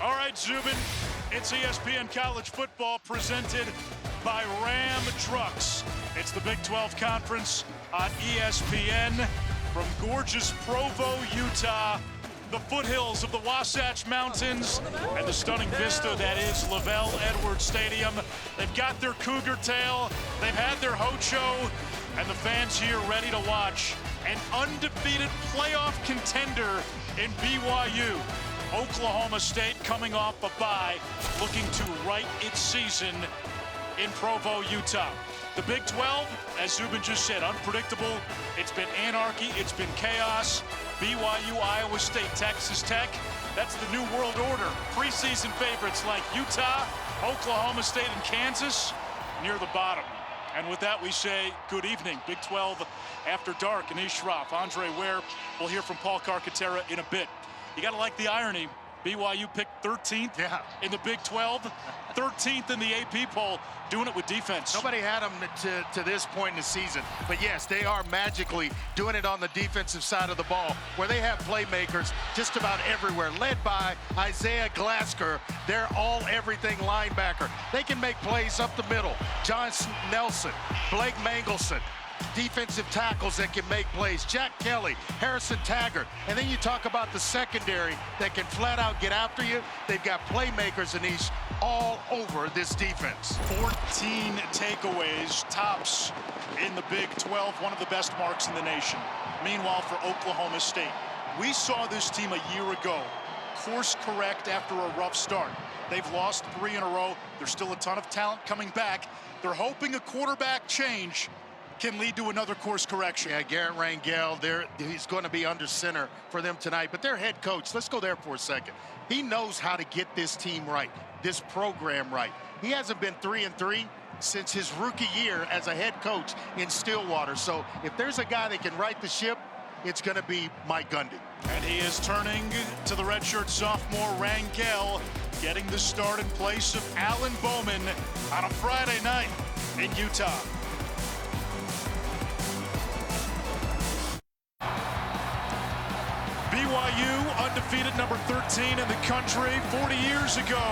All right, Zubin, it's ESPN College Football presented by Ram Trucks. It's the Big 12 Conference on ESPN from gorgeous Provo, Utah, the foothills of the Wasatch Mountains, and the stunning vista that is Lavelle Edwards Stadium. They've got their cougar tail, they've had their Hocho, and the fans here ready to watch an undefeated playoff contender in BYU. Oklahoma State coming off a bye, looking to right its season in Provo, Utah. The Big 12, as Zubin just said, unpredictable. It's been anarchy, it's been chaos. BYU, Iowa State, Texas Tech. That's the new world order. Preseason favorites like Utah, Oklahoma State, and Kansas near the bottom. And with that, we say good evening. Big 12 After Dark. Anish Shroff, Andre Ware. We'll hear from Paul Carcaterra in a bit. You got to like the irony. BYU picked 13th in the Big 12, 13th in the AP poll, doing it with defense. Nobody had them to this point in the season. But yes, they are magically doing it on the defensive side of the ball, where they have playmakers just about everywhere, led by Isaiah Glasker, their all-everything linebacker. They can make plays up the middle. John Nelson, Blake Mangelson, defensive tackles that can make plays. Jack Kelly, Harrison Taggart. And then you talk about the secondary that can flat out get after you. They've got playmakers, Anish, all over this defense. 14 takeaways, tops in the Big 12, one of the best marks in the nation. Meanwhile, for Oklahoma State, we saw this team a year ago course correct after a rough start. They've lost 3 in a row. There's still a ton of talent coming back. They're hoping a quarterback change can lead to another course correction. Yeah, Garrett Rangel, he's going to be under center for them tonight. But their head coach, let's go there for a second. He knows how to get this team right, this program right. He hasn't been 3-3 since his rookie year as a head coach in Stillwater. So if there's a guy that can right the ship, it's going to be Mike Gundy. And he is turning to the redshirt sophomore Rangel, getting the start in place of Alan Bowman on a Friday night in Utah. BYU undefeated, number 13 in the country. 40 years ago,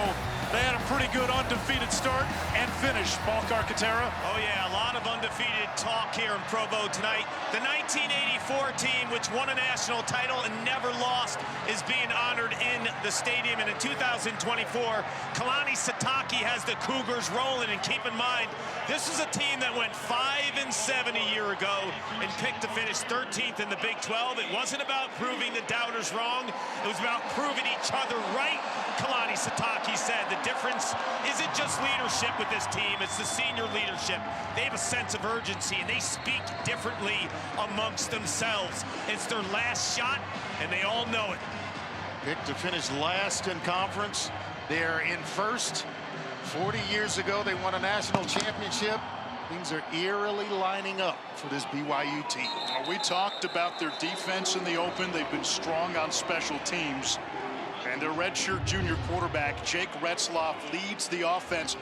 they had a pretty good undefeated start and finish. Paul Carcaterra. Oh yeah, a lot of undefeated talk here in Provo tonight. The 1984 team, which won a national title and never lost, is being honored in the stadium. And in 2024, Kalani Sitake has the Cougars rolling. And keep in mind, this is a team that went 5-7 a year ago and picked to finish 13th in the Big 12. It wasn't about proving the doubters wrong. It was about proving each other right. Kalani Sitake said the difference isn't just leadership with this team, it's the senior leadership. They have a sense of urgency and they speak differently amongst themselves. It's their last shot and they all know it. Picked to finish last in conference. They're in first. 40 years ago, they won a national championship. Things are eerily lining up for this BYU team. We talked about their defense in the open. They've been strong on special teams. And their redshirt junior quarterback, Jake Retzlaff, leads the offense.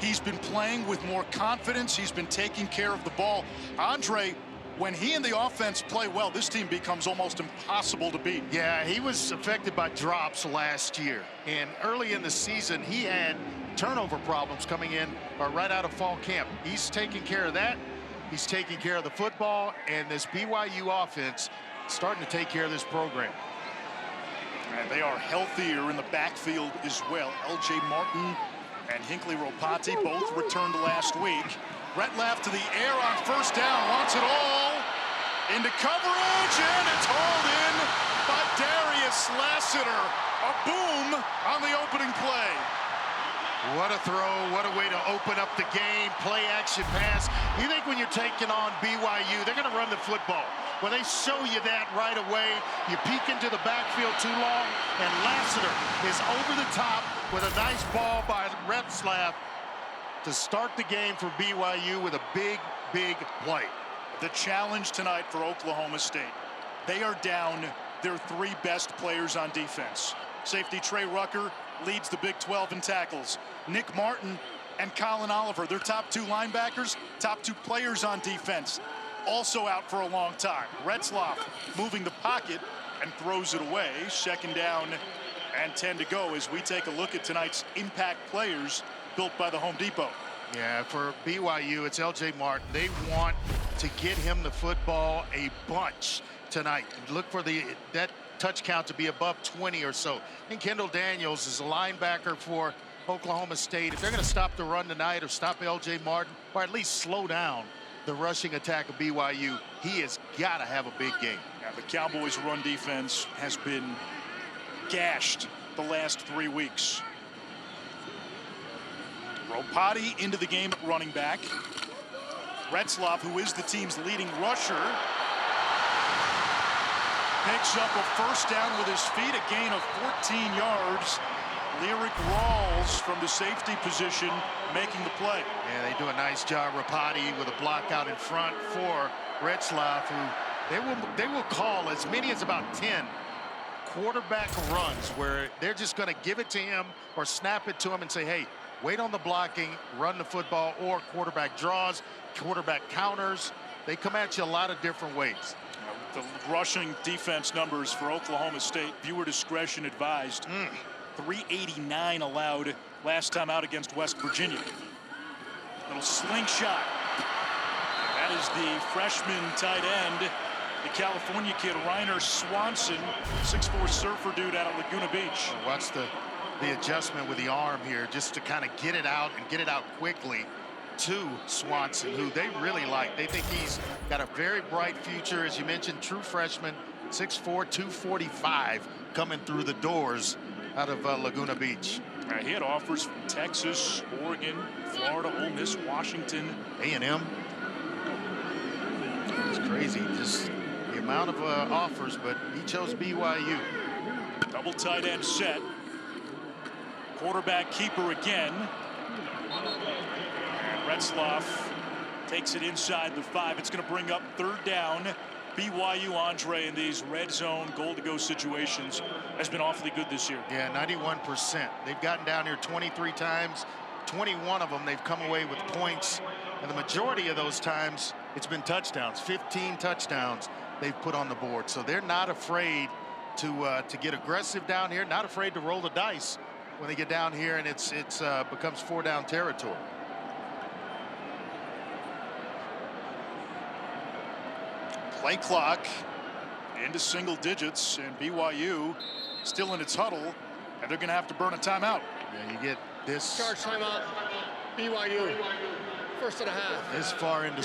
He's been playing with more confidence. He's been taking care of the ball. Andre, when he and the offense play well, this team becomes almost impossible to beat. Yeah, he was affected by drops last year. And early in the season, he had turnover problems coming in right out of fall camp. He's taking care of that. He's taking care of the football, and this BYU offense starting to take care of this program. And they are healthier in the backfield as well. L.J. Martin and Hinckley Ropati both returned last week. Retzlaff to the air on first down, wants it all into coverage, and it's hauled in by Darius Lassiter. A boom on the opening play. What a throw, what a way to open up the game. Play action pass. You think when you're taking on BYU, they're going to run the football. When they show you that right away, you peek into the backfield too long, and Lassiter is over the top with a nice ball by Retzlaff to start the game for BYU with a big, big play. The challenge tonight for Oklahoma State. They are down their 3 best players on defense. Safety Trey Rucker leads the Big 12 in tackles. Nick Martin and Colin Oliver, their top 2 linebackers, top 2 players on defense, also out for a long time. Retzlaff moving the pocket and throws it away. Second down And 10 to go as we take a look at tonight's impact players built by the Home Depot. Yeah, for BYU, it's L.J. Martin. They want to get him the football a bunch tonight. Look for that touch count to be above 20 or so. And Kendall Daniels is a linebacker for Oklahoma State. If they're going to stop the run tonight or stop L.J. Martin, or at least slow down the rushing attack of BYU, he has got to have a big game. Yeah, the Cowboys' run defense has been gashed the last 3 weeks. Ropati into the game at running back. Retzlaff, who is the team's leading rusher, picks up a first down with his feet, a gain of 14 yards. Lyric Rawls from the safety position making the play. Yeah, they do a nice job. Ropati with a block out in front for Retzlaff, who they will call as many as about 10 quarterback runs where they're just going to give it to him or snap it to him and say, hey, wait on the blocking, run the football, or quarterback draws, quarterback counters. They come at you a lot of different ways. The rushing defense numbers for Oklahoma State, viewer discretion advised. 389 allowed last time out against West Virginia. Little slingshot. That is the freshman tight end, the California kid, Reiner Swanson, 6'4" surfer dude out of Laguna Beach. Watch the adjustment with the arm here just to kind of get it out and get it out quickly to Swanson, who they really like. They think he's got a very bright future. As you mentioned, true freshman, 6'4", 245 coming through the doors out of Laguna Beach. He had offers from Texas, Oregon, Florida, Ole Miss, Washington. A&M. It's crazy, just the amount of offers, but he chose BYU. Double tight end set. Quarterback keeper again. And Retzlaff takes it inside the 5. It's going to bring up third down. BYU, Andre, in these red zone goal-to-go situations has been awfully good this year. Yeah, 91%. They've gotten down here 23 times. 21 of them they've come away with points. And the majority of those times it's been touchdowns. 15 touchdowns they've put on the board. So they're not afraid to get aggressive down here, not afraid to roll the dice when they get down here and it's becomes 4-down territory. Play clock into single digits, and BYU still in its huddle, and they're going to have to burn a timeout. Yeah, you get this. Charge timeout, BYU. First and a half. This far into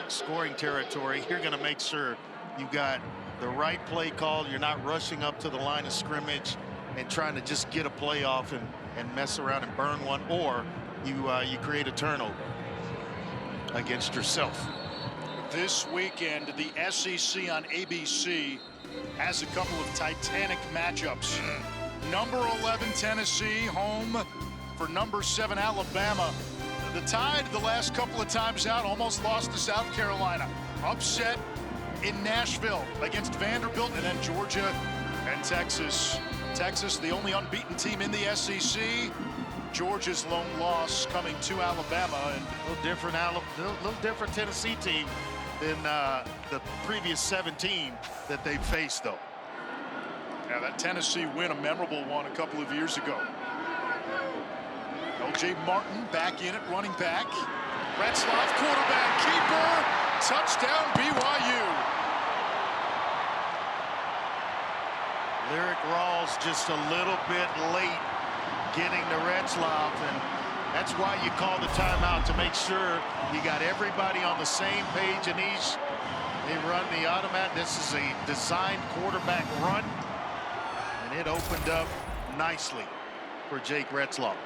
scoring territory, you're going to make sure you got the right play call. You're not rushing up to the line of scrimmage and trying to just get a play off and mess around and burn one, or you create a turnover against yourself. This weekend, the SEC on ABC has a couple of titanic matchups. Number 11 Tennessee home for number 7 Alabama. The Tide the last couple of times out almost lost to South Carolina. Upset in Nashville against Vanderbilt, and then Georgia and Texas. Texas, the only unbeaten team in the SEC. Georgia's lone loss coming to Alabama. And a little different Tennessee team than the previous 17 that they faced, though. Yeah, that Tennessee win, a memorable one a couple of years ago. L.J. Martin back in at running back. Retzlaff, quarterback keeper, touchdown BYU. Lyric Rawls just a little bit late getting to Retzlaff, and that's why you call the timeout, to make sure you got everybody on the same page. And they run the automatic. This is a designed quarterback run, and it opened up nicely for Jake Retzlaff.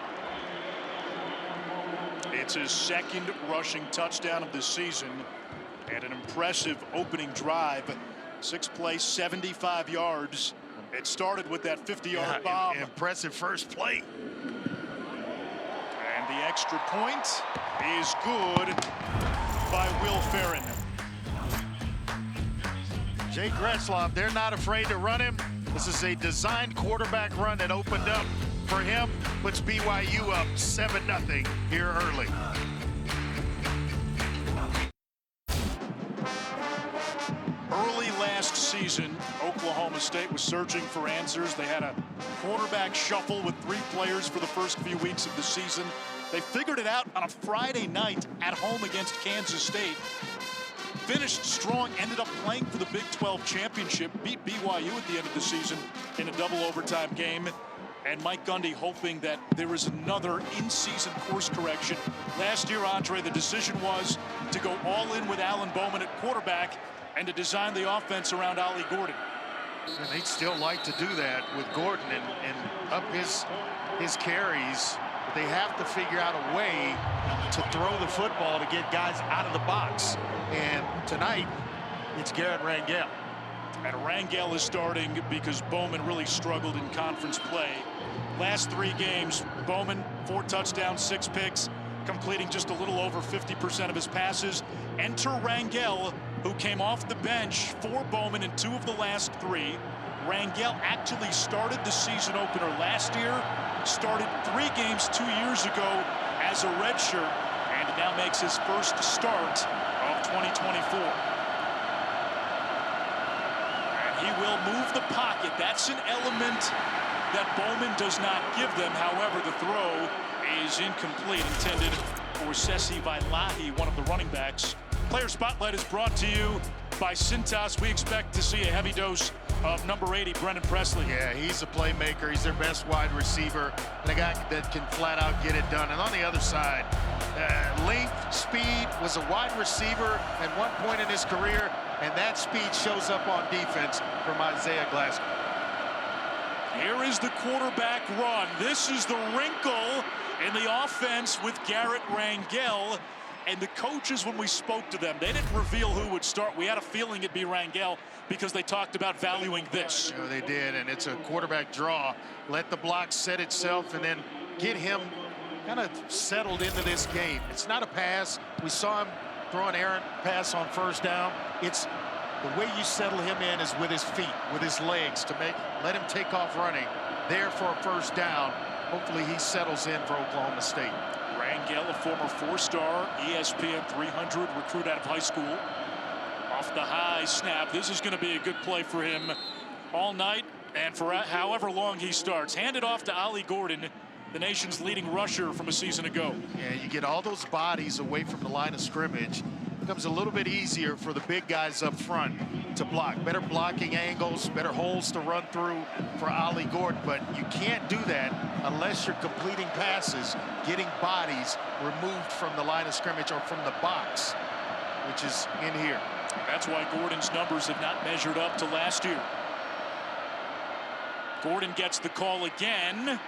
It's his second rushing touchdown of the season, and an impressive opening drive. 6 plays, 75 yards. It started with that 50-yard bomb. Impressive first play. And the extra point is good by Will Ferrin. Jake Retzlaff, they're not afraid to run him. This is a designed quarterback run that opened up for him, puts BYU up 7-0 here early. Early last season, season, Oklahoma State was searching for answers. They had a quarterback shuffle with 3 players for the first few weeks of the season. They figured it out on a Friday night at home against Kansas State. Finished strong, ended up playing for the Big 12 championship, beat BYU at the end of the season in a double overtime game. And Mike Gundy hoping that there is another in-season course correction. Last year, Andre, the decision was to go all in with Alan Bowman at quarterback and to design the offense around Ollie Gordon. And they'd still like to do that with Gordon and up his carries. But they have to figure out a way to throw the football to get guys out of the box. And tonight, it's Garrett Rangel. And Rangel is starting because Bowman really struggled in conference play. Last 3 games, Bowman 4 touchdowns, 6 picks, completing just a little over 50% of his passes. Enter Rangel, who came off the bench for Bowman in 2 of the last 3. Rangel actually started the season opener last year, started 3 games 2 years ago as a redshirt, and now makes his first start of 2024. He will move the pocket. That's an element that Bowman does not give them. However, the throw is incomplete, intended for Sesi Vailahi, one of the running backs. Player Spotlight is brought to you by Cintas. We expect to see a heavy dose of number 80, Brendan Presley. Yeah, he's a playmaker. He's their best wide receiver, and a guy that can flat out get it done. And on the other side, length, speed, was a wide receiver at one point in his career, and that speed shows up on defense from Isaiah Glasgow. Here is the quarterback run. This is the wrinkle in the offense with Garrett Rangel. And the coaches, when we spoke to them, they didn't reveal who would start. We had a feeling it'd be Rangel because they talked about valuing this. You know, they did, and it's a quarterback draw. Let the block set itself and then get him kind of settled into this game. It's not a pass. We saw him throw an errant pass on first down. It's the way you settle him in is with his feet, with his legs, to let him take off running there for a first down. Hopefully he settles in for Oklahoma State. Rangel, a former 4-star ESPN 300 recruit out of high school. Off the high snap. This is going to be a good play for him all night and for however long he starts. Handed off to Ollie Gordon, the nation's leading rusher from a season ago. Yeah, you get all those bodies away from the line of scrimmage. It becomes a little bit easier for the big guys up front to block. Better blocking angles, better holes to run through for Ollie Gordon. But you can't do that unless you're completing passes, getting bodies removed from the line of scrimmage or from the box, which is in here. That's why Gordon's numbers have not measured up to last year. Gordon gets the call again.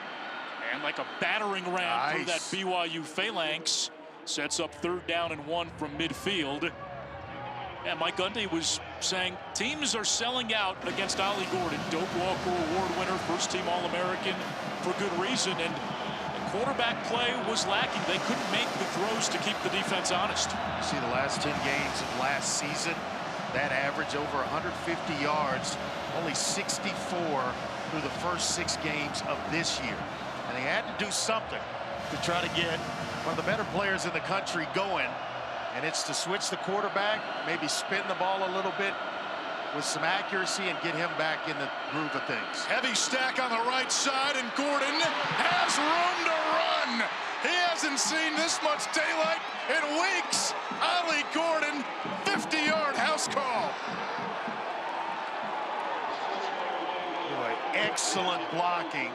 And like a battering ram through that BYU phalanx, sets up 3rd down and 1 from midfield. And Mike Gundy was saying teams are selling out against Ollie Gordon, Doak Walker Award winner, first-team All-American, for good reason. And quarterback play was lacking. They couldn't make the throws to keep the defense honest. See the last 10 games of last season, that average over 150 yards, only 64 through the first 6 games of this year. And they had to do something to try to get one of the better players in the country going. And it's to switch the quarterback, maybe spin the ball a little bit with some accuracy and get him back in the groove of things. Heavy stack on the right side, and Gordon has room to run. He hasn't seen this much daylight in weeks. Ollie Gordon, 50-yard house call. Boy, excellent blocking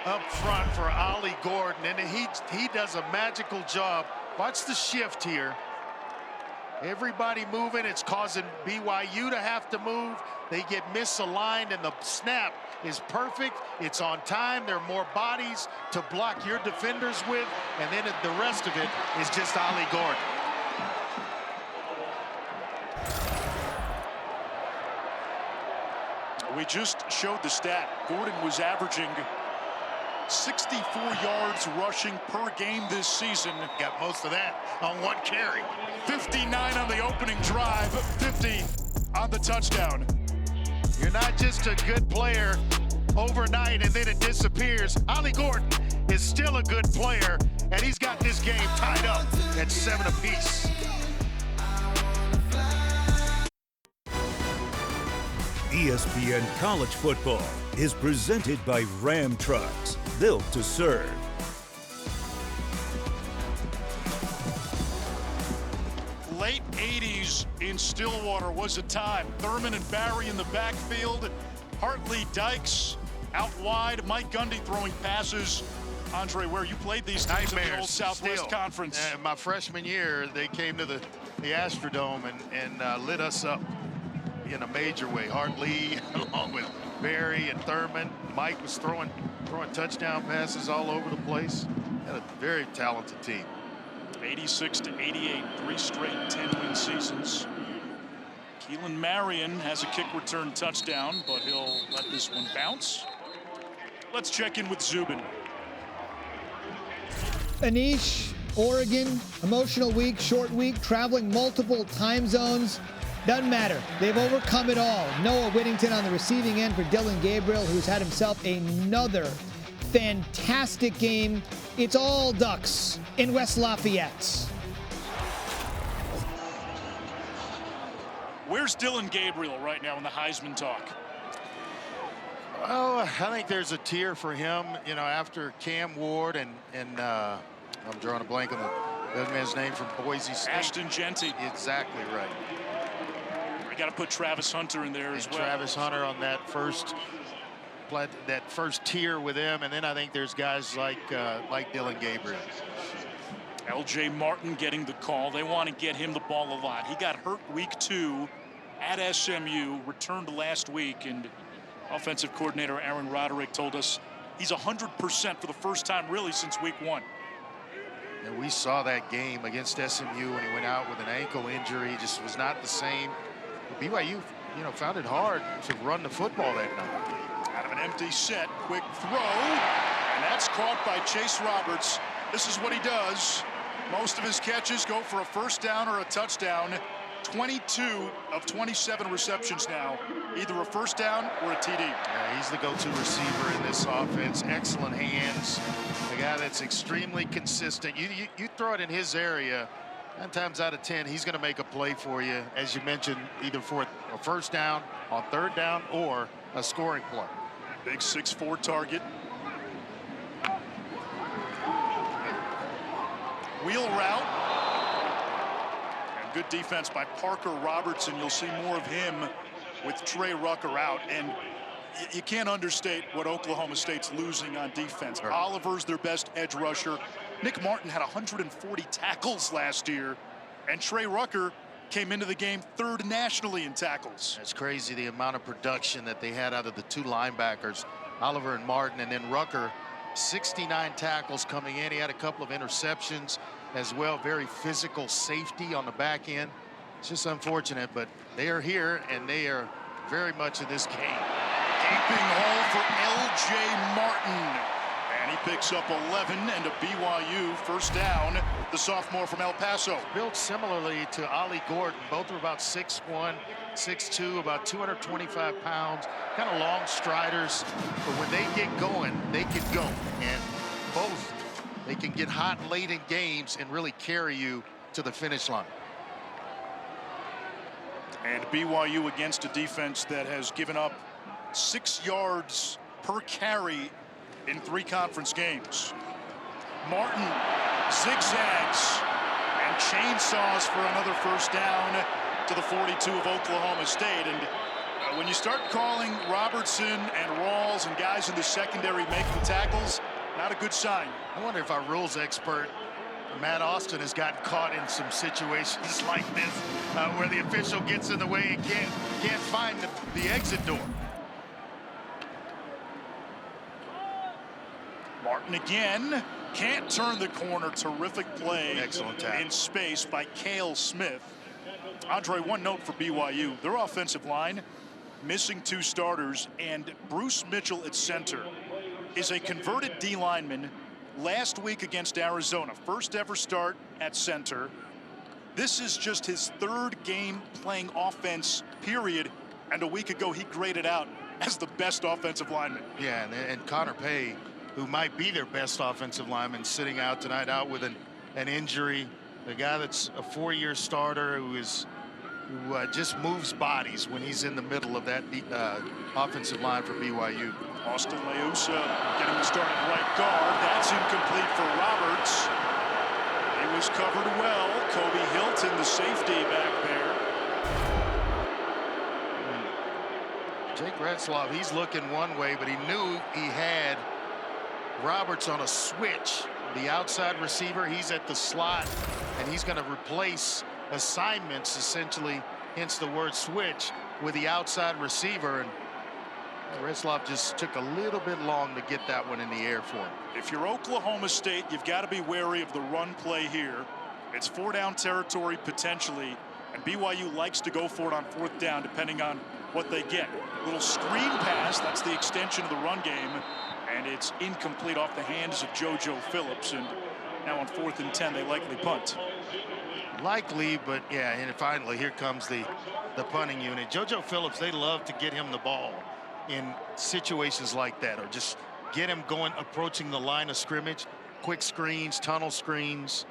up front for Ollie Gordon, and he does a magical job. Watch the shift here. Everybody moving. It's causing BYU to have to move. They get misaligned, and the snap is perfect. It's on time. There are more bodies to block your defenders with, and then the rest of it is just Ollie Gordon. We just showed the stat. Gordon was averaging 64 yards rushing per game this season. Got most of that on 1 carry. 59 on the opening drive, 50 on the touchdown. You're not just a good player overnight and then it disappears. Ollie Gordon is still a good player, and he's got this game tied up at 7 apiece. ESPN College Football is presented by Ram Trucks, built to serve. Late 80s in Stillwater was a time. Thurman and Barry in the backfield. Hartley, Dykes out wide. Mike Gundy throwing passes. Andre, where you played these teams in the old Southwest Conference. My freshman year, they came to the Astrodome and lit us up in a major way. Hartley, along with Barry and Thurman. Mike was throwing touchdown passes all over the place. Had a very talented team. 86 to 88, 3 straight 10-win seasons. Keelan Marion has a kick return touchdown, but he'll let this one bounce. Let's check in with Zubin. Anish, Oregon, emotional week, short week, traveling multiple time zones. Doesn't matter. They've overcome it all. Noah Whittington on the receiving end for Dylan Gabriel, who's had himself another fantastic game. It's all Ducks in West Lafayette. Where's Dylan Gabriel right now in the Heisman talk? Oh, I think there's a tier for him, you know, after Cam Ward and I'm drawing a blank on the other man's name from Boise State. Ashton Genty. Exactly right. I got to put Travis Hunter in there as well. Travis Hunter on that first tier with him, and then I think there's guys like Dylan Gabriel. L.J. Martin getting the call. They want to get him the ball a lot. He got hurt week 2 at SMU, returned last week, and offensive coordinator Aaron Roderick told us he's 100% for the first time really since week 1. And we saw that game against SMU when he went out with an ankle injury. He just was not the same. BYU, you know, found it hard to run the football that night. Out of an empty set, quick throw, and that's caught by Chase Roberts. This is what he does. Most of his catches go for a first down or a touchdown. 22 of 27 receptions now, either a first down or a TD. Yeah, he's the go-to receiver in this offense. Excellent hands. A guy that's extremely consistent. You throw it in his area, 9 times out of 10, he's going to make a play for you, as you mentioned, either for a first down, on third down, or a scoring play. Big 6'4" target. Wheel route. And good defense by Parker Robertson. You'll see more of him with Trey Rucker out. And you can't understate what Oklahoma State's losing on defense. Sure. Oliver's their best edge rusher. Nick Martin had 140 tackles last year. And Trey Rucker came into the game 3rd nationally in tackles. It's crazy the amount of production that they had out of the 2 linebackers, Oliver and Martin, and then Rucker, 69 tackles coming in. He had a couple of interceptions as well. Very physical safety on the back end. It's just unfortunate, but they are here and they are very much in this game. Gaping hole for L.J. Martin. And he picks up 11 and a BYU first down. The sophomore from El Paso. Built similarly to Ollie Gordon. Both are about 6'1", 6'2", about 225 pounds. Kind of long striders. But when they get going, they can go. And both, they can get hot late in games and really carry you to the finish line. And BYU against a defense that has given up 6 yards per carry in 3 conference games. Martin zigzags and chainsaws for another first down to the 42 of Oklahoma State. And when you start calling Robertson and Rawls and guys in the secondary making tackles, not a good sign. I wonder if our rules expert Matt Austin has gotten caught in some situations like this where the official gets in the way and can't find the exit door. Martin again, can't turn the corner. Terrific play. Excellent tackle in space by Cale Smith. Andre, one note for BYU. Their offensive line missing 2 starters, and Bruce Mitchell at center is a converted D lineman last week against Arizona. First ever start at center. This is just his 3rd game playing offense, period. And a week ago, he graded out as the best offensive lineman. Yeah, and Connor Pay, who might be their best offensive lineman, sitting out tonight, out with an injury. The guy that's a 4-year starter who is who just moves bodies when he's in the middle of that offensive line for BYU. Austin Leusa getting the start at right guard. That's incomplete for Roberts. He was covered well. Kobe Hilton, the safety, back there. Jake Retzlaff, he's looking one way, but he knew he had Roberts on a switch. The outside receiver, he's at the slot, and he's going to replace assignments, essentially, hence the word switch, with the outside receiver. And Retzlaff just took a little bit long to get that one in the air for him. If you're Oklahoma State, you've got to be wary of the run play here. It's 4-down territory potentially, and BYU likes to go for it on 4th down depending on what they get. Little screen pass, that's the extension of the run game, and it's incomplete off the hands of JoJo Phillips. And now on 4th and 10, they likely punt. Likely, but yeah, and finally here comes the punting unit. JoJo Phillips, they love to get him the ball in situations like that, or just get him going, approaching the line of scrimmage. Quick screens, tunnel screens.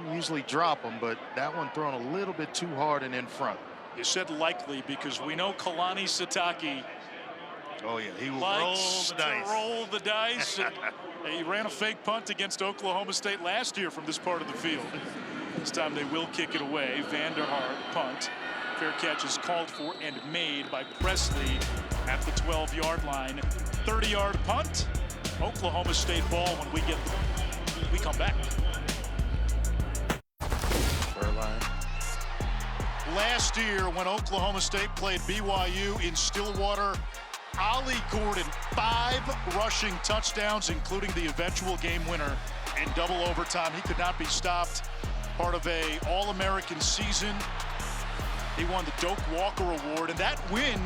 You usually drop them, but that one thrown a little bit too hard and in front. You said likely because we know Kalani Sitake. Oh yeah, he will likes roll the dice. He ran a fake punt against Oklahoma State last year from this part of the field. This time they will kick it away. Vanderhart punt. Fair catch is called for and made by Presley at the 12-yard line. 30-yard punt. Oklahoma State ball when we come back. Last year when Oklahoma State played BYU in Stillwater, Ollie Gordon, 5 rushing touchdowns, including the eventual game winner in double overtime. He could not be stopped. Part of a All-American season. He won the Doak Walker Award, and that win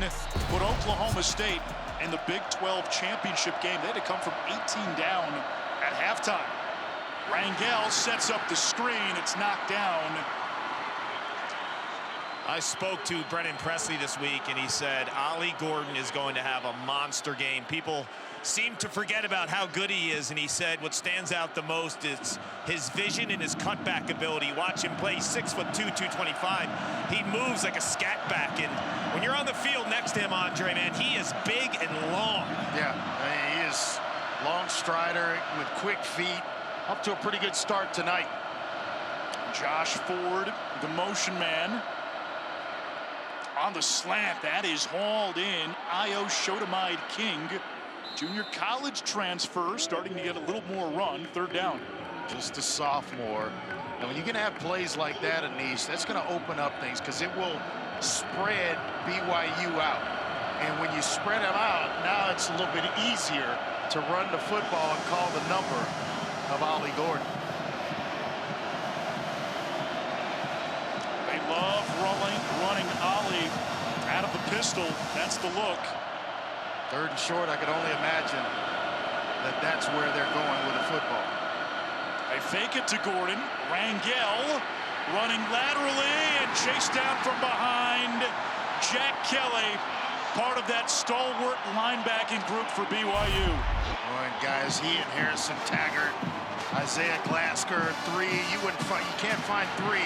put Oklahoma State in the Big 12 championship game. They had to come from 18 down at halftime. Rangel sets up the screen. It's knocked down. I spoke to Brennan Presley this week, and he said Ollie Gordon is going to have a monster game. People seem to forget about how good he is, and he said what stands out the most is his vision and his cutback ability. Watch him play. 6'2", 225. He moves like a scat back, and when you're on the field next to him, Andre, man, he is big and long. Yeah, he is long strider with quick feet. Up to a pretty good start tonight. Josh Ford, the motion man. On the slant, that is hauled in. Io Shotamide King, junior college transfer, starting to get a little more run. 3rd down. Just a sophomore. And when you're going to have plays like that, Anish, that's going to open up things because it will spread BYU out. And when you spread them out, now it's a little bit easier to run the football and call the number of Ollie Gordon. They love running Ollie out of the pistol. That's the look. 3rd and short, I could only imagine that's where they're going with the football. They fake it to Gordon. Rangel running laterally and chased down from behind. Jack Kelly, part of that stalwart linebacking group for BYU. And guys, he and Harrison Taggart, Isaiah Glasker, 3. You can't find 3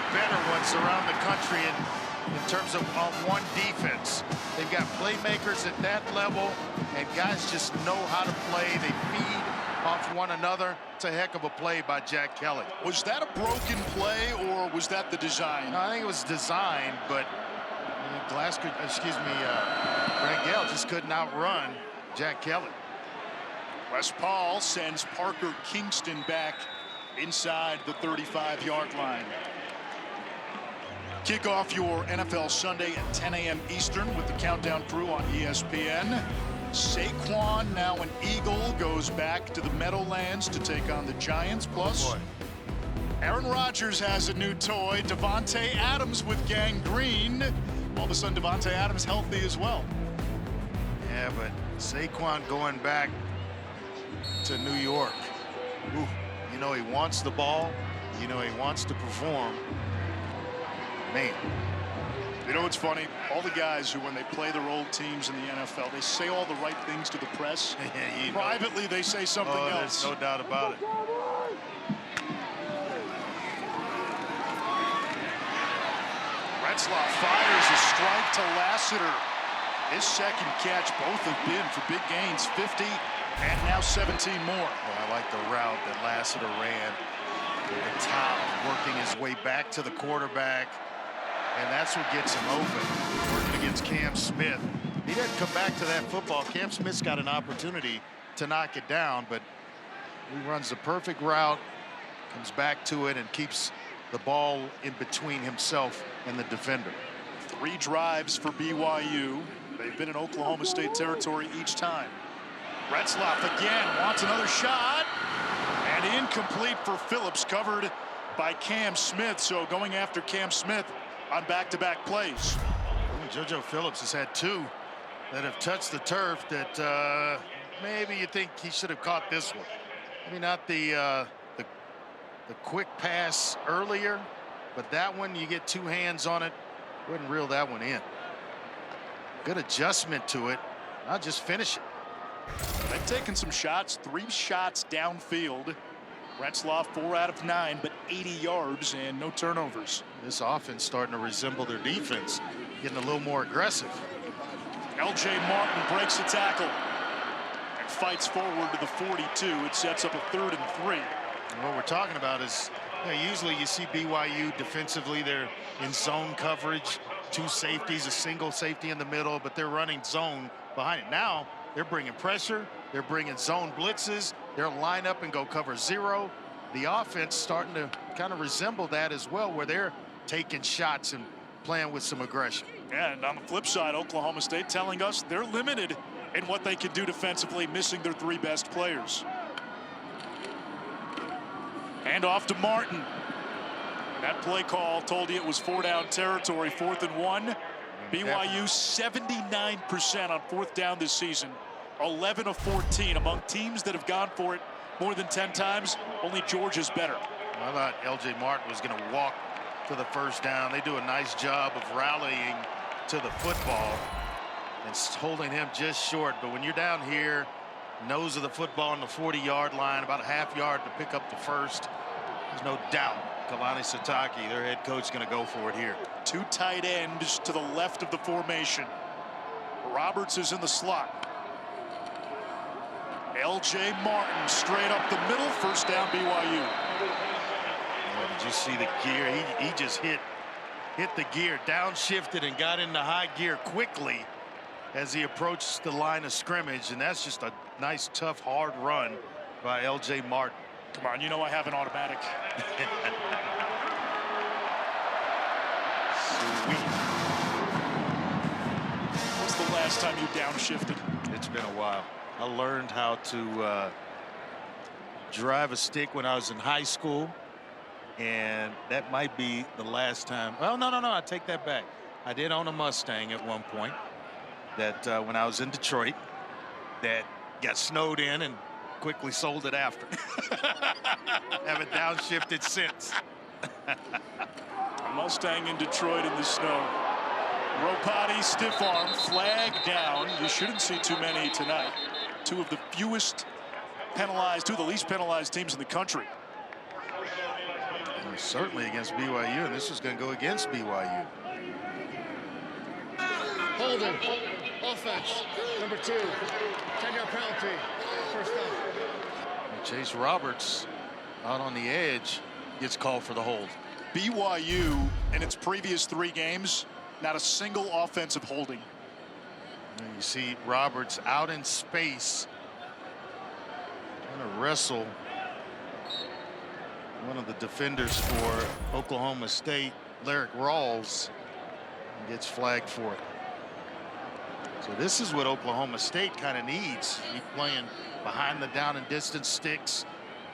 better ones around the country in terms of one defense. They've got playmakers at that level, and guys just know how to play. They feed off one another. It's a heck of a play by Jack Kelly. Was that a broken play, or was that the design? No, I think it was designed, but Rangel just couldn't outrun Jack Kelly. Wes Paul sends Parker Kingston back inside the 35-yard line. Kick off your NFL Sunday at 10 a.m. Eastern with the Countdown crew on ESPN. Saquon, now an Eagle, goes back to the Meadowlands to take on the Giants. Plus, Aaron Rodgers has a new toy, Devontae Adams with gangrene. All of a sudden, Devontae Adams healthy as well. Yeah, but Saquon going back to New York. Ooh, you know he wants the ball. You know he wants to perform. Man. You know what's funny? All the guys who, when they play their old teams in the NFL, they say all the right things to the press. Yeah, privately, they say something else. There's no doubt about it. Retzlaff fires a strike to Lassiter. His second catch, both have been for big gains, 50 and now 17 more. Well, I like the route that Lassiter ran to the top, working his way back to the quarterback, and that's what gets him open, working against Cam Smith. He doesn't come back to that football. Cam Smith's got an opportunity to knock it down, but he runs the perfect route, comes back to it, and keeps the ball in between himself and the defender. 3 drives for BYU. They've been in Oklahoma State territory each time. Retzlaff again wants another shot, and incomplete for Phillips, covered by Cam Smith. So going after Cam Smith on back-to-back plays. JoJo Phillips has had 2 that have touched the turf that maybe you think he should have caught this one. Maybe not the quick pass earlier, but that one, you get 2 hands on it, wouldn't reel that one in. Good adjustment to it. I'll just finish it. They've taken some shots, 3 shots downfield. Retzlaff 4 out of 9, but 80 yards and no turnovers. This offense starting to resemble their defense, getting a little more aggressive. LJ Martin breaks the tackle and fights forward to the 42. It sets up a 3rd and 3. And what we're talking about is, usually you see BYU defensively, they're in zone coverage, 2 safeties, a single safety in the middle, but they're running zone behind it. Now they're bringing pressure, they're bringing zone blitzes, they'll line up and go cover 0. The offense starting to kind of resemble that as well, where they're taking shots and playing with some aggression. And on the flip side, Oklahoma State telling us they're limited in what they can do defensively, missing their 3 best players. And off to Martin. That play call told you it was 4-down territory, 4th and 1. BYU 79% on 4th down this season, 11 of 14 among teams that have gone for it more than 10 times. Only Georgia's better. I thought LJ Martin was going to walk to the 1st down. They do a nice job of rallying to the football and holding him just short. But when you're down here, nose of the football on the 40-yard line, about a half yard to pick up the 1st, there's no doubt Kalani Sitake, their head coach, going to go for it here. 2 tight ends to the left of the formation. Roberts is in the slot. LJ Martin straight up the middle, 1st down BYU. Did you see the gear? He just hit the gear, downshifted, and got into high gear quickly as he approached the line of scrimmage, and that's just a nice, tough, hard run by LJ Martin. Come on, you know I have an automatic. Sweet. What's the last time you downshifted? It's been a while. I learned how to drive a stick when I was in high school, and that might be the last time. Well, no, I take that back. I did own a Mustang at one point that when I was in Detroit that got snowed in and quickly sold it after. Haven't downshifted since. A Mustang in Detroit in the snow. Ropati, stiff arm, flag down. You shouldn't see too many tonight. 2 of the fewest penalized, 2 of the least penalized teams in the country. And certainly against BYU, and this is going to go against BYU. Holding. Offense. Number 2. 10-yard penalty. 1st down. Chase Roberts out on the edge gets called for the hold. BYU in its previous 3 games, not a single offensive holding. And you see Roberts out in space, trying to wrestle one of the defenders for Oklahoma State, Lyric Rawls, and gets flagged for it. So this is what Oklahoma State kind of needs. Keep playing behind the down and distance sticks,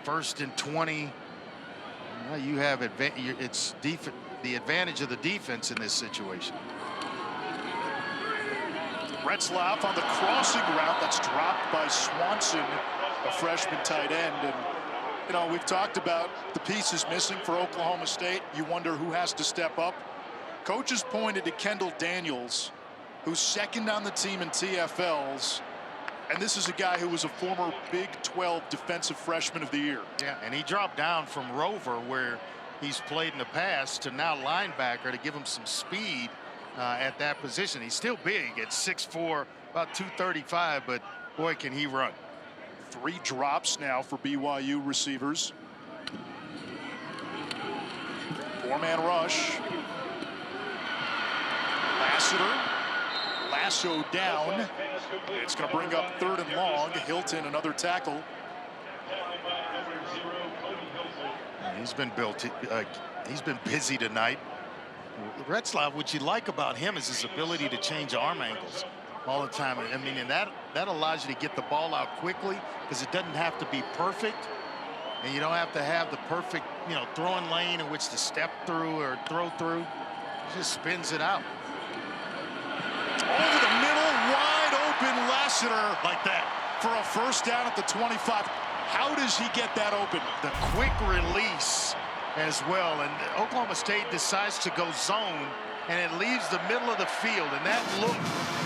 1st and 20. Now you have the advantage of the defense in this situation. Retzlaff on the crossing route that's dropped by Swanson, a freshman tight end. And you know, we've talked about the pieces missing for Oklahoma State. You wonder who has to step up. Coaches pointed to Kendall Daniels, who's 2nd on the team in TFLs. And this is a guy who was a former Big 12 Defensive Freshman of the Year. Yeah, and he dropped down from Rover, where he's played in the past to now linebacker to give him some speed at that position. He's still big at 6'4", about 235, but boy, can he run. 3 drops now for BYU receivers. 4-man rush. Lasso down. It's going to bring up 3rd and long. Hilton, another tackle. He's been he's been busy tonight. Retzlaff, what you like about him is his ability to change arm angles all the time. I mean, and that allows you to get the ball out quickly because it doesn't have to be perfect, and you don't have to have the perfect, throwing lane in which to step through or throw through. He just spins it out. Over the middle, wide open Lassiter like that for a first down at the 25. How does he get that open? The quick release as well, and Oklahoma State decides to go zone, and it leaves the middle of the field, and that look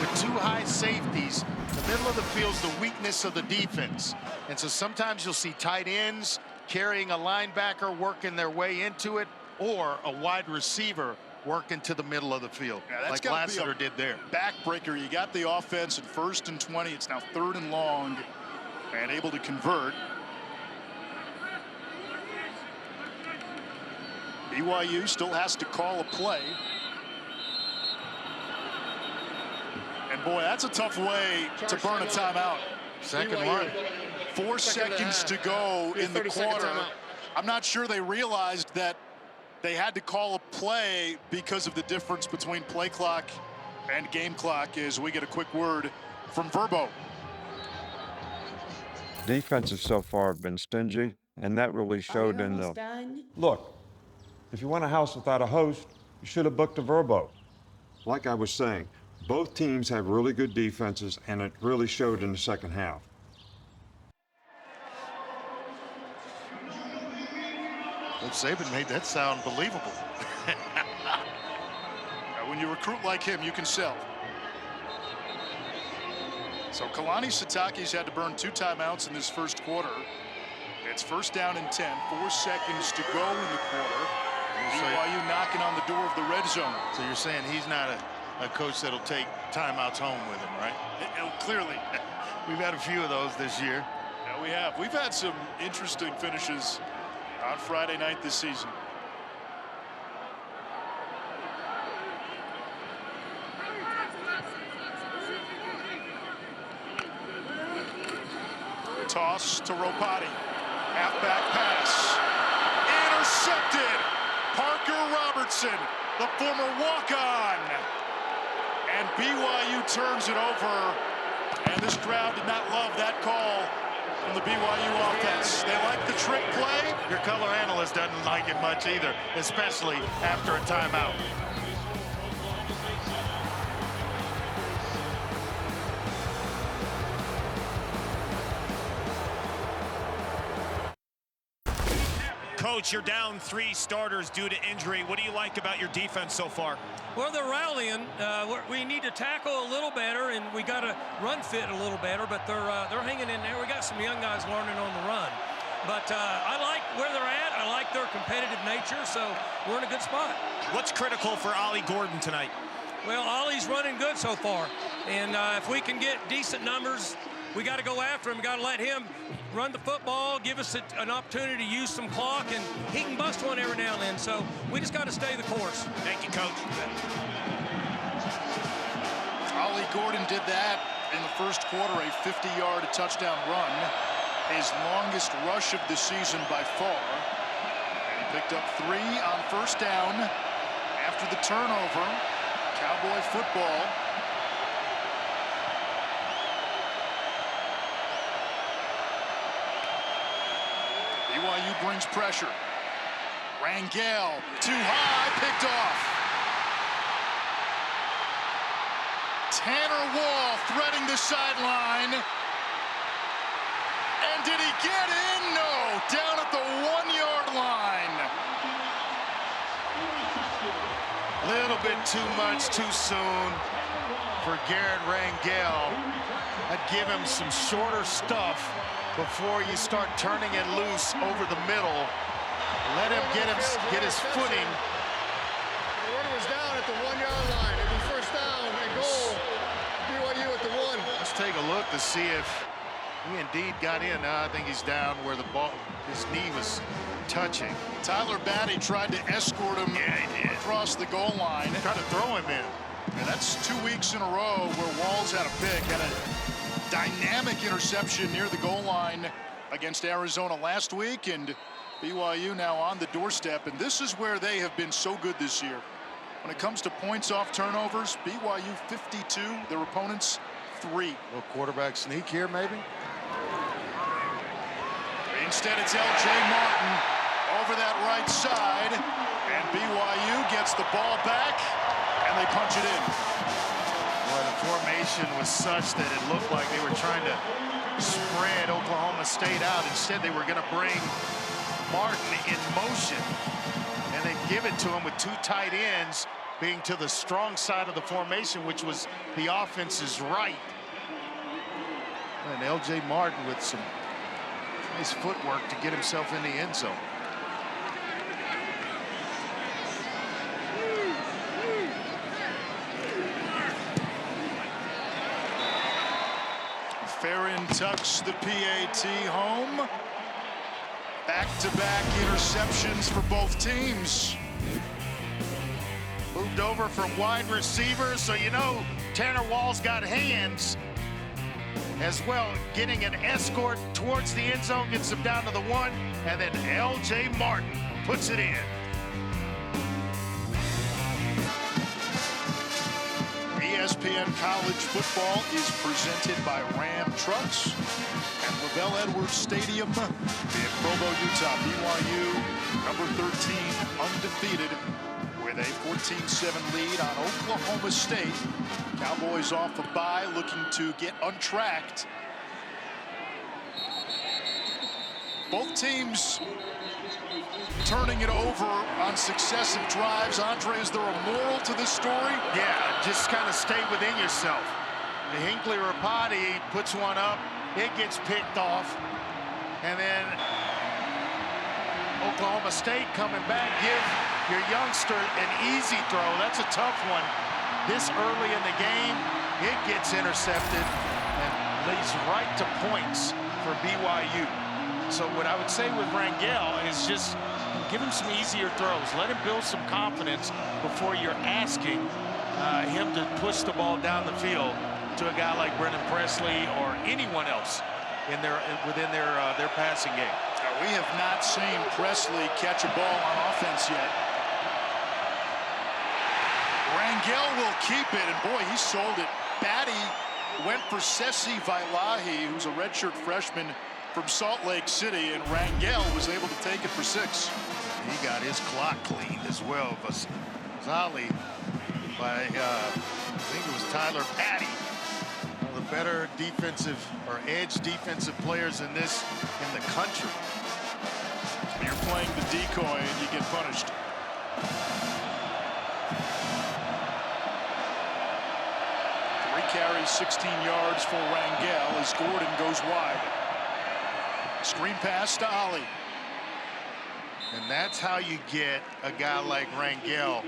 with 2 high safeties, the middle of the field is the weakness of the defense. And so sometimes you'll see tight ends carrying a linebacker working their way into it, or a wide receiver working to the middle of the field, like Lassiter did there. Backbreaker. You got the offense at 1st and 20. It's now 3rd and long, and able to convert. BYU still has to call a play. And boy, that's a tough way to burn a timeout. Second one. 4 seconds to go in the quarter. I'm not sure they realized that they had to call a play because of the difference between play clock and game clock, as we get a quick word from Verbo. Defenses so far have been stingy, and that really showed in the... Look, if you want a house without a host, you should have booked a Verbo. Like I was saying, both teams have really good defenses, and it really showed in the second half. Coach Saban made that sound believable. When you recruit like him, you can sell. So Kalani Sitake's had to burn 2 timeouts in this first quarter. It's 1st down and 10, 4 seconds to go in the quarter. BYU knocking on the door of the red zone. So you're saying he's not a coach that'll take timeouts home with him, right? Clearly. We've had a few of those this year. Yeah, we have. We've had some interesting finishes on Friday night this season. Toss to Ropati. Halfback pass. Intercepted. Parker Robertson, the former walk-on. And BYU turns it over. And this crowd did not love that call from the BYU offense. They like the trick play. Your color analyst doesn't like it much either, especially after a timeout. Coach, you're down 3 starters due to injury. What do you like about your defense so far? Well, they're rallying. We need to tackle a little better, and we got to run fit a little better, but they're hanging in there. We got some young guys learning on the run. But I like where they're at. I like their competitive nature, so we're in a good spot. What's critical for Ollie Gordon tonight? Well, Ollie's running good so far, and if we can get decent numbers, we got to go after him. We got to let him run the football, give us an opportunity to use some clock, and he can bust one every now and then. So we just got to stay the course. Thank you, Coach. Ollie Gordon did that in the first quarter, a 50-yard touchdown run, his longest rush of the season by far. And he picked up 3 on 1st down after the turnover. Cowboy football. BYU brings pressure. Rangel, too high, picked off. Tanner Wall threading the sideline. And did he get in? No, down at the 1-yard line. A little bit too much too soon for Garrett Rangel. I'd give him some shorter stuff before you start turning it loose over the middle. Let him get his footing. The runner was down at the 1-yard line. It'd be first down and goal. BYU at the 1. Let's take a look to see if he indeed got in. I think he's down where the ball, his knee was touching. Tyler Batty tried to escort him across the goal line. Tried to throw him in. And that's 2 weeks in a row where Walls had a pick, had a dynamic interception near the goal line against Arizona last week, and BYU now on the doorstep. And this is where they have been so good this year. When it comes to points off turnovers, BYU 52, their opponents 3. Little quarterback sneak here, maybe? Instead, it's L.J. Martin over that right side, and BYU gets the ball back, and they punch it in. Well, the formation was such that it looked like they were trying to spread Oklahoma State out. Instead, they were going to bring Martin in motion, and they give it to him with 2 tight ends being to the strong side of the formation, which was the offense's right. And L.J. Martin with some nice footwork to get himself in the end zone. Farron tucks the PAT home. Back-to-back interceptions for both teams. Moved over from wide receiver, so you know Tanner Walls got hands as well. Getting an escort towards the end zone, gets him down to the 1, and then L.J. Martin puts it in. ESPN College Football is presented by Ram Trucks at Lavelle Edwards Stadium in Provo, Utah. BYU, number 13, undefeated with a 14-7 lead on Oklahoma State. Cowboys off a bye, looking to get untracked. Both teams turning it over on successive drives. Andre, is there a moral to this story? Yeah, just kind of stay within yourself. The Hinckley Rapati puts one up, it gets picked off, and then Oklahoma State coming back. Give your youngster an easy throw. That's a tough one. This early in the game, it gets intercepted and leads right to points for BYU. So what I would say with Rangel is just give him some easier throws. Let him build some confidence before you're asking him to push the ball down the field to a guy like Brendan Presley or anyone else within their passing game. We have not seen Presley catch a ball on offense yet. Rangel will keep it, and boy, he sold it. Batty went for Sesi Vailahi, who's a redshirt freshman from Salt Lake City, and Rangel was able to take it for 6. He got his clock cleaned as well. Vazali by, I think it was Tyler Batty. One of the better defensive or edge defensive players in the country. You're playing the decoy and you get punished. Carries 16 yards for Rangel as Gordon goes wide. Screen pass to Ali. And that's how you get a guy like Rangel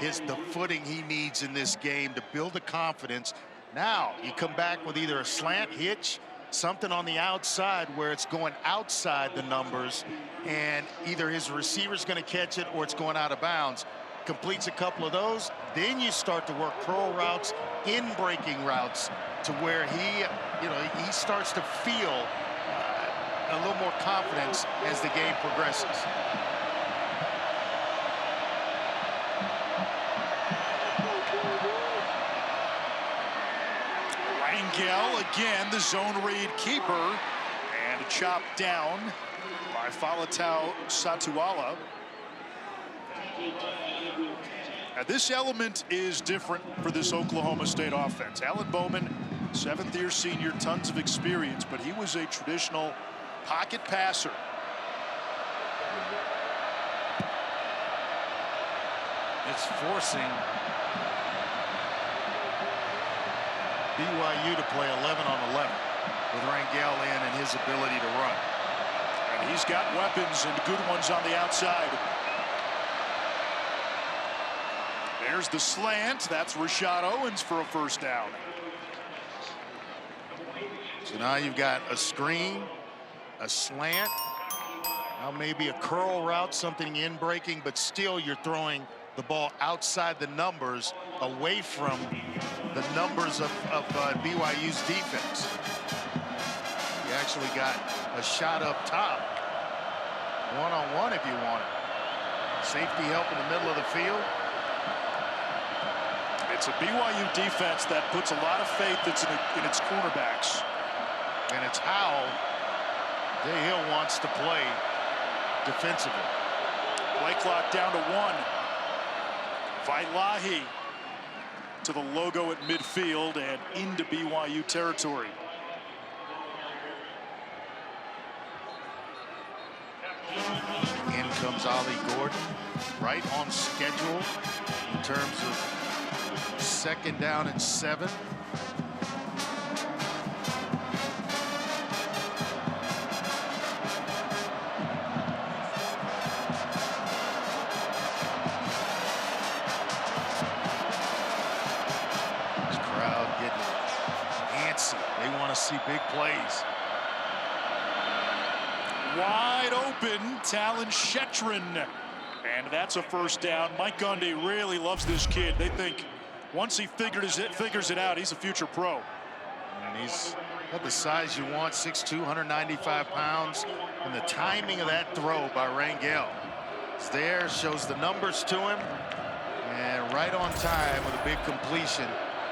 the footing he needs in this game to build the confidence. Now you come back with either a slant hitch, something on the outside where it's going outside the numbers, and either his receiver's going to catch it or it's going out of bounds. Completes a couple of those, then you start to work curl routes, in-breaking routes, to where he starts to feel a little more confidence as the game progresses. Rangel again, the zone read keeper, and a chop down by Falatau Satuala. Now, this element is different for this Oklahoma State offense. Alan Bowman, 7th-year senior, tons of experience, but he was a traditional pocket passer. It's forcing BYU to play 11 on 11 with Rangel in and his ability to run. And he's got weapons and good ones on the outside. There's the slant. That's Rashad Owens for a first down. So now you've got a screen, a slant, now maybe a curl route, something in breaking, but still you're throwing the ball outside the numbers, away from the numbers of BYU's defense. You actually got a shot up top, one-on-one if you want it. Safety help in the middle of the field. It's a BYU defense that puts a lot of faith in its cornerbacks. And it's how Hill wants to play defensively. Play clock down to 1. Vailahi to the logo at midfield and into BYU territory. In comes Ollie Gordon, right on schedule in terms of 2nd down and 7. This crowd getting antsy. They want to see big plays. Wide open, Talon Shetron. And that's a first down. Mike Gundy really loves this kid. They think once he figures it out, he's a future pro. And he's got the size you want, 6'2", 195 pounds. And the timing of that throw by Rangel is there, shows the numbers to him. And right on time with a big completion.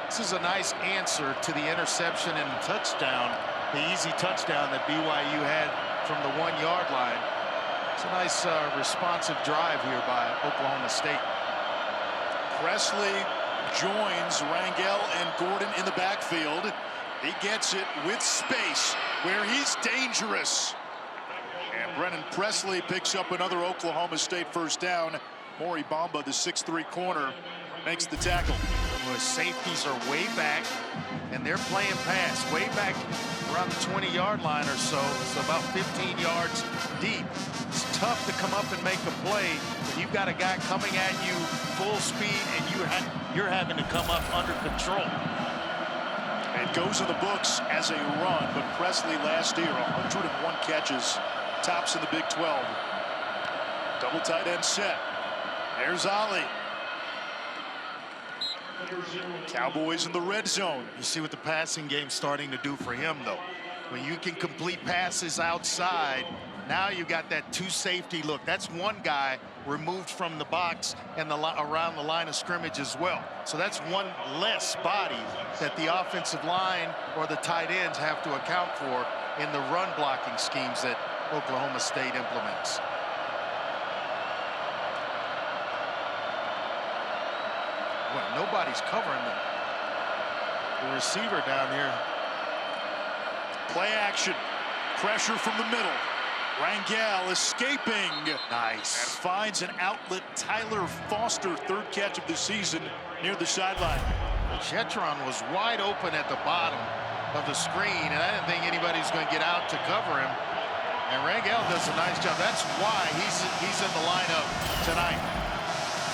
This is a nice answer to the interception and the touchdown, the easy touchdown that BYU had from the 1-yard line. It's a nice responsive drive here by Oklahoma State. Presley joins Rangel and Gordon in the backfield. He gets it with space where he's dangerous. And Brennan Presley picks up another Oklahoma State first down. Maury Bamba, the 6'3" corner, makes the tackle. Well, safeties are way back, and they're playing pass way back around the 20-yard line or so, so about 15 yards deep. It's tough to come up and make a play when you've got a guy coming at you full speed and you're having to come up under control. It goes in the books as a run, but Presley last year, 101 catches, tops in the Big 12. Double tight end set. There's Ollie. Cowboys in the red zone. You see what the passing game's starting to do for him, though. When you can complete passes outside, now you got that 2 safety look. That's one guy removed from the box and around the line of scrimmage as well. So that's one less body that the offensive line or the tight ends have to account for in the run blocking schemes that Oklahoma State implements. Well, nobody's covering them. The receiver down here. Play action. Pressure from the middle. Rangel escaping. Nice. And finds an outlet. Tyler Foster, 3rd catch of the season near the sideline. Shetron was wide open at the bottom of the screen, and I didn't think anybody was going to get out to cover him. And Rangel does a nice job. That's why he's in the lineup tonight.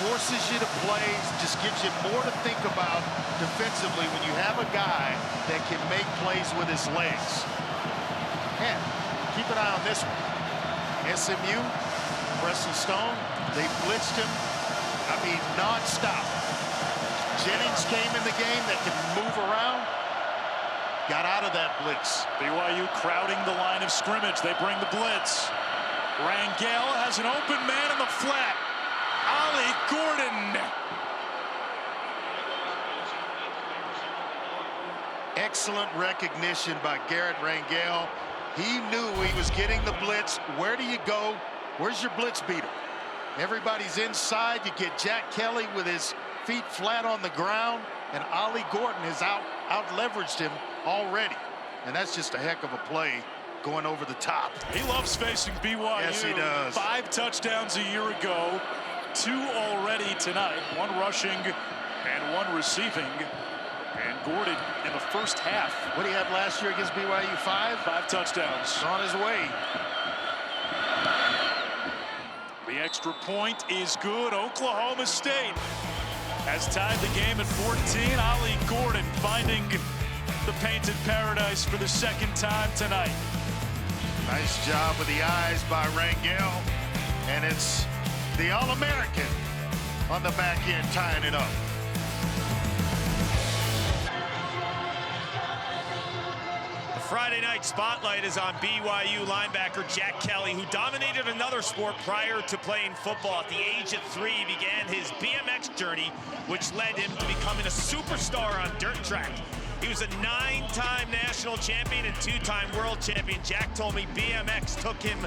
Forces you to play, just gives you more to think about defensively when you have a guy that can make plays with his legs. And keep an eye on this one. SMU, Preston Stone, they blitzed him, I mean, non-stop. Jennings came in the game that can move around, got out of that blitz. BYU crowding the line of scrimmage. They bring the blitz. Rangel has an open man in the flat. Ollie Gordon. Excellent recognition by Garrett Rangel. He knew he was getting the blitz. Where do you go? Where's your blitz beater? Everybody's inside. You get Jack Kelly with his feet flat on the ground, and Ollie Gordon has out-leveraged him already. And that's just a heck of a play going over the top. He loves facing BYU. Yes, he does. 5 touchdowns a year ago. 2 already tonight, 1 rushing and 1 receiving. And Gordon in the first half. What do you have last year against BYU? 5? 5 touchdowns. He's on his way. The extra point is good. Oklahoma State has tied the game at 14. Ollie Gordon finding the painted paradise for the second time tonight. Nice job with the eyes by Rangel. And it's the All-American on the back end tying it up. The Friday night spotlight is on BYU linebacker Jack Kelly, who dominated another sport prior to playing football. At the age of 3, he began his BMX journey, which led him to becoming a superstar on dirt track. He was a 9-time national champion and 2-time world champion. Jack told me BMX took him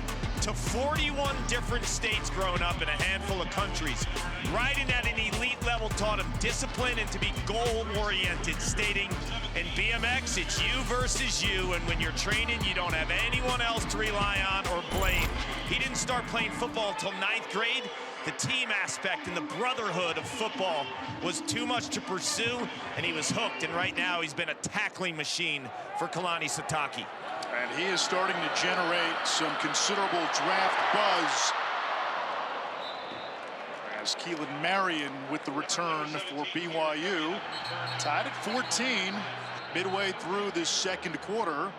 to 41 different states growing up in a handful of countries. Riding at an elite level taught him discipline and to be goal-oriented, stating, in BMX, it's you versus you, and when you're training, you don't have anyone else to rely on or blame. He didn't start playing football until 9th grade. The team aspect and the brotherhood of football was too much to pursue, and he was hooked, and right now he's been a tackling machine for Kalani Sitake. And he is starting to generate some considerable draft buzz as Keelan Marion with the return for BYU. Tied at 14 midway through this second quarter.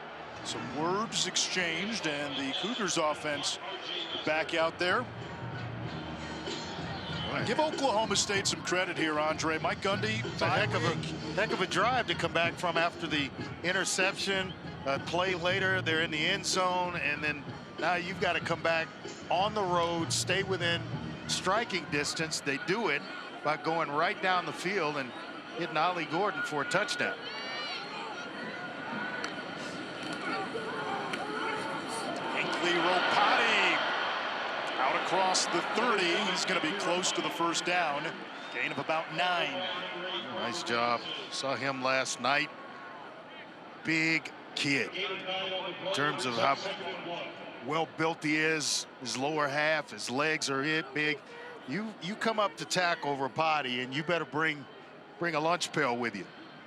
Some words exchanged, and the Cougars offense back out there. Give Oklahoma State some credit here, Andre. Mike Gundy, It's a heck of a drive to come back from after the interception. Play later, they're in the end zone, and then now you've got to come back on the road, stay within striking distance. They do it by going right down the field and hitting Ollie Gordon for a touchdown. Ropati out across the 30. He's going to be close to the first down. Gain of about 9. Nice job. Saw him last night. Big kid in terms of how well built he is. His lower half, his legs are big. You come up to tackle Ropati, and you better bring a lunch pail with you.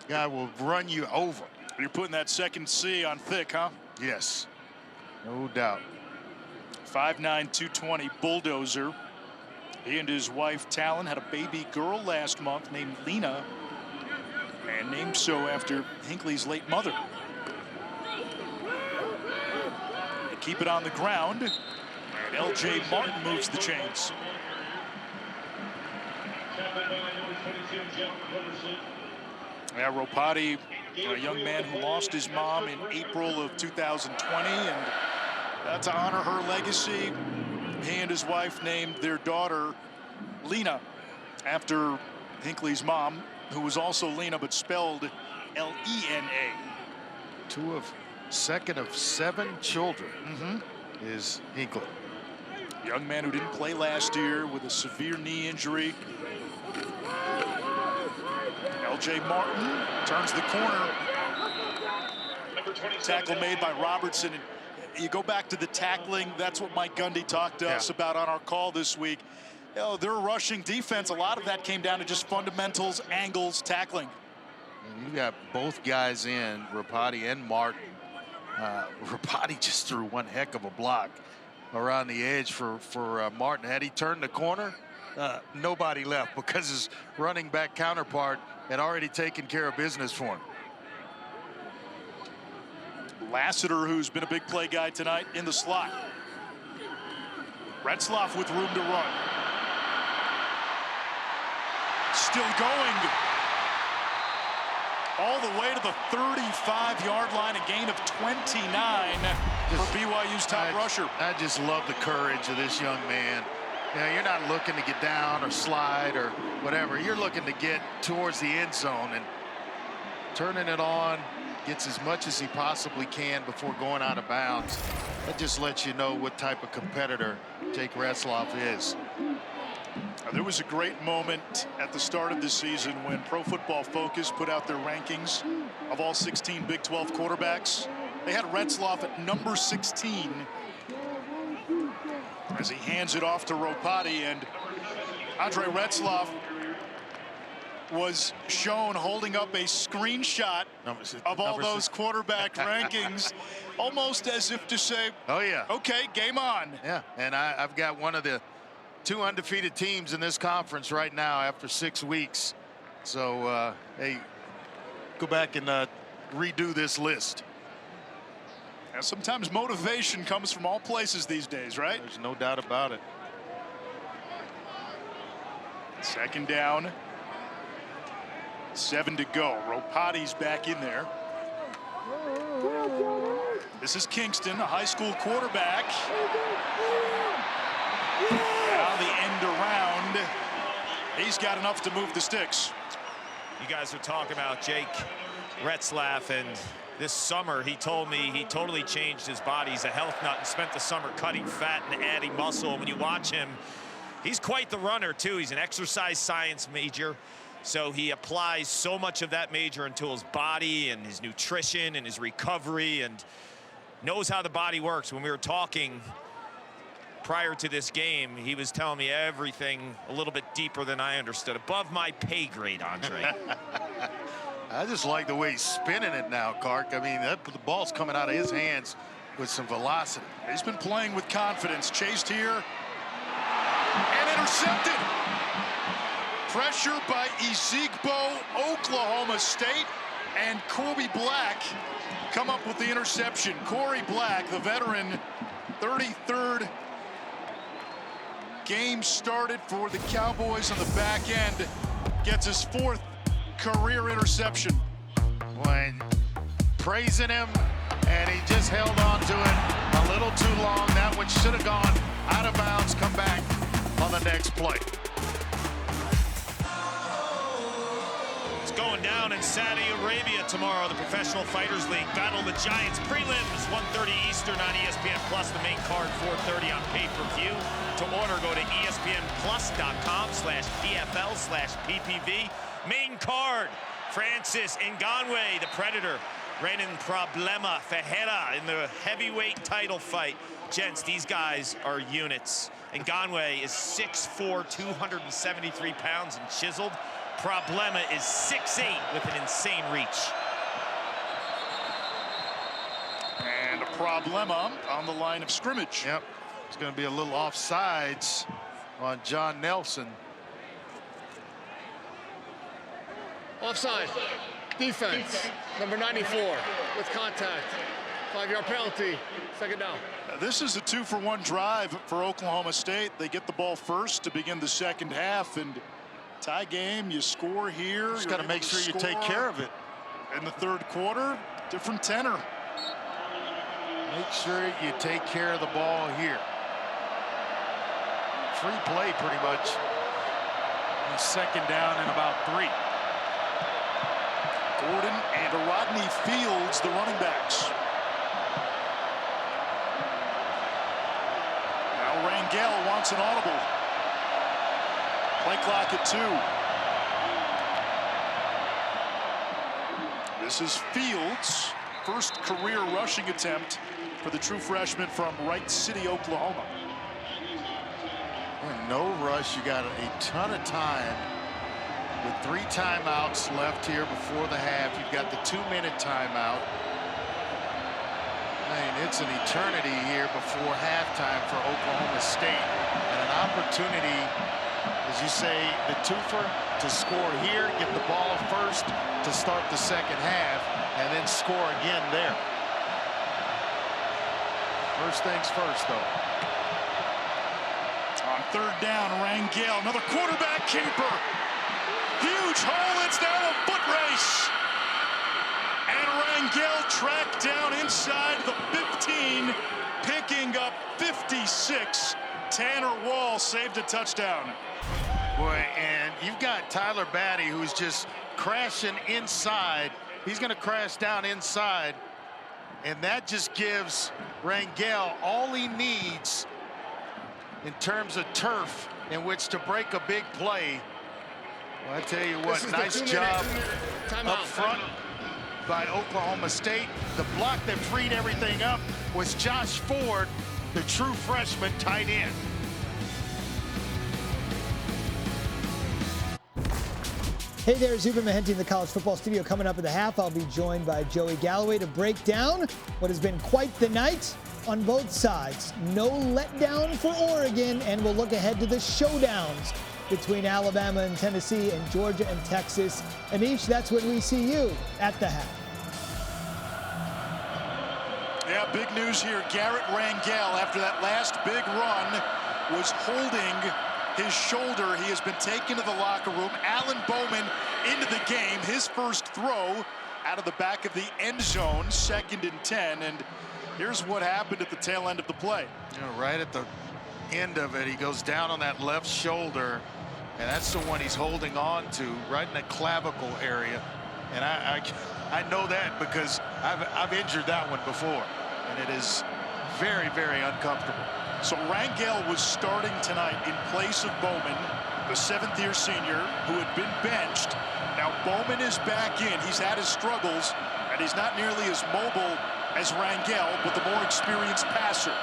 Guy will run you over. You're putting that second C on thick, huh? Yes, no doubt. 5'9", 220 bulldozer. He and his wife Talon had a baby girl last month named Lena, and named so after Hinckley's late mother. They keep it on the ground, and L.J. Martin moves the chains. Yeah, Ropati, a young man who lost his mom in April of 2020, and to honor her legacy, he and his wife named their daughter Lena after Hinckley's mom, who was also Lena but spelled L-E-N-A. Second of 7 children is Hinckley. Young man who didn't play last year with a severe knee injury. L.J. Martin turns the corner. Tackle made by Robertson. And you go back to the tackling. That's what Mike Gundy talked to us about on our call this week. You know, their rushing defense, a lot of that came down to just fundamentals, angles, tackling. And you got both guys in, Ropati and Martin. Ropati just threw one heck of a block around the edge for Martin. Had he turned the corner, nobody left because his running back counterpart had already taken care of business for him. Lassiter, who's been a big play guy tonight, in the slot. Retzloff with room to run. Still going. All the way to the 35-yard line, a gain of 29 for BYU's top rusher. I just love the courage of this young man. You know, you're not looking to get down or slide or whatever. You're looking to get towards the end zone, and turning it on, gets as much as he possibly can before going out of bounds. That just lets you know what type of competitor Jake Retzloff is. There was a great moment at the start of this season when Pro Football Focus put out their rankings of all 16 Big 12 quarterbacks. They had Retzloff at number 16 as he hands it off to Ropati, and Andre Retzloff was shown holding up a screenshot of all those quarterback rankings, almost as if to say, oh yeah, okay, game on. Yeah, and I've got one of the 2 undefeated teams in this conference right now after 6 weeks. So, hey, go back and redo this list. And sometimes motivation comes from all places these days, right? There's no doubt about it. Second down. 7 to go. Ropati's back in there. This is Kingston, a high school quarterback. Now the end around. He's got enough to move the sticks. You guys are talking about Jake Retzlaff, and this summer he told me he totally changed his body. He's a health nut and spent the summer cutting fat and adding muscle. And when you watch him, he's quite the runner too. He's an exercise science major, so he applies so much of that major into his body and his nutrition and his recovery, and knows how the body works. When we were talking prior to this game, he was telling me everything a little bit deeper than I understood. Above my pay grade, Andre. I just like the way he's spinning it now, Clark. I mean, the ball's coming out of his hands with some velocity. He's been playing with confidence. Chased here and intercepted. Pressure by Ezekbo, Oklahoma State, and Corey Black come up with the interception. Corey Black, the veteran, 33rd game started for the Cowboys on the back end, gets his 4th career interception. When praising him, and he just held on to it a little too long. That one should have gone out of bounds. Come back on the next play. It's going down in Saudi Arabia tomorrow. The Professional Fighters League Battle of the Giants prelims, 1:30 Eastern on ESPN Plus. The main card 4:30 on pay-per-view. To order, go to espnplus.com/PFL/PPV. Main card, Francis Ngannou, the Predator, Renan Problema Ferreira in the heavyweight title fight. Gents, these guys are units. Ngannou is 6'4", 273 pounds and chiseled. Problema is 6'8", with an insane reach. And a Problema on the line of scrimmage. Yep, it's going to be a little offsides on John Nelson. Offside. Defense. Number 94 with contact. 5-yard penalty. Second down. This is a 2-for-1 drive for Oklahoma State. They get the ball first to begin the second half, and tie game, you score here. Just got to make sure you take care of it. In the third quarter, different tenor. Make sure you take care of the ball here. Free play pretty much. And second down and about 3. Gordon and Rodney Fields, the running backs. Now Rangel wants an audible. Play clock at 2. This is Fields' first career rushing attempt for the true freshman from Wright City, Oklahoma. No rush. You got a ton of time. With 3 timeouts left here before the half, you've got the 2-minute timeout. I mean, it's an eternity here before halftime for Oklahoma State, and an opportunity, as you say, the twofer to score here, get the ball first to start the second half, and then score again there. First things first, though. On third down, Rangel, another quarterback keeper. Huge hole, it's now a foot race. And Rangel tracked down inside the 15, picking up 56. Tanner Wall saved a touchdown. Boy, and you've got Tyler Batty, who's just crashing inside. He's going to crash down inside, and that just gives Rangel all he needs in terms of turf in which to break a big play. Well, I tell you what, nice job up front by Oklahoma State. The block that freed everything up was Josh Ford, the true freshman tight end. Hey there, Zuber Mahenti in the college football studio. Coming up at the half, I'll be joined by Joey Galloway to break down what has been quite the night on both sides. No letdown for Oregon, and we'll look ahead to the showdowns between Alabama and Tennessee and Georgia and Texas. Anish, that's when we see you at the half. Yeah, big news here. Garrett Rangel, after that last big run, was holding his shoulder. He has been taken to the locker room. Alan Bowman into the game. His first throw out of the back of the end zone, 2nd and 10. And here's what happened at the tail end of the play. You know, right at the end of it, he goes down on that left shoulder, and that's the one he's holding on to, right in the clavicle area. And I know that because I've injured that one before, and it is very, very uncomfortable. So Rangel was starting tonight in place of Bowman, the 7th-year senior who had been benched. Now Bowman is back in. He's had his struggles, and he's not nearly as mobile as Rangel, but the more experienced passer.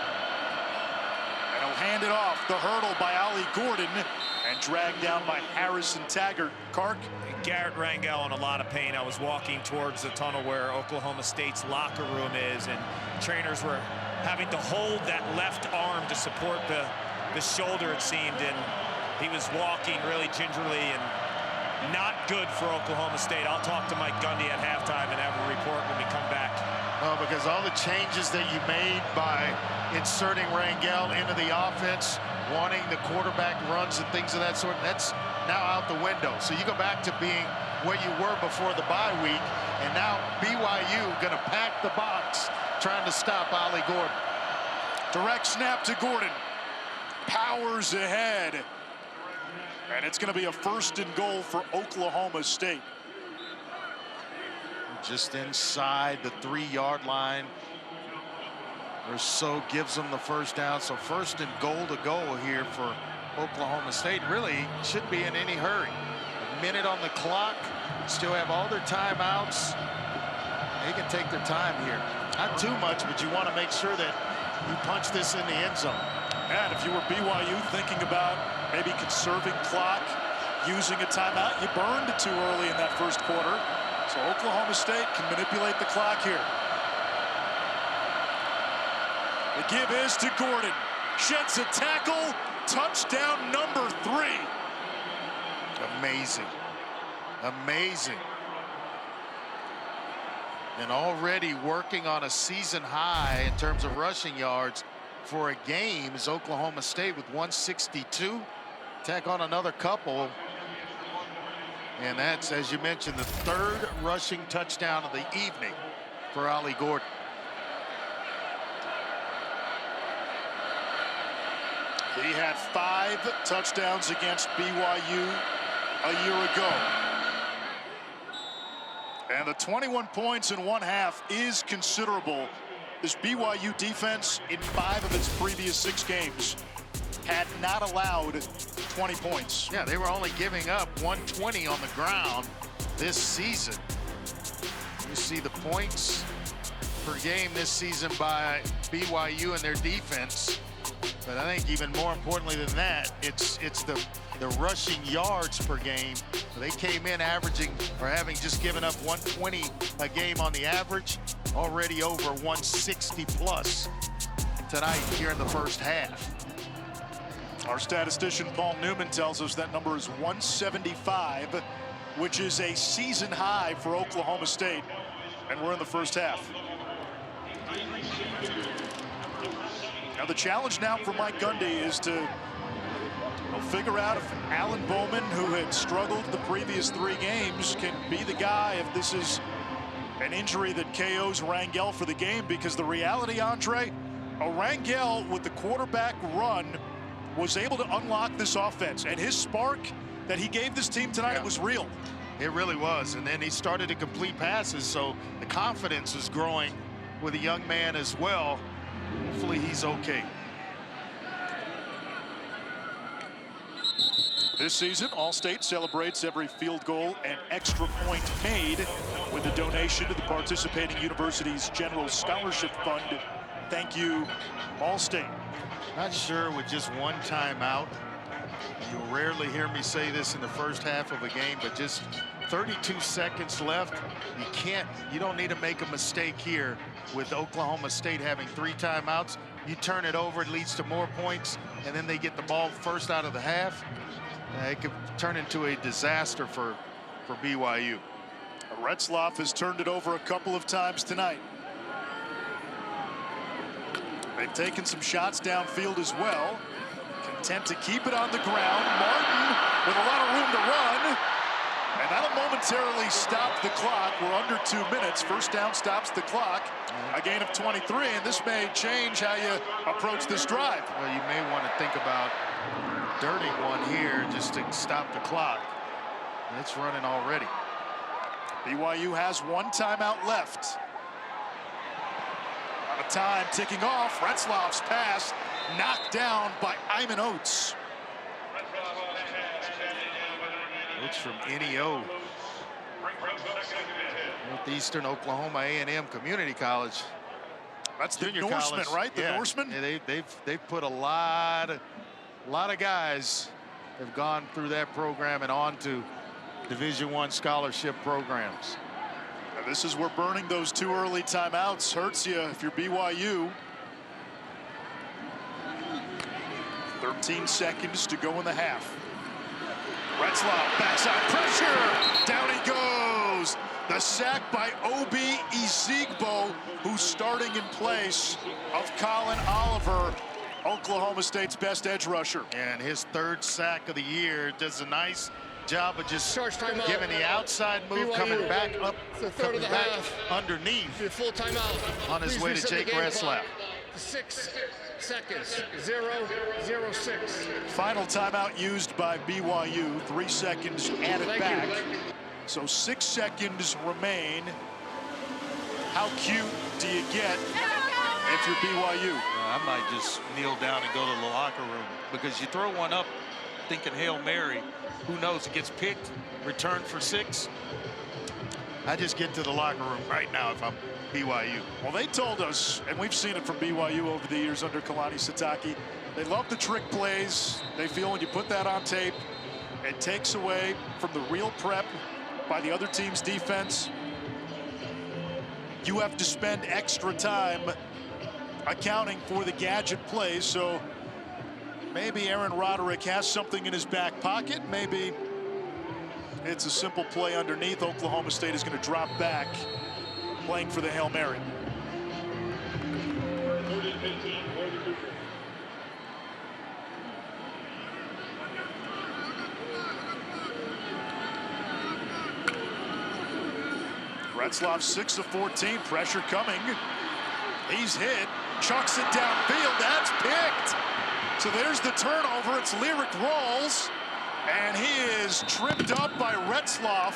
And he'll hand it off. The hurdle by Ollie Gordon and dragged down by Harrison Taggart. Kark? Garrett Rangel in a lot of pain. I was walking towards the tunnel where Oklahoma State's locker room is, and trainers were having to hold that left arm to support the shoulder, it seemed, and he was walking really gingerly and not good for Oklahoma State. I'll talk to Mike Gundy at halftime and have a report when we come back. Well, because all the changes that you made by inserting Rangel into the offense, wanting the quarterback runs and things of that sort, that's now out the window. So you go back to being where you were before the bye week, and now BYU going to pack the box trying to stop Ollie Gordon. Direct snap to Gordon. Powers ahead. And it's going to be a 1st and goal for Oklahoma State. Just inside the 3-yard line or so, gives them the first down. So 1st and goal to go here for Oklahoma State. Really shouldn't be in any hurry. A minute on the clock. Still have all their timeouts. They can take their time here. Not too much, but you want to make sure that you punch this in the end zone. And if you were BYU thinking about maybe conserving clock, using a timeout, you burned too early in that first quarter. So Oklahoma State can manipulate the clock here. The give is to Gordon. Sheds a tackle. Touchdown number 3. Amazing. Amazing. And already working on a season high in terms of rushing yards for a game is Oklahoma State with 162. Tack on another couple. And that's, as you mentioned, the 3rd rushing touchdown of the evening for Ollie Gordon. He had 5 touchdowns against BYU a year ago. And the 21 points in 1 half is considerable. This BYU defense in 5 of its previous 6 games had not allowed 20 points. Yeah, they were only giving up 120 on the ground this season. You see the points per game this season by BYU and their defense. But I think even more importantly than that, it's the rushing yards per game. So they came in averaging or having just given up 120 a game on the average, already over 160 plus tonight here in the first half. Our statistician Paul Newman tells us that number is 175, which is a season high for Oklahoma State. And we're in the first half. Now the challenge now for Mike Gundy is to figure out if Alan Bowman, who had struggled the previous 3 games, can be the guy if this is an injury that KOs Rangel for the game. Because the reality, Andre, a Rangel with the quarterback run was able to unlock this offense, and his spark that he gave this team tonight was real. It really was. And then he started to complete passes, so the confidence is growing with a young man as well. Hopefully he's okay. This season, All-State celebrates every field goal and extra point made with a donation to the participating university's General Scholarship Fund. Thank you, All-State. Not sure with just one timeout. You'll rarely hear me say this in the first half of a game, but just 32 seconds left. You don't need to make a mistake here with Oklahoma State having 3 timeouts. You turn it over, it leads to more points, and then they get the ball first out of the half. It could turn into a disaster for BYU. Retzlaff has turned it over a couple of times tonight. They've taken some shots downfield as well. Content to keep it on the ground. Martin with a lot of room to run. And that'll momentarily stop the clock. We're under 2 minutes. First down stops the clock. A gain of 23, and this may change how you approach this drive. Well, you may want to think about dirting one here just to stop the clock. It's running already. BYU has 1 timeout left. Out of time ticking off. Retzlaff's pass knocked down by Iman Oates. Oates from NEO, Northeastern Oklahoma A&M Community College. That's the Junior Norseman, college. right? The Yeah. Norseman? Yeah, they've put a lot of guys have gone through that program and on to Division I scholarship programs. Now this is where burning those 2 early timeouts hurts you if you're BYU. 13 seconds to go in the half. Retzlaff, backside pressure, down he goes. The sack by Obi Ezigbo, who's starting in place of Colin Oliver, Oklahoma State's best edge rusher. And his 3rd sack of the year. Does a nice job of just giving the outside move, BYU. coming back up, It's the third coming of the back half. underneath Your full timeout. on his Please way to reset the Jake game Retzlaff. clock. 6 seconds. 0:06. Final timeout used by BYU. 3 seconds added Thank back. you. So 6 seconds remain. How cute do you get if you're BYU? I might just kneel down and go to the locker room, because you throw one up thinking Hail Mary, who knows, it gets picked, returned for 6. I just get to the locker room right now if I'm BYU. Well, they told us, and we've seen it from BYU over the years under Kalani Sitake, they love the trick plays. They feel when you put that on tape, it takes away from the real prep by the other team's defense. You have to spend extra time accounting for the gadget plays, so maybe Aaron Roderick has something in his back pocket. Maybe it's a simple play underneath. Oklahoma State is going to drop back, playing for the Hail Mary. Retzlaff 6 of 14, pressure coming. He's hit, chucks it downfield, that's picked. So there's the turnover, it's Lyric Rawls, and he is tripped up by Retzlaff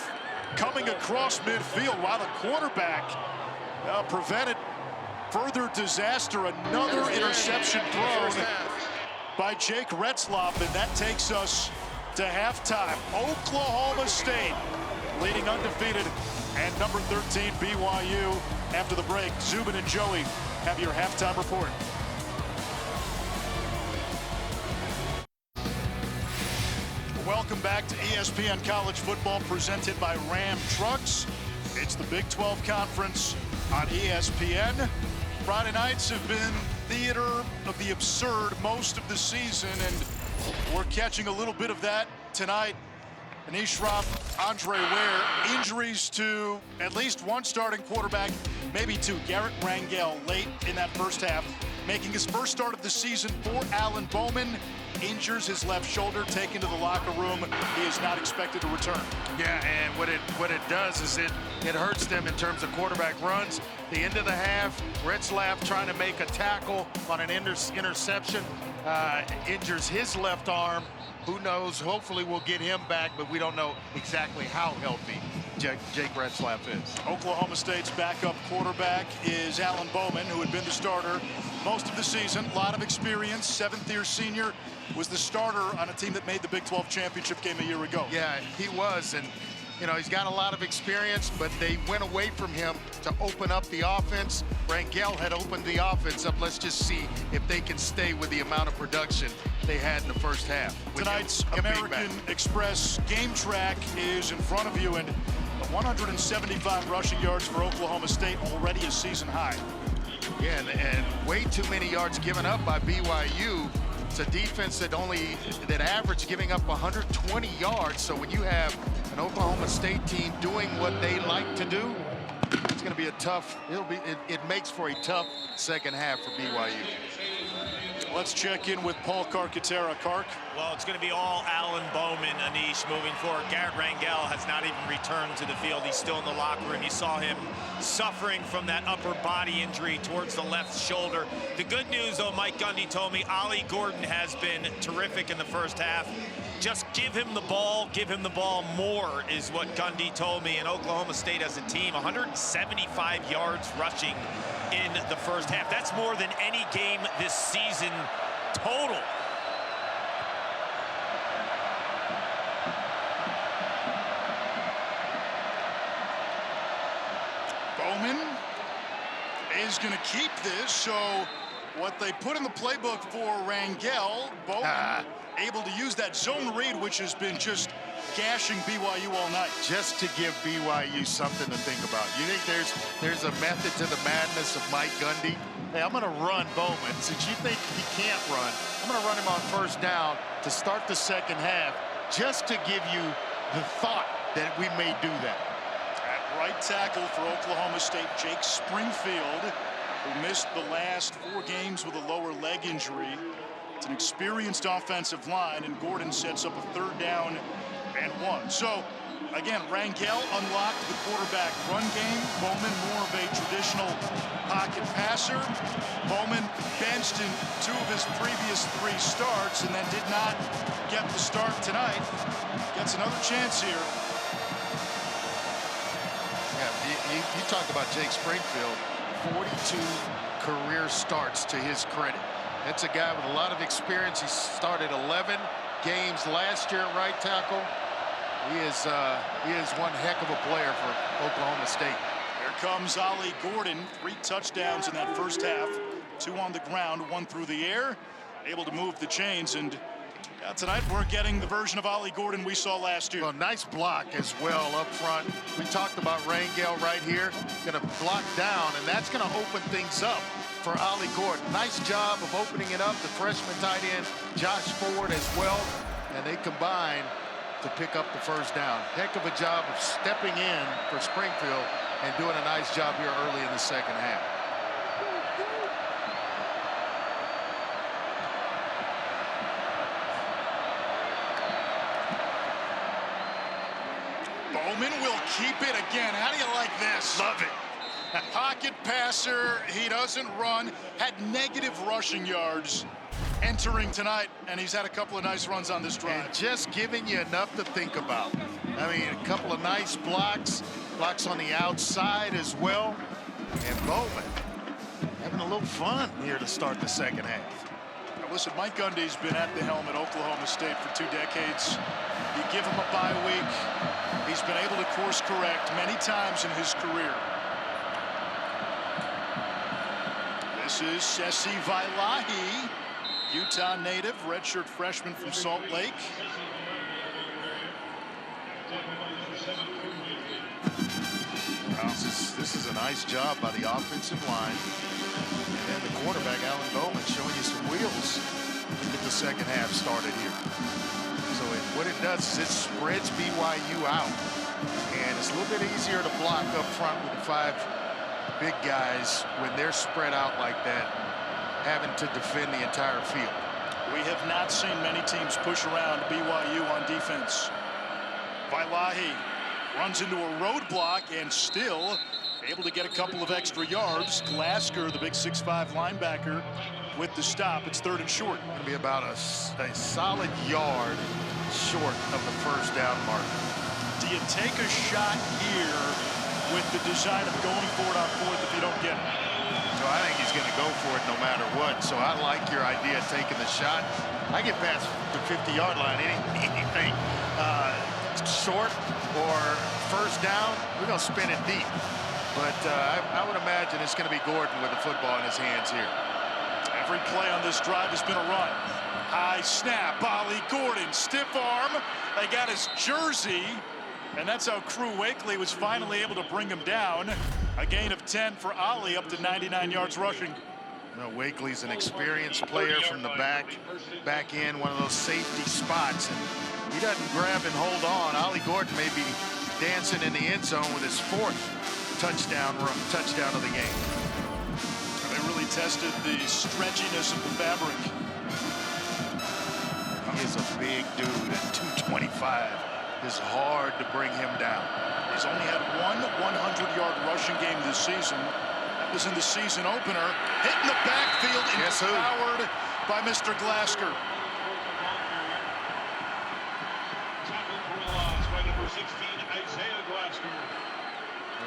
coming across midfield while the quarterback prevented further disaster. Another interception thrown by Jake Retzlaff, and that takes us to halftime. Oklahoma State leading undefeated, and number 13 BYU after the break. Zubin and Joey have your halftime report. Welcome back to ESPN College Football, presented by Ram Trucks. It's the Big 12 Conference on ESPN. Friday nights have been theater of the absurd most of the season, and we're catching a little bit of that tonight. Anish Shroff, Andre Ware, injuries to at least one starting quarterback, maybe 2. Garrett Rangel late in that first half, making his first start of the season for Alan Bowman. Injures his left shoulder, taken to the locker room. He is not expected to return. Yeah, and what it does is it hurts them in terms of quarterback runs. The end of the half, Retzlaff trying to make a tackle on an interception, injures his left arm. Who knows? Hopefully we'll get him back, but we don't know exactly how healthy Jake Retzlaff is. Oklahoma State's backup quarterback is Alan Bowman, who had been the starter most of the season. A lot of experience, 7th-year senior, was the starter on a team that made the Big 12 championship game a year ago. Yeah, he was, and You know, he's got a lot of experience, but they went away from him to open up the offense. Rangel had opened the offense up. Let's just see if they can stay with the amount of production they had in the first half. Tonight's American Express game track is in front of you, and 175 rushing yards for Oklahoma State, already a season high. Yeah, and way too many yards given up by BYU. It's a defense that averaged giving up 120 yards. So when you have an Oklahoma State team doing what they like to do, it's going to be a tough. It makes for a tough second half for BYU. Let's check in with Paul Carcaterra. Cark. Well, it's going to be all Alan Bowman, Anish, moving forward. Garrett Rangel has not even returned to the field. He's still in the locker room. You saw him suffering from that upper body injury towards the left shoulder. The good news, though, Mike Gundy told me, Ollie Gordon has been terrific in the first half. Just give him the ball more is what Gundy told me. And Oklahoma State as a team, 175 yards rushing in the first half. That's more than any game this season total. Bowman is going to keep this, so what they put in the playbook for Rangel, Bowman able to use that zone read, which has been just gashing BYU all night. Just to give BYU something to think about. You think there's a method to the madness of Mike Gundy? Hey, I'm going to run Bowman. Since you think he can't run, I'm going to run him on first down to start the second half, just to give you the thought that we may do that. At right tackle for Oklahoma State, Jake Springfield, who missed the last 4 games with a lower leg injury. It's an experienced offensive line, and Gordon sets up a 3rd down and 1. So, again, Rangel unlocked the quarterback run game. Bowman more of a traditional pocket passer. Bowman benched in 2 of his previous 3 starts and then did not get the start tonight. Gets another chance here. Yeah, you talk about Jake Springfield, 42 career starts to his credit. That's a guy with a lot of experience. He started 11 games last year at right tackle. He is one heck of a player for Oklahoma State. Here comes Ollie Gordon. 3 touchdowns in that first half. 2 on the ground, 1 through the air. Able to move the chains. And tonight we're getting the version of Ollie Gordon we saw last year. Well, nice block as well up front. We talked about Rangel right here. Going to block down, and that's going to open things up for Ollie Gordon. Nice job of opening it up. The freshman tight end, Josh Ford, as well. And they combine to pick up the first down. Heck of a job of stepping in for Springfield and doing a nice job here early in the second half. Bowman will keep it again. How do you like this? Love it. Pocket passer, he doesn't run, had negative rushing yards entering tonight, and he's had a couple of nice runs on this drive. And just giving you enough to think about. I mean, a couple of nice blocks on the outside as well. And Bowman having a little fun here to start the second half. Now listen, Mike Gundy's been at the helm at Oklahoma State for 2 decades. You give him a bye week, he's been able to course correct many times in his career. This is Sesi Vailahi, Utah native, redshirt freshman from Salt Lake. This is a nice job by the offensive line. And then the quarterback, Alan Bowman, showing you some wheels to get the second half started here. So what it does is it spreads BYU out. And it's a little bit easier to block up front with the 5 big guys when they're spread out like that, having to defend the entire field. We have not seen many teams push around BYU on defense. Vailahi runs into a roadblock and still able to get a couple of extra yards. Glasgow, the big 6'5" linebacker, with the stop. It's 3rd and short. Going to be about a solid yard short of the first down mark. Do you take a shot here with the design of going for it on 4th if you don't get it? So I think he's going to go for it no matter what. So I like your idea of taking the shot. I get past the 50-yard line, anything. short or first down, we're going to spin it deep. But I would imagine it's going to be Gordon with the football in his hands here. Every play on this drive has been a run. High snap, Ollie Gordon, stiff arm. They got his jersey, and that's how Crew Wakely was finally able to bring him down. A gain of 10 for Ollie, up to 99 yards rushing. Well, Wakely's an experienced player from the back end, one of those safety spots. And he doesn't grab and hold on. Ollie Gordon may be dancing in the end zone with his 4th touchdown of the game. They really tested the stretchiness of the fabric. He is a big dude at 225. It's hard to bring him down. He's only had one 100-yard rushing game this season. That was in the season opener. Hitting the backfield and powered by Mr. Glasker.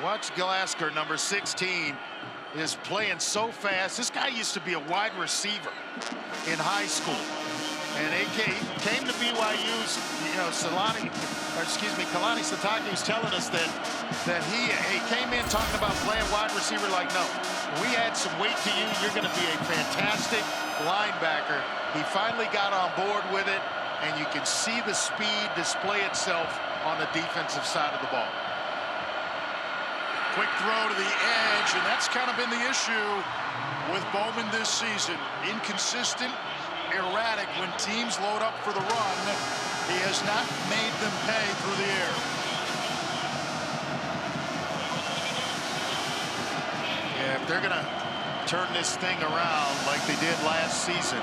Watch Glasker, number 16, is playing so fast. This guy used to be a wide receiver in high school. And AK came to BYU's, Kalani Sitake was telling us that he came in talking about playing wide receiver like, no, we add some weight to you, you're going to be a fantastic linebacker. He finally got on board with it, and you can see the speed display itself on the defensive side of the ball. Quick throw to the edge, and that's kind of been the issue with Bowman this season. Inconsistent, erratic when teams load up for the run. He has not made them pay through the air. Yeah, if they're going to turn this thing around like they did last season,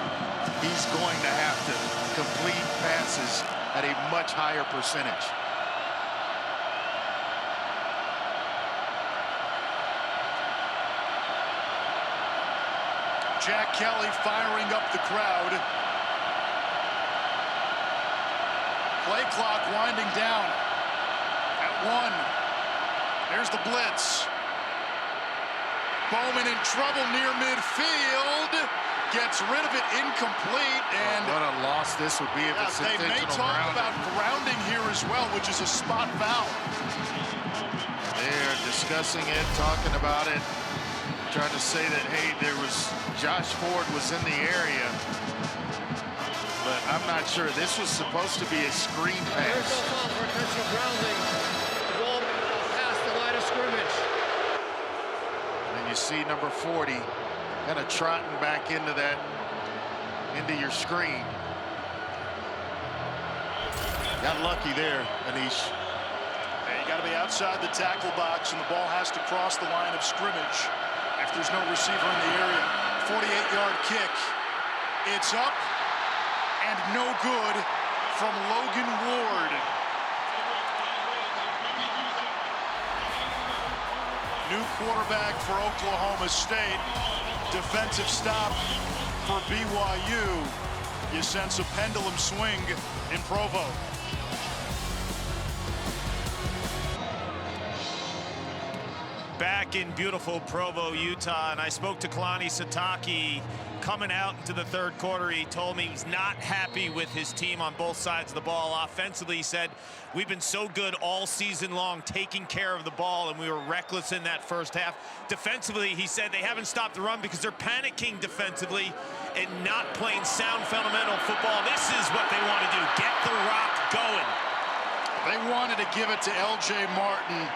he's going to have to complete passes at a much higher percentage. Jack Kelly firing up the crowd. Play clock winding down at 1. There's the blitz. Bowman in trouble near midfield. Gets rid of it, incomplete. And what a loss this would be if it's they may talk about grounding here as well, which is a spot foul. They're discussing it, talking about it. Trying to say that, hey, Josh Ford was in the area, but I'm not sure. This was supposed to be a screen pass. There's no foul for intentional grounding. The ball past the line of scrimmage. And you see number 40 kind of trotting back into your screen. Got lucky there, Anish. You got to be outside the tackle box, and the ball has to cross the line of scrimmage. If there's no receiver in the area. 48-yard kick. It's up and no good from Logan Ward. New quarterback for Oklahoma State. Defensive stop for BYU. You sense a pendulum swing in Provo. Back in beautiful Provo, Utah, and I spoke to Kalani Sitake coming out into the third quarter. He told me he's not happy with his team on both sides of the ball. Offensively, he said, we've been so good all season long taking care of the ball, and we were reckless in that first half. Defensively, he said they haven't stopped the run because they're panicking defensively and not playing sound fundamental football. This is what they want to do, get the rock going. They wanted to give it to L.J. Martin.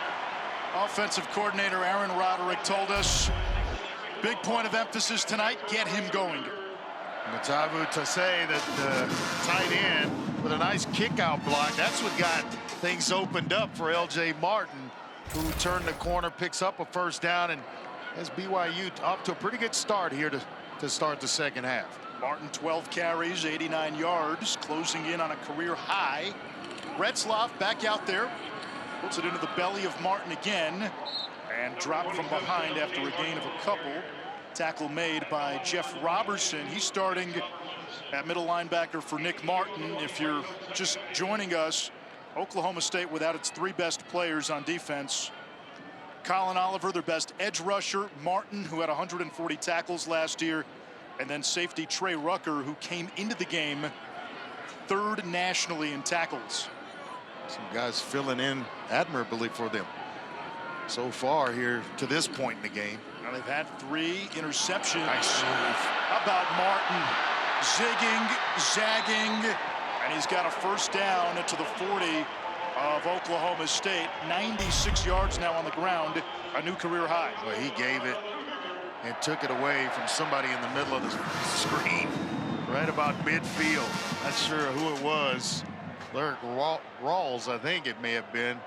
Offensive coordinator Aaron Roderick told us, big point of emphasis tonight, get him going. Matavu Tasei, the tight end, with a nice kick-out block. That's what got things opened up for L.J. Martin, who turned the corner, picks up a first down, and has BYU off to a pretty good start here to start the second half. Martin, 12 carries, 89 yards, closing in on a career high. Retzloff back out there. Puts it into the belly of Martin again and dropped from behind after a gain of a couple. Tackle made by Jeff Robertson. He's starting at middle linebacker for Nick Martin. If you're just joining us, Oklahoma State without its 3 best players on defense. Colin Oliver, their best edge rusher. Martin, who had 140 tackles last year. And then safety Trey Rucker, who came into the game 3rd nationally in tackles. Some guys filling in admirably for them so far here to this point in the game. Now they've had 3 interceptions. Nice move. How about Martin zigging, zagging, and he's got a first down to the 40 of Oklahoma State. 96 yards now on the ground, a new career high. Well, he gave it and took it away from somebody in the middle of the screen, right about midfield. Not sure who it was. Lyric Rawls, I think it may have been.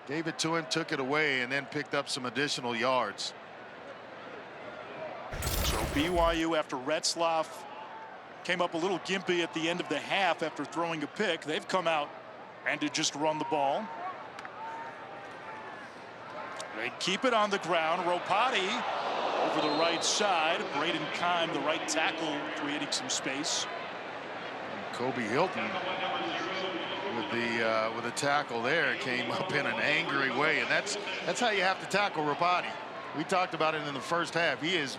Gave it to him, took it away, and then picked up some additional yards. So BYU, after Retzlaff came up a little gimpy at the end of the half after throwing a pick, they've come out and to just run the ball. They keep it on the ground. Ropati over the right side. Braden Keim, the right tackle, creating some space. And Kobe Hilton with the tackle there came up in an angry way, and that's how you have to tackle Ropati. We talked about it in the first half. He is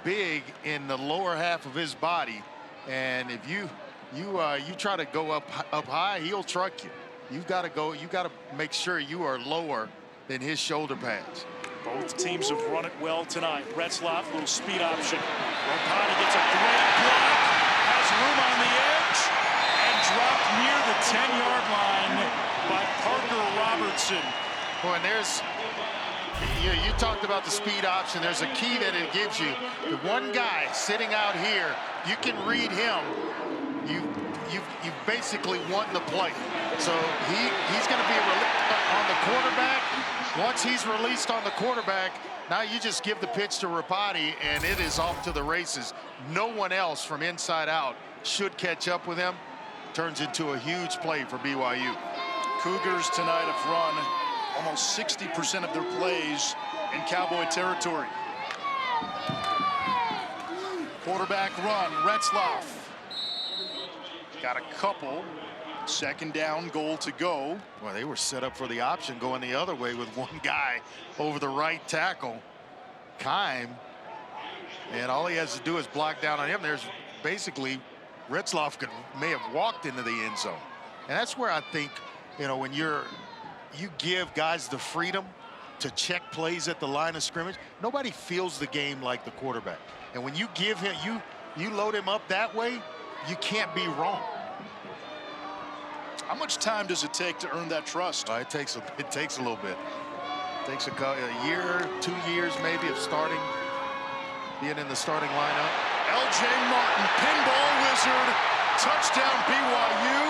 big in the lower half of his body, and if you try to go up high, he'll truck you. You've got to make sure you are lower than his shoulder pads. Both teams have run it well tonight. Retzlaff, little speed option. Ropati gets a great block, has room on the edge, and dropped near the 10-yard line by Parker Robertson. Boy, and there's, you talked about the speed option. There's a key that it gives you. The one guy sitting out here, you can read him. You basically won the play. So he's going to be released on the quarterback. Once he's released on the quarterback, now you just give the pitch to Ropati, and it is off to the races. No one else from inside out should catch up with him. Turns into a huge play for BYU. Cougars tonight have run almost 60% of their plays in Cowboy territory. Quarterback run, Retzlaff. Got a couple. Second down, goal to go. Well, they were set up for the option going the other way with one guy over the right tackle, Keim, and all he has to do is block down on him. There's basically Retzlaff may have walked into the end zone, and that's where I think, you know, when you give guys the freedom to check plays at the line of scrimmage, nobody feels the game like the quarterback. And when you give him, you load him up that way, you can't be wrong. How much time does it take to earn that trust? It takes a little bit. It takes a year, 2 years maybe of being in the starting lineup. LJ Martin, pinball wizard, touchdown BYU.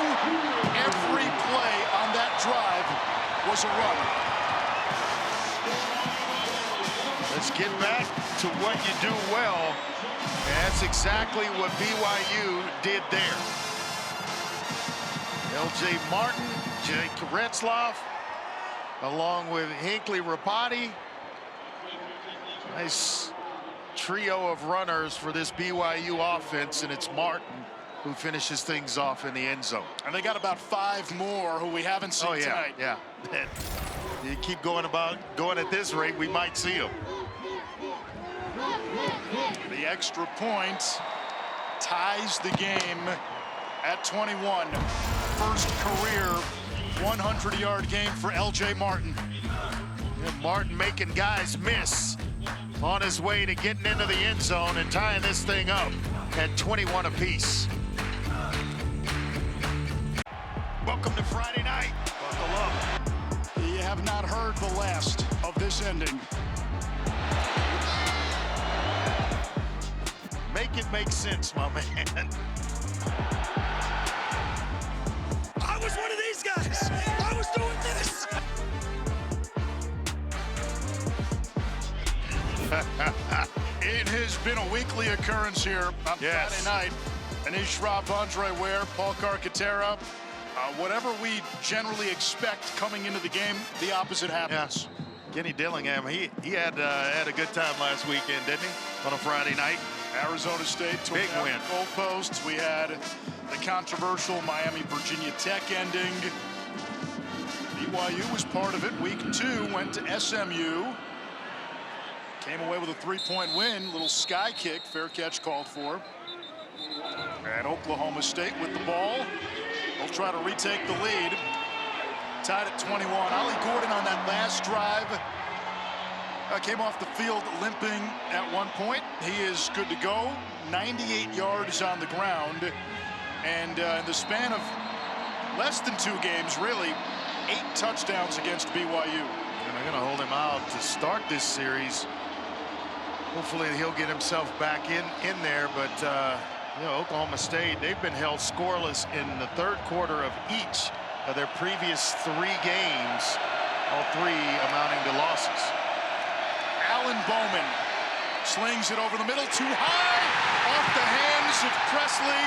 Every play on that drive was a run. Let's get back to what you do well. And that's exactly what BYU did there. LJ Martin, Jake Retzlaff, along with Hinckley Ropati. Nice trio of runners for this BYU offense, and it's Martin who finishes things off in the end zone. And they got about 5 more who we haven't seen tonight. Yeah. You keep going at this rate, we might see them. The extra point ties the game at 21. First career 100-yard game for LJ Martin. Yeah, Martin making guys miss on his way to getting into the end zone and tying this thing up at 21 apiece. Welcome to Friday night. Buckle up. You have not heard the last of this ending. Make it make sense, my man. I was one of these guys. I was doing this. It has been a weekly occurrence here on Friday night. Anish Rabandre Ware, Paul Carcaterra. Whatever we generally expect coming into the game, the opposite happens. Yeah. Kenny Dillingham, he had a good time last weekend, didn't he? On a Friday night. Arizona State took big win. Goalposts. We had the controversial Miami-Virginia Tech ending. BYU was part of it. Week 2 went to SMU. Came away with a 3-point win. Little sky kick, fair catch called for. And Oklahoma State with the ball. They'll try to retake the lead. tied at 21. Ollie Gordon on that last drive came off the field limping at one point. He is good to go. 98 yards on the ground. And in the span of less than 2 games, really, 8 touchdowns against BYU. And they're going to hold him out to start this series. Hopefully he'll get himself back in there. But, you know, Oklahoma State, they've been held scoreless in the third quarter of each of their previous 3 games, all 3 amounting to losses. Alan Bowman slings it over the middle, too high, off the hands of Presley,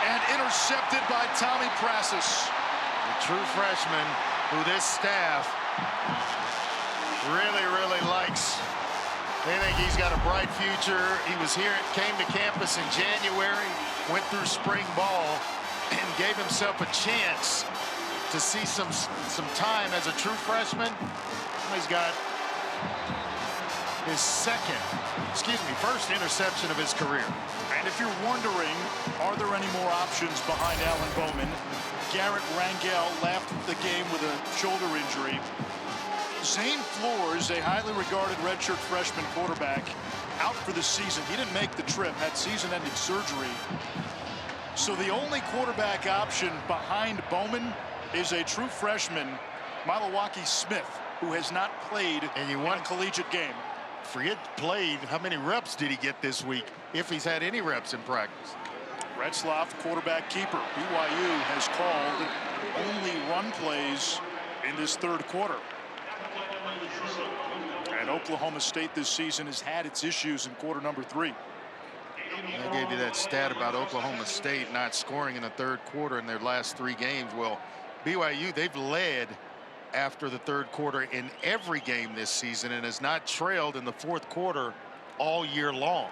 and intercepted by Tommy Prasis. The true freshman who this staff really likes. They think he's got a bright future. He was here, came to campus in January, went through spring ball, and gave himself a chance to see some time as a true freshman. He's got his first interception of his career. And if you're wondering, are there any more options behind Alan Bowman? Garrett Rangel left the game with a shoulder injury. Zane Flores, a highly regarded redshirt freshman quarterback, out for the season. He didn't make the trip, had season-ending surgery. So the only quarterback option behind Bowman is a true freshman, Malawaki Smith, who has not played in a collegiate game. Forget played. How many reps did he get this week, if he's had any reps in practice? Retzlaff, quarterback keeper. BYU has called only run plays in this third quarter. And Oklahoma State this season has had its issues in quarter number 3. I gave you that stat about Oklahoma State not scoring in the third quarter in their last 3 games. Well, BYU, they've led after the third quarter in every game this season and has not trailed in the fourth quarter all year long.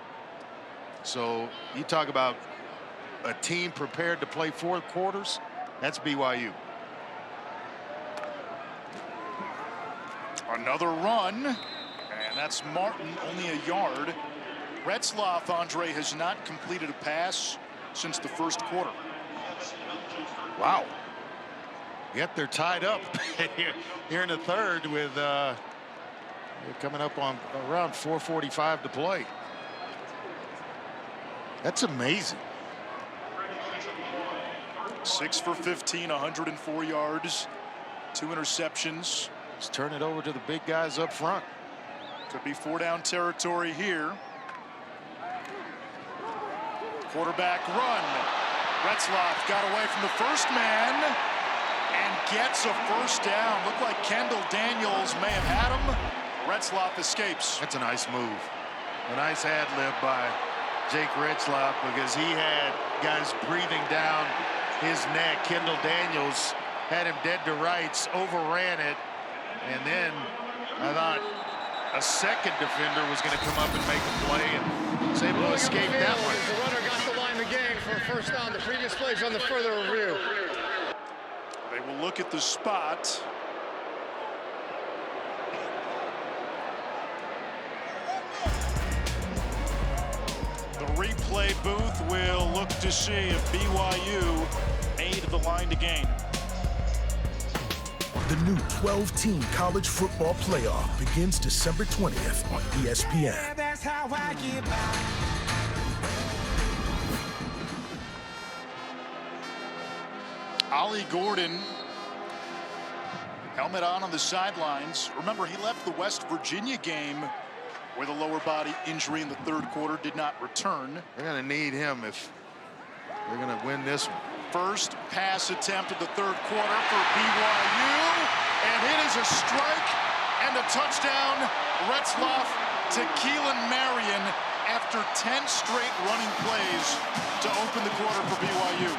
So you talk about a team prepared to play 4 quarters, that's BYU. Another run, and that's Martin, only a yard. Retzlaff, Andre, has not completed a pass since the first quarter. Wow. Yet they're tied up here in the third with coming up on around 4:45 to play. That's amazing. 6 for 15, 104 yards, 2 interceptions. Let's turn it over to the big guys up front. Could be 4-down territory here. Quarterback run. Retzlaff got away from the first man and gets a first down. Looked like Kendall Daniels may have had him. Retzlaff escapes. That's a nice move. A nice ad-lib by Jake Retzlaff, because he had guys breathing down his neck. Kendall Daniels had him dead to rights, overran it, and then I thought a second defender was going to come up and make a play, and was able to escape that one. The runner got the line to gain for a first down. The previous plays on the further review. They will look at the spot. The replay booth will look to see if BYU made the line to gain. The new 12-team college football playoff begins December 20th on ESPN. Yeah, that's how I get by. Ollie Gordon, helmet on the sidelines. Remember, he left the West Virginia game with a lower body injury in the third quarter, did not return. They're going to need him if they're going to win this one. First pass attempt of the third quarter for BYU, and it is a strike and a touchdown. Retzlaff to Keelan Marion after 10 straight running plays to open the quarter for BYU.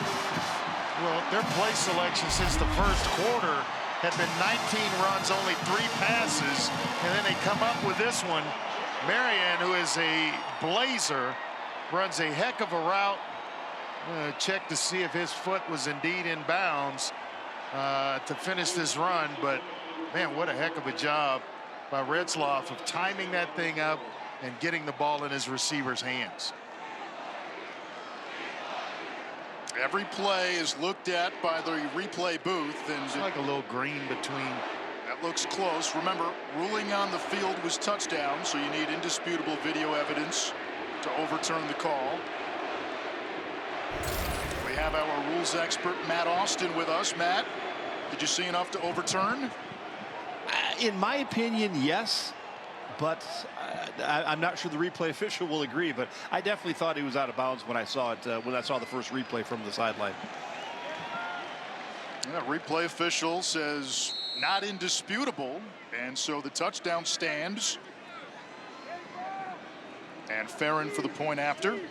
Well, their play selection since the first quarter had been 19 runs, only 3 passes, and then they come up with this one. Marion, who is a blazer, runs a heck of a route. Check to see if his foot was indeed in bounds to finish this run, but man, what a heck of a job by Retzlaff of timing that thing up and getting the ball in his receiver's hands. Every play is looked at by the replay booth, and it's like a little green between. That looks close. Remember, ruling on the field was touchdown, so you need indisputable video evidence to overturn the call. We have our rules expert, Matt Austin, with us. Matt, did you see enough to overturn? In my opinion, yes. But I'm not sure the replay official will agree. But I definitely thought he was out of bounds when I saw it. When I saw the first replay from the sideline. Yeah, replay official says not indisputable, and so the touchdown stands. And Farron for the point after. It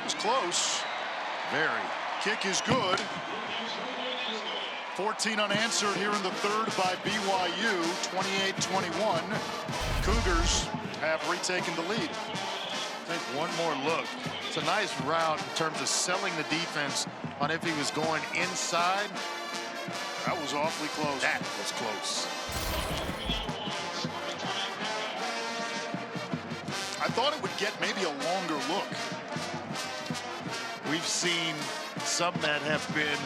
was close. Very. Kick is good. 14 unanswered here in the third by BYU. 28-21. Cougars have retaken the lead. Take one more look. It's a nice route in terms of selling the defense on if he was going inside. That was awfully close. That was close. I thought it would get maybe a longer look. We've seen some that have been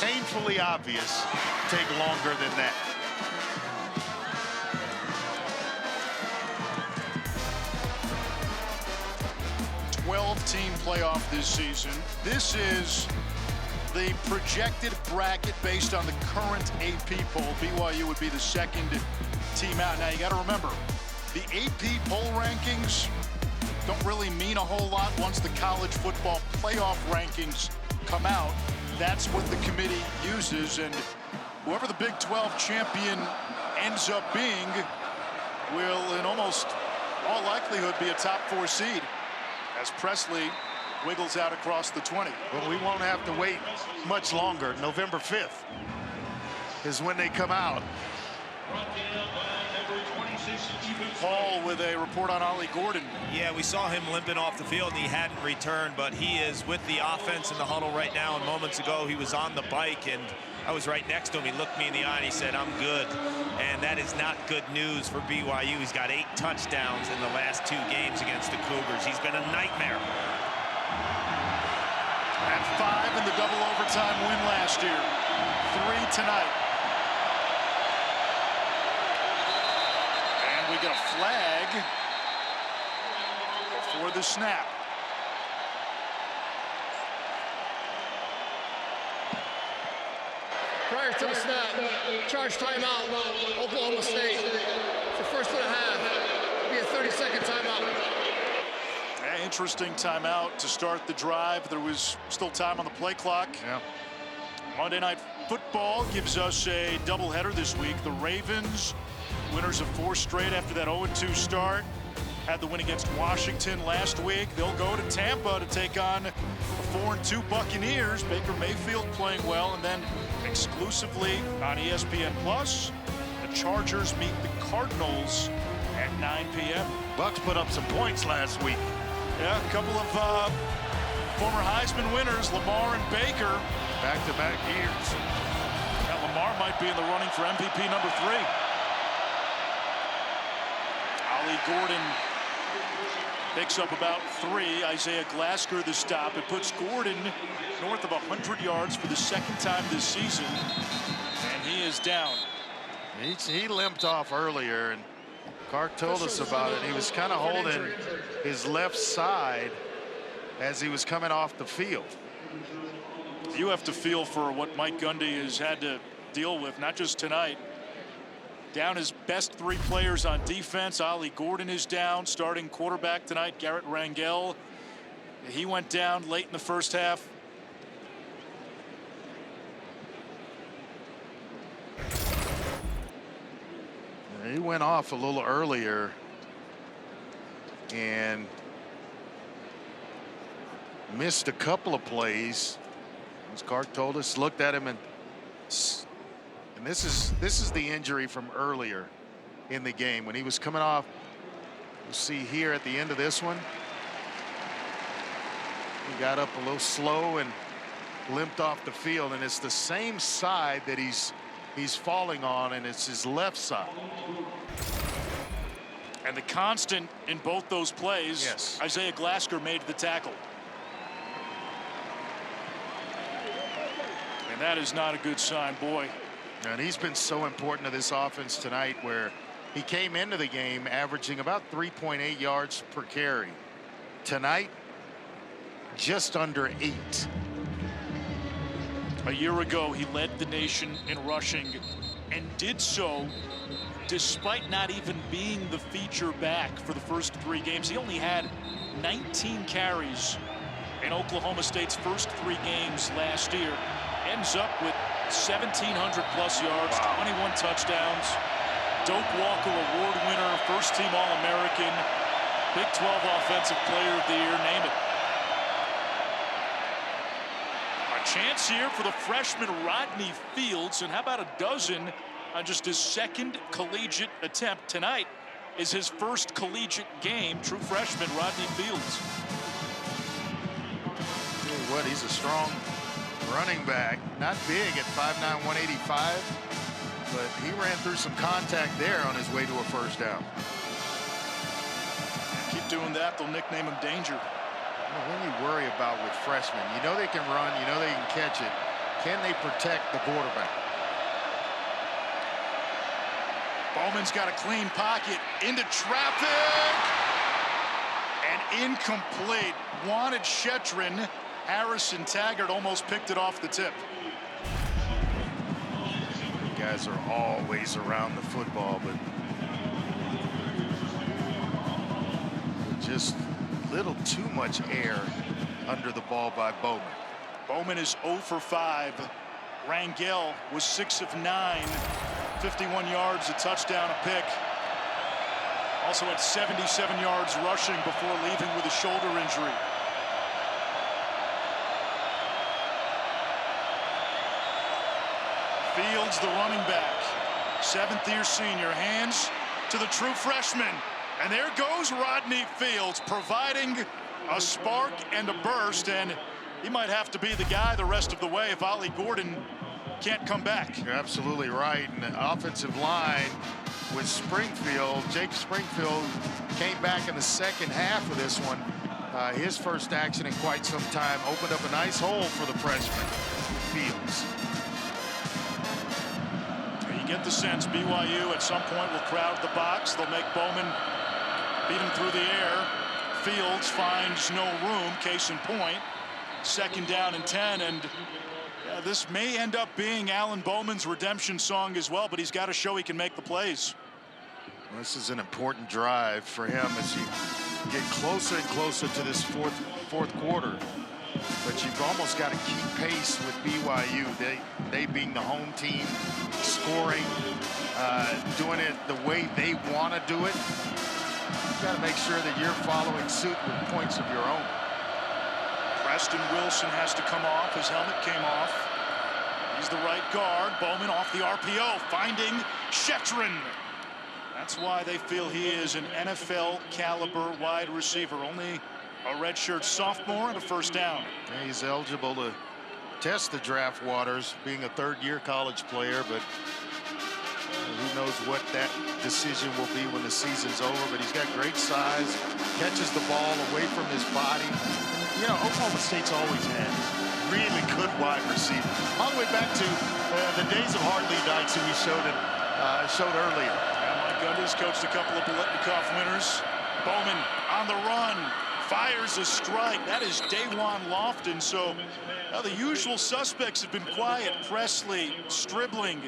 painfully obvious take longer than that. Team playoff this season. This is the projected bracket based on the current AP poll. BYU would be the second team out. Now you got to remember, the AP poll rankings don't really mean a whole lot once the college football playoff rankings come out. That's what the committee uses, and whoever the Big 12 champion ends up being will in almost all likelihood be a top 4 seed. As Presley wiggles out across the 20. But we won't have to wait much longer. November 5th is when they come out. Paul with a report on Ollie Gordon. Yeah, we saw him limping off the field and he hadn't returned, but he is with the offense in the huddle right now. And moments ago, he was on the bike and I was right next to him. He looked me in the eye and he said, "I'm good." And that is not good news for BYU. He's got 8 touchdowns in the last 2 games against the Cougars. He's been a nightmare. At 5 in the double overtime win last year. 3 tonight. And we get a flag before the snap. Prior to the snap, charge timeout, Oklahoma State. For first and a half, it'll be a 30-second timeout. Yeah, interesting timeout to start the drive. There was still time on the play clock. Yeah. Monday Night Football gives us a doubleheader this week. The Ravens, winners of 4 straight after that 0-2 start, had the win against Washington last week. They'll go to Tampa to take on the 4-2 Buccaneers. Baker Mayfield playing well, and then exclusively on ESPN Plus, the Chargers meet the Cardinals at 9 p.m. Bucs put up some points last week. Yeah, a couple of former Heisman winners, Lamar and Baker. Back-to-back years. Now Lamar might be in the running for MVP number 3. Ollie Gordon picks up about 3. Isaiah Glasgow the stop. It puts Gordon north of 100 yards for the 2nd time this season. And he is down. He limped off earlier, and Clark told us about it. He was kind of holding his left side as he was coming off the field. You have to feel for what Mike Gundy has had to deal with, not just tonight. Down his best 3 players on defense. Ollie Gordon is down. Starting quarterback tonight, Garrett Rangel. He went down late in the first half. He went off a little earlier and missed a couple of plays. As Clark told us, looked at him, and this is the injury from earlier in the game when he was coming off. You'll see here at the end of this one, he got up a little slow and limped off the field, and it's the same side that he's falling on, and it's his left side. And the constant in both those plays, yes, Isaiah Glasker made the tackle. And that is not a good sign, boy. And he's been so important to this offense tonight, where he came into the game averaging about 3.8 yards per carry. Tonight, just under 8. A year ago, he led the nation in rushing and did so despite not even being the feature back for the first 3 games. He only had 19 carries in Oklahoma State's first 3 games last year. Ends up with 1,700 plus yards, 21 touchdowns, Doak Walker Award winner, first team All-American, Big 12 Offensive Player of the Year, name it. A chance here for the freshman Rodney Fields, and how about a dozen on just his second collegiate attempt. Tonight is his first collegiate game. True freshman Rodney Fields. Tell you what, he's a strong running back. Not big at 5'9", 185, but he ran through some contact there on his way to a first down. Keep doing that, they'll nickname him Danger. Well, when you worry about with freshmen, you know they can run, you know they can catch it. Can they protect the quarterback? Bowman's got a clean pocket, into traffic, and incomplete. Wanted Shetron. Harrison Taggart almost picked it off the tip. You guys are always around the football, but just a little too much air under the ball by Bowman. Bowman is 0 for 5. Rangel was 6 of 9. 51 yards, a touchdown, a pick. Also had 77 yards rushing before leaving with a shoulder injury. Fields, the running back, 7th-year senior, hands to the true freshman. And there goes Rodney Fields, providing a spark and a burst, and he might have to be the guy the rest of the way if Ollie Gordon can't come back. You're absolutely right. And the offensive line with Springfield, Jake Springfield came back in the second half of this one. His first action in quite some time, opened up a nice hole for the freshman, Fields. You get the sense BYU at some point will crowd the box. They'll make Bowman beat him through the air. Fields finds no room, case in point. 2nd down and 10, and this may end up being Alan Bowman's redemption song as well, but he's got to show he can make the plays. Well, this is an important drive for him as you get closer and closer to this fourth quarter. But you've almost got to keep pace with BYU. They being the home team, scoring, doing it the way they want to do it. You've got to make sure that you're following suit with points of your own. Preston Wilson has to come off. His helmet came off. He's the right guard. Bowman off the RPO, finding Shetron. That's why they feel he is an NFL caliber wide receiver. Only a redshirt sophomore and a first down. Yeah, he's eligible to test the draft waters, being a 3rd-year college player, but who knows what that decision will be when the season's over. But he's got great size, catches the ball away from his body. You know, Oklahoma State's always had really good wide receivers, all the way back to the days of Hartley Dykes, who we showed earlier. Yeah, Mike Gundy's coached a couple of Biletnikoff winners. Bowman on the run, fires a strike. That is Dawan Lofton. So the usual suspects have been quiet. Presley, Stribling,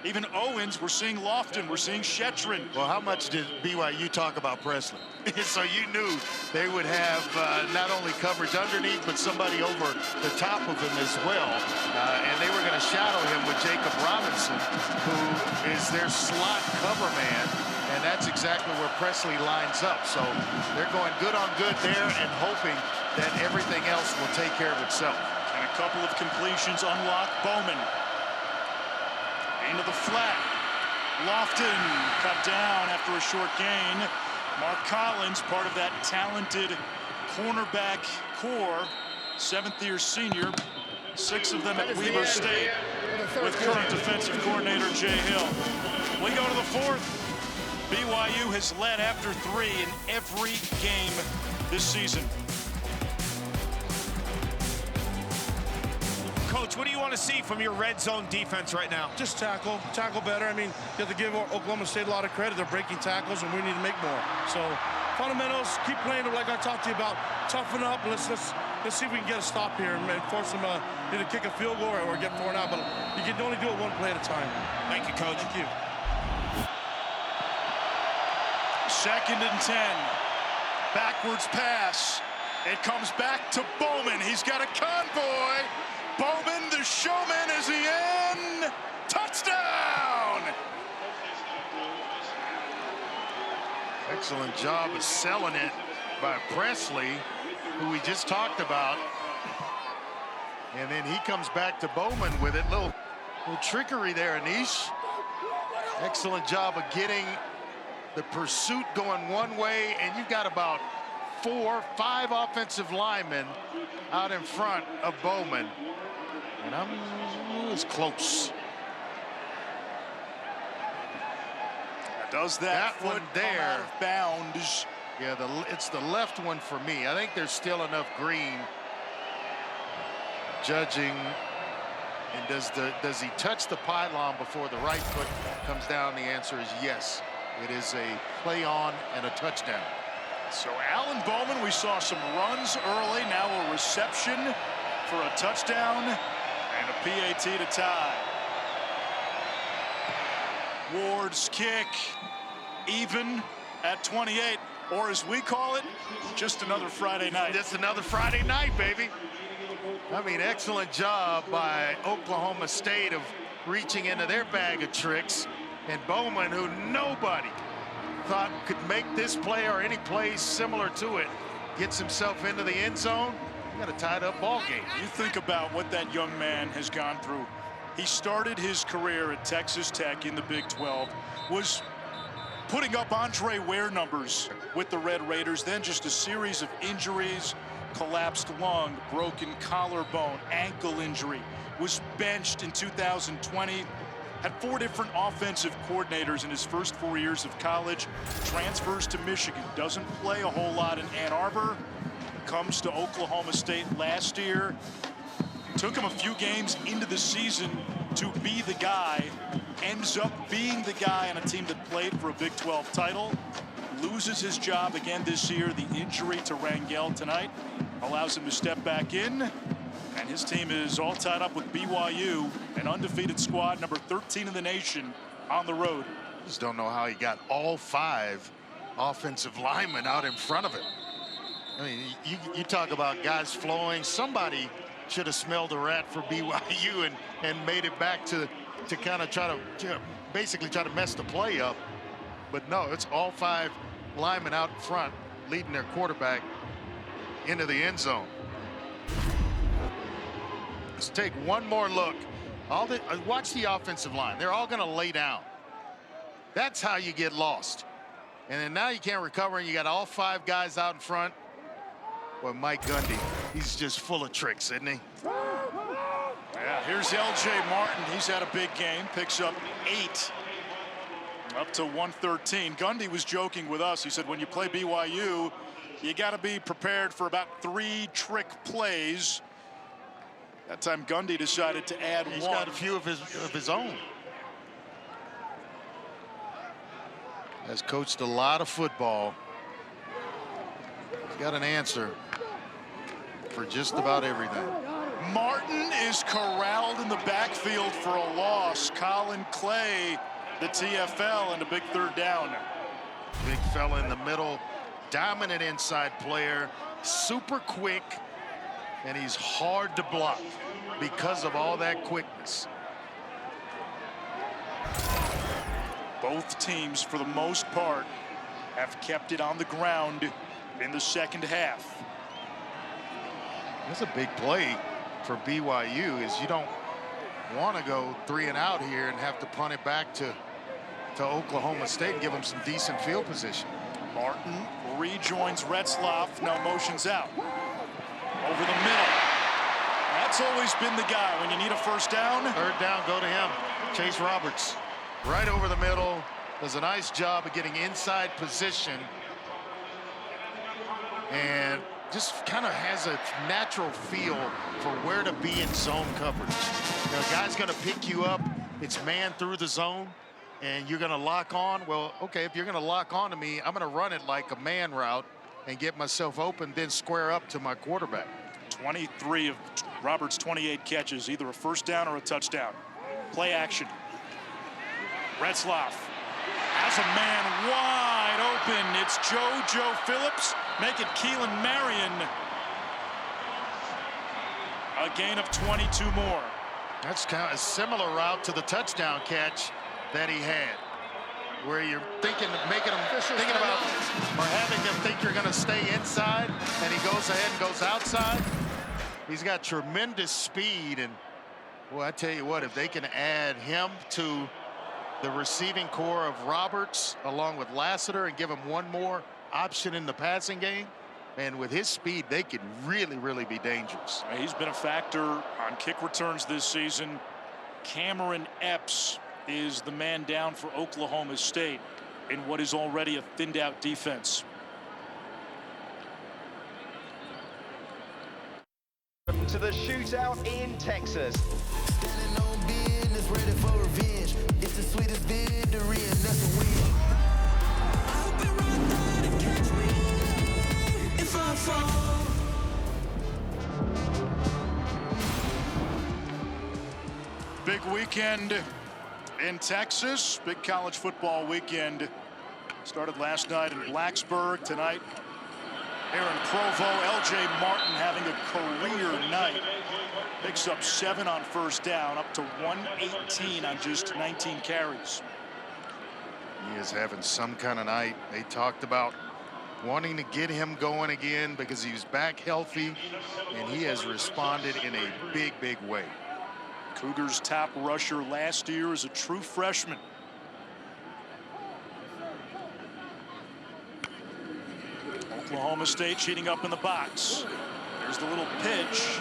even Owens. We're seeing Lofton. We're seeing Shetron. Well, how much did BYU talk about Presley? So you knew they would have not only coverage underneath, but somebody over the top of him as well. And they were going to shadow him with Jacob Robinson, who is their slot cover man. And that's exactly where Presley lines up. So they're going good on good there and hoping that everything else will take care of itself. And a couple of completions unlock Bowman. Into the flat. Lofton cut down after a short gain. Mark Collins, part of that talented cornerback core. 7th-year senior. 6 of them at Weber State with current defensive coordinator Jay Hill. We go to the 4th. BYU has led after 3 in every game this season. Coach, what do you want to see from your red zone defense right now? Just tackle better. I mean, you have to give Oklahoma State a lot of credit. They're breaking tackles, and we need to make more. So fundamentals, keep playing like I talked to you about. Toughen up. Let's see if we can get a stop here and force them either kick a field goal or get 4 out. But you can only do it one play at a time. Thank you, Coach. Thank you. 2nd and 10. Backwards pass. It comes back to Bowman. He's got a convoy. Bowman, the showman, is the end. Touchdown! Excellent job of selling it by Presley, who we just talked about. And then he comes back to Bowman with it. Little trickery there, Anish. Excellent job of getting the pursuit going one way, and you've got about 4, 5 offensive linemen out in front of Bowman. And it was close. Does that foot one there out of bounds? Yeah, it's the left one for me. I think there's still enough green. Judging, and does he touch the pylon before the right foot comes down? The answer is yes. It is a play on and a touchdown. So Alan Bowman, we saw some runs early, now a reception for a touchdown and a PAT to tie. Ward's kick even at 28, or as we call it, just another Friday night. Just another Friday night, baby. I mean, excellent job by Oklahoma State of reaching into their bag of tricks. And Bowman, who nobody thought could make this play or any play similar to it, gets himself into the end zone. Got a tied-up ball game. You think about what that young man has gone through. He started his career at Texas Tech in the Big 12, was putting up Andre Ware numbers with the Red Raiders, then just a series of injuries, collapsed lung, broken collarbone, ankle injury, was benched in 2020, had 4 different offensive coordinators in his first 4 years of college, transfers to Michigan, doesn't play a whole lot in Ann Arbor, comes to Oklahoma State last year, took him a few games into the season to be the guy, ends up being the guy on a team that played for a Big 12 title, loses his job again this year. The injury to Rangel tonight allows him to step back in, and his team is all tied up with BYU, an undefeated squad, number 13 in the nation, on the road. Just don't know how he got all 5 offensive linemen out in front of him. I mean, you talk about guys flowing. Somebody should have smelled a rat for BYU and made it back to kind of try to basically try to mess the play up. But no, it's all 5 linemen out in front leading their quarterback into the end zone. Let's take one more look. Watch the offensive line. They're all going to lay down. That's how you get lost. And then now you can't recover, and you got all 5 guys out in front. Well, Mike Gundy, he's just full of tricks, isn't he? Yeah, here's L.J. Martin. He's had a big game, picks up 8, up to 113. Gundy was joking with us. He said, when you play BYU, you got to be prepared for about 3 trick plays. That time Gundy decided to add 1. He's got a few of his own. Has coached a lot of football. He's got an answer for just about everything. Martin is corralled in the backfield for a loss. Colin Clay, the TFL, and a big 3rd down. Big fella in the middle, dominant inside player, super quick, and he's hard to block because of all that quickness. Both teams, for the most part, have kept it on the ground in the second half. That's a big play for BYU, is you don't want to go 3 and out here and have to punt it back to Oklahoma State and give them some decent field position. Martin rejoins Retzlaff, now motions out. Over the middle. That's always been the guy when you need a 1st down. 3rd down, go to him. Chase Roberts. Right over the middle. does a nice job of getting inside position and just kind of has a natural feel for where to be in zone coverage. A guy's going to pick you up. It's man through the zone, and you're going to lock on. Well, okay, if you're going to lock on to me, I'm going to run it like a man route and get myself open, then square up to my quarterback. 23 of Roberts' 28 catches, either a first down or a touchdown. Play action. Retzlaff has a man wide open. It's Joe Phillips. Make it Keelan Marion. A gain of 22 more. That's kind of a similar route to the touchdown catch that he had, where you're thinking of making them thinking about or having them think you're going to stay inside, and he goes ahead and goes outside. He's got tremendous speed, and well, I tell you what, if they can add him to the receiving core of Roberts along with Lassiter and give him one more option in the passing game, and with his speed, they could really be dangerous. He's been a factor on kick returns this season. Cameron Epps is the man down for Oklahoma State in what is already a thinned out defense. To the shootout in Texas. Standing on business, ready for revenge. It's the sweetest victory, and that's a win. I'll be right there to catch me if I fall. Big weekend in Texas. Big college football weekend. Started last night in Blacksburg. Tonight here in Provo. LJ Martin having a career night. Picks up 7 on first down, up to 118 on just 19 carries. He is having some kind of night. They talked about wanting to get him going again because he was back healthy, and he has responded in a big way. Cougars' top rusher last year as a true freshman. Oklahoma State cheating up in the box. There's the little pitch.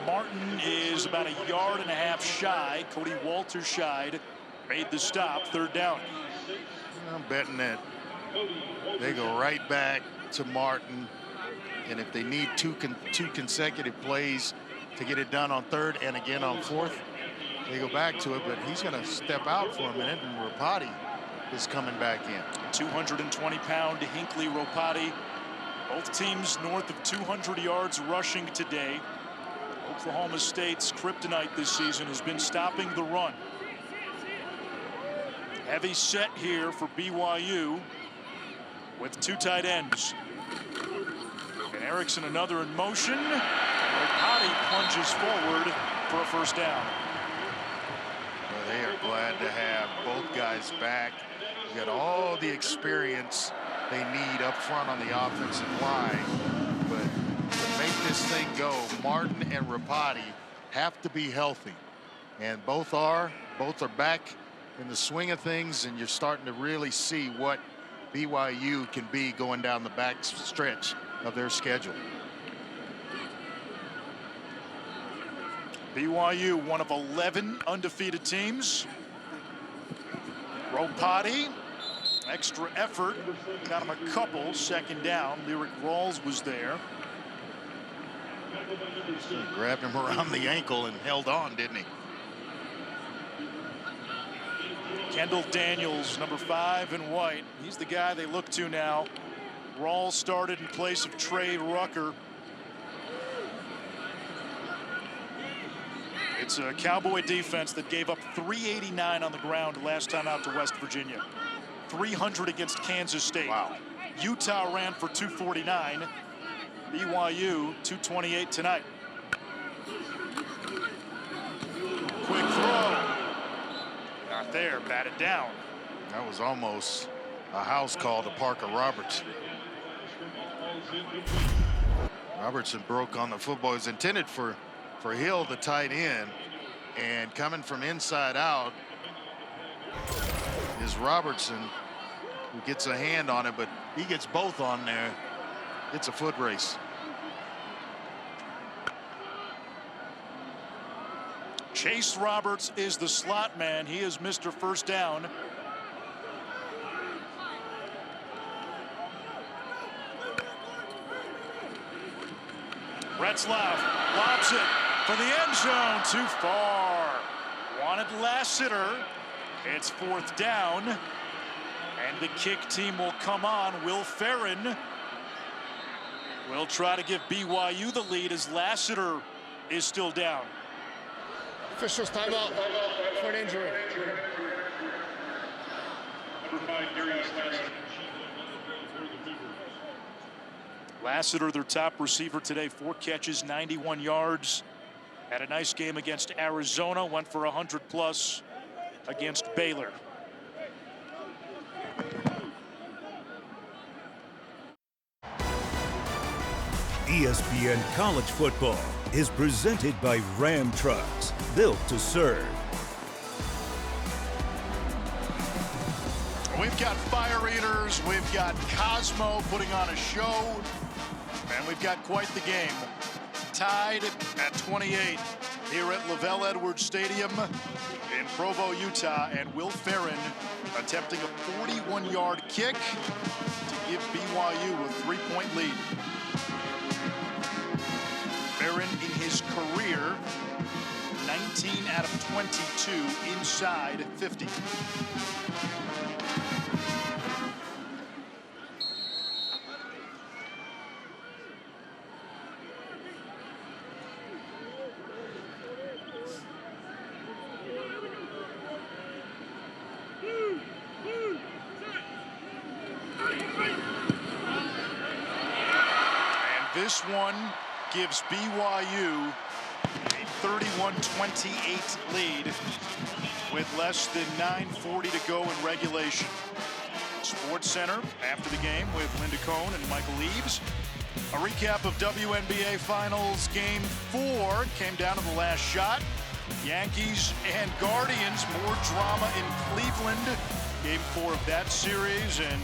Martin is about 1.5 yards shy. Cody Walter Scheid made the stop. Third down. I'm betting that they go right back to Martin, and if they need two consecutive plays to get it done on third and again on fourth, they go back to it, but he's going to step out for a minute, and Ropati is coming back in. 220-pound Hinckley Ropati. Both teams north of 200 yards rushing today. Oklahoma State's kryptonite this season has been stopping the run. Heavy set here for BYU with 2 tight ends. And Erickson another in motion. Ropati plunges forward for a first down. Well, they are glad to have both guys back. You got all the experience they need up front on the offensive line, but to make this thing go, Martin and Ropati have to be healthy, and both are back in the swing of things, and you're starting to really see what BYU can be going down the back stretch of their schedule. BYU, one of 11 undefeated teams. Ropati, extra effort, got him a couple. Second down. Lyric Rawls was there. He grabbed him around the ankle and held on, didn't he? Kendall Daniels, number 5 in white. He's the guy they look to now. Rawls started in place of Trey Rucker. It's a Cowboy defense that gave up 389 on the ground last time out to West Virginia. 300 against Kansas State. Wow. Utah ran for 249. BYU 228 tonight. Quick throw. Not there, batted down. That was almost a house call to Parker Robertson. Robertson broke on the football. It was intended for Hill, the tight end, and coming from inside out is Robertson, who gets a hand on it, but he gets both on there. It's a foot race. Chase Roberts is the slot man. He is Mr. First Down. Retzlaff lobs it for the end zone. Too far. Wanted Lassiter. It's 4th down. And the kick team will come on. Will Ferrin will try to give BYU the lead as Lassiter is still down. Officials timeout for an injury. Lassiter, their top receiver today, 4 catches, 91 yards. Had a nice game against Arizona, went for 100+ against Baylor. ESPN College Football is presented by Ram Trucks, built to serve. We've got fire eaters, we've got Cosmo putting on a show, and we've got quite the game. Tied at 28 here at Lavelle Edwards Stadium in Provo, Utah, and Will Ferrin attempting a 41-yard kick to give BYU a 3-point lead. Ferrin in his career, 19 out of 22 inside 50. This one gives BYU a 31-28 lead with less than 9:40 to go in regulation. Sports Center after the game with Linda Cohn and Michael Eaves. A recap of WNBA Finals Game 4 came down to the last shot. Yankees and Guardians, more drama in Cleveland. Game 4 of that series, and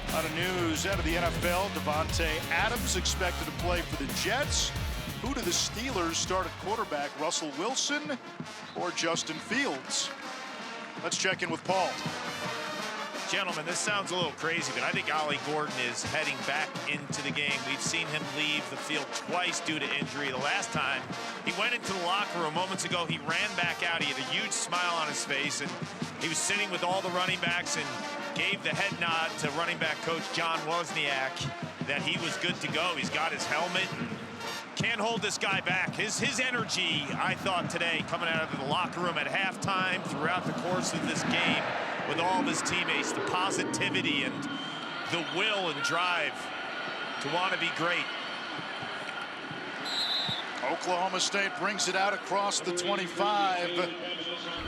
a lot of news out of the NFL. Devontae Adams expected to play for the Jets. Who do the Steelers start at quarterback, Russell Wilson or Justin Fields? Let's check in with Paul. Gentlemen, this sounds a little crazy, but I think Ollie Gordon is heading back into the game. We've seen him leave the field twice due to injury. The last time he went into the locker room moments ago, he ran back out. He had a huge smile on his face, and he was sitting with all the running backs and gave the head nod to running back coach John Wozniak that he was good to go. He's got his helmet and can't hold this guy back. His energy, I thought today, coming out of the locker room at halftime, throughout the course of this game, with all of his teammates, the positivity and the will and drive to want to be great. Oklahoma State brings it out across the 25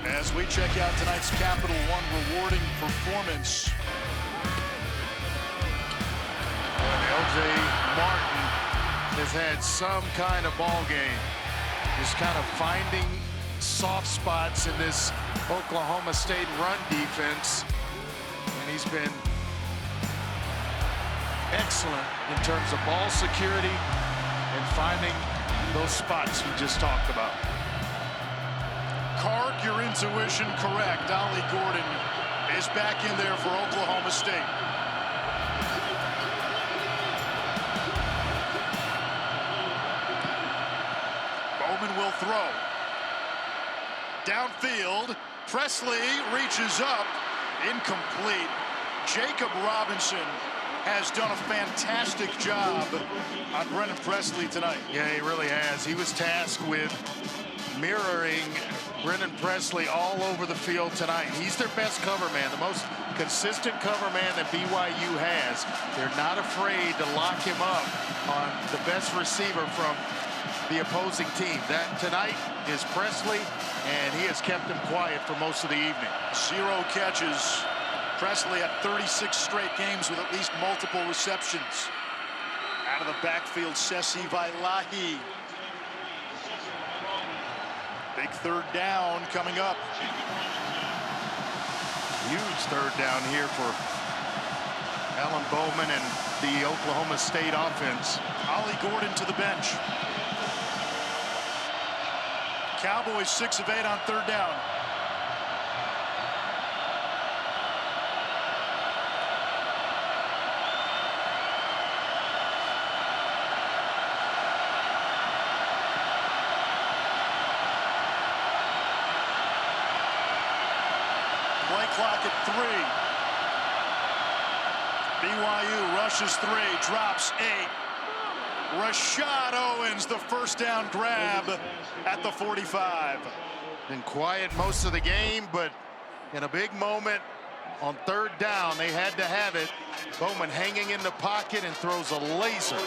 as we check out tonight's Capital One rewarding performance. LJ Martin has had some kind of ball game, just kind of finding soft spots in this Oklahoma State run defense, and he's been excellent in terms of ball security and finding those spots we just talked about. Clark, your intuition correct. Ollie Gordon is back in there for Oklahoma State. Bowman will throw. Downfield, Presley reaches up, incomplete. Jacob Robinson has done a fantastic job on Brennan Presley tonight. Yeah, he really has. He was tasked with mirroring Brennan Presley all over the field tonight. He's their best cover man, the most consistent cover man that BYU has. They're not afraid to lock him up on the best receiver from the opposing team. That tonight is Presley, and he has kept him quiet for most of the evening. 0 catches. Presley had 36 straight games with at least multiple receptions. Out of the backfield, Sesi Vailahi. Big 3rd down coming up. Huge 3rd down here for Alan Bowman and the Oklahoma State offense. Ollie Gordon to the bench. Cowboys 6 of 8 on 3rd down. clock at 3. BYU rushes 3, drops 8. Rashad Owens, the first down grab at the 45. Been quiet most of the game, but in a big moment on 3rd down, they had to have it. Bowman hanging in the pocket and throws a laser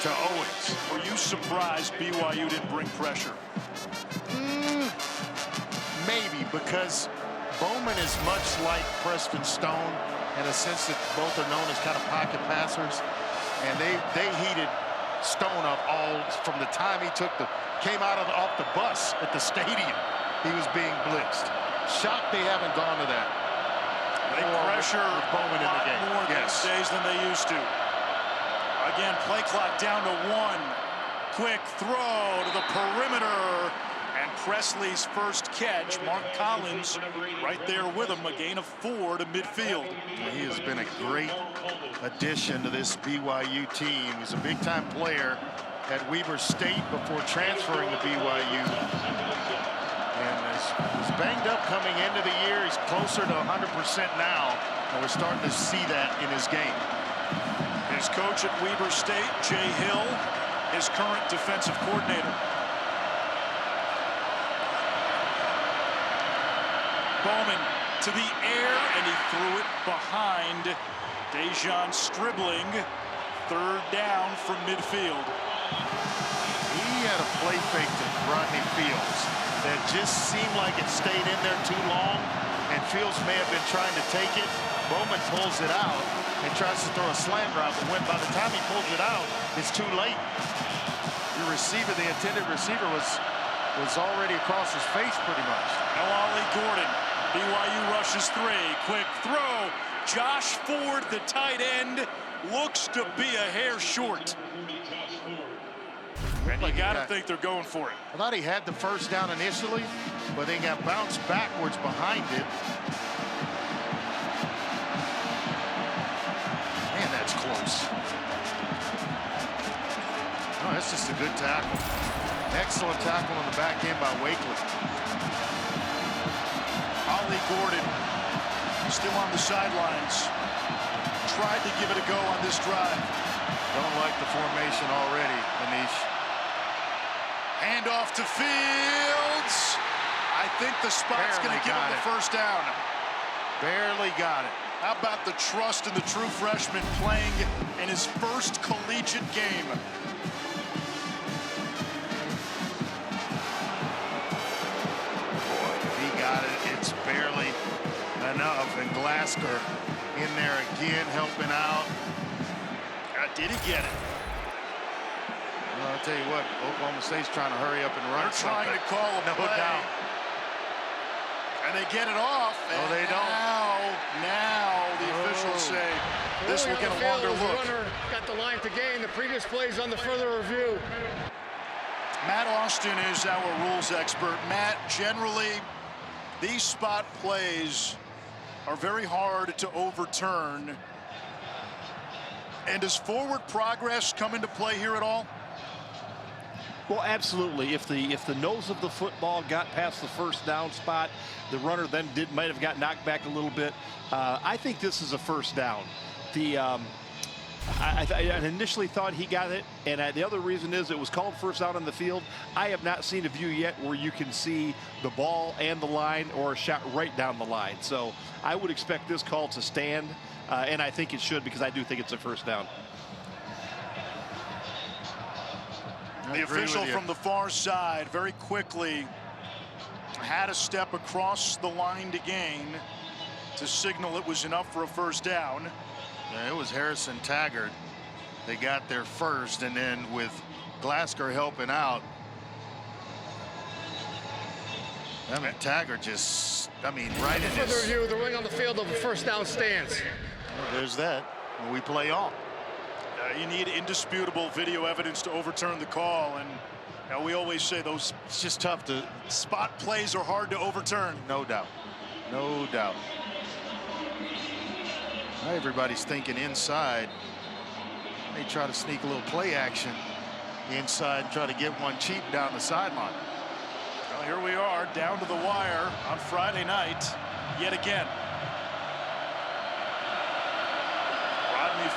to Owens. Were you surprised BYU didn't bring pressure? Maybe, because Bowman is much like Preston Stone in a sense that both are known as kind of pocket passers, and they heated Stone up all from the time he came out off the bus at the stadium. He was being blitzed. Shocked they haven't gone to that. They pressure Bowman in the game more these days than they used to. Again, play clock down to 1. Quick throw to the perimeter. And Presley's first catch, Mark Collins right there with him, a gain of 4 to midfield. He has been a great addition to this BYU team. He's a big-time player at Weber State before transferring to BYU. And is banged up coming into the year. He's closer to 100% now, and we're starting to see that in his game. His coach at Weber State, Jay Hill, his current defensive coordinator. Bowman to the air, and he threw it behind Dejan Stribling. 3rd down from midfield. He had a play fake to Rodney Fields that just seemed like it stayed in there too long, and Fields may have been trying to take it. Bowman pulls it out and tries to throw a slant route, but when by the time he pulls it out, it's too late. The receiver, the intended receiver, was already across his face pretty much. Now Ollie Gordon. BYU rushes 3. Quick throw. Josh Ford, the tight end, looks to be a hair short. And you got to think they're going for it. I thought he had the first down initially, but they got bounced backwards behind it. Man, that's close. Oh, that's just a good tackle. Excellent tackle on the back end by Wakely. Ollie Gordon still on the sidelines. Tried to give it a go on this drive. Don't like the formation already, Manish. Hand off to Fields. I think the spot's going to give him the first down. Barely got it. How about the trust in the true freshman playing in his first collegiate game? Boy, if he got it, it's barely enough. And Glasgow in there again, helping out. Did he get it? Well, I'll tell you what, Oklahoma State's trying to hurry up and run. They're trying to call a no play. doubt. And they get it off. Oh, they don't. Now the officials say this will get a longer look. The runner got the line to gain. The previous plays on the further review. Matt Austin is our rules expert. Matt, generally, these spot plays are very hard to overturn. And does forward progress come into play here at all? Well, absolutely. If the nose of the football got past the first down spot, the runner then might have got knocked back a little bit. I think this is a first down. I initially thought he got it, and the other reason is it was called first down on the field. I have not seen a view yet where you can see the ball and the line or a shot right down the line. So I would expect this call to stand, and I think it should, because I do think it's a first down. The official from the far side very quickly had a step across the line to gain to signal it was enough for a first down. Yeah, it was Harrison Taggart. They got there first, and then with Glasgow helping out. I mean, Taggart just, right in Further his... review, the ring on the field of a first down stands. Well, there's that. We play on. You need indisputable video evidence to overturn the call, and we always say those. It's just tough to. Spot plays are hard to overturn. No doubt. No doubt. Now everybody's thinking inside. They try to sneak a little play action inside and try to get one cheap down the sideline. Well, here we are down to the wire on Friday night yet again.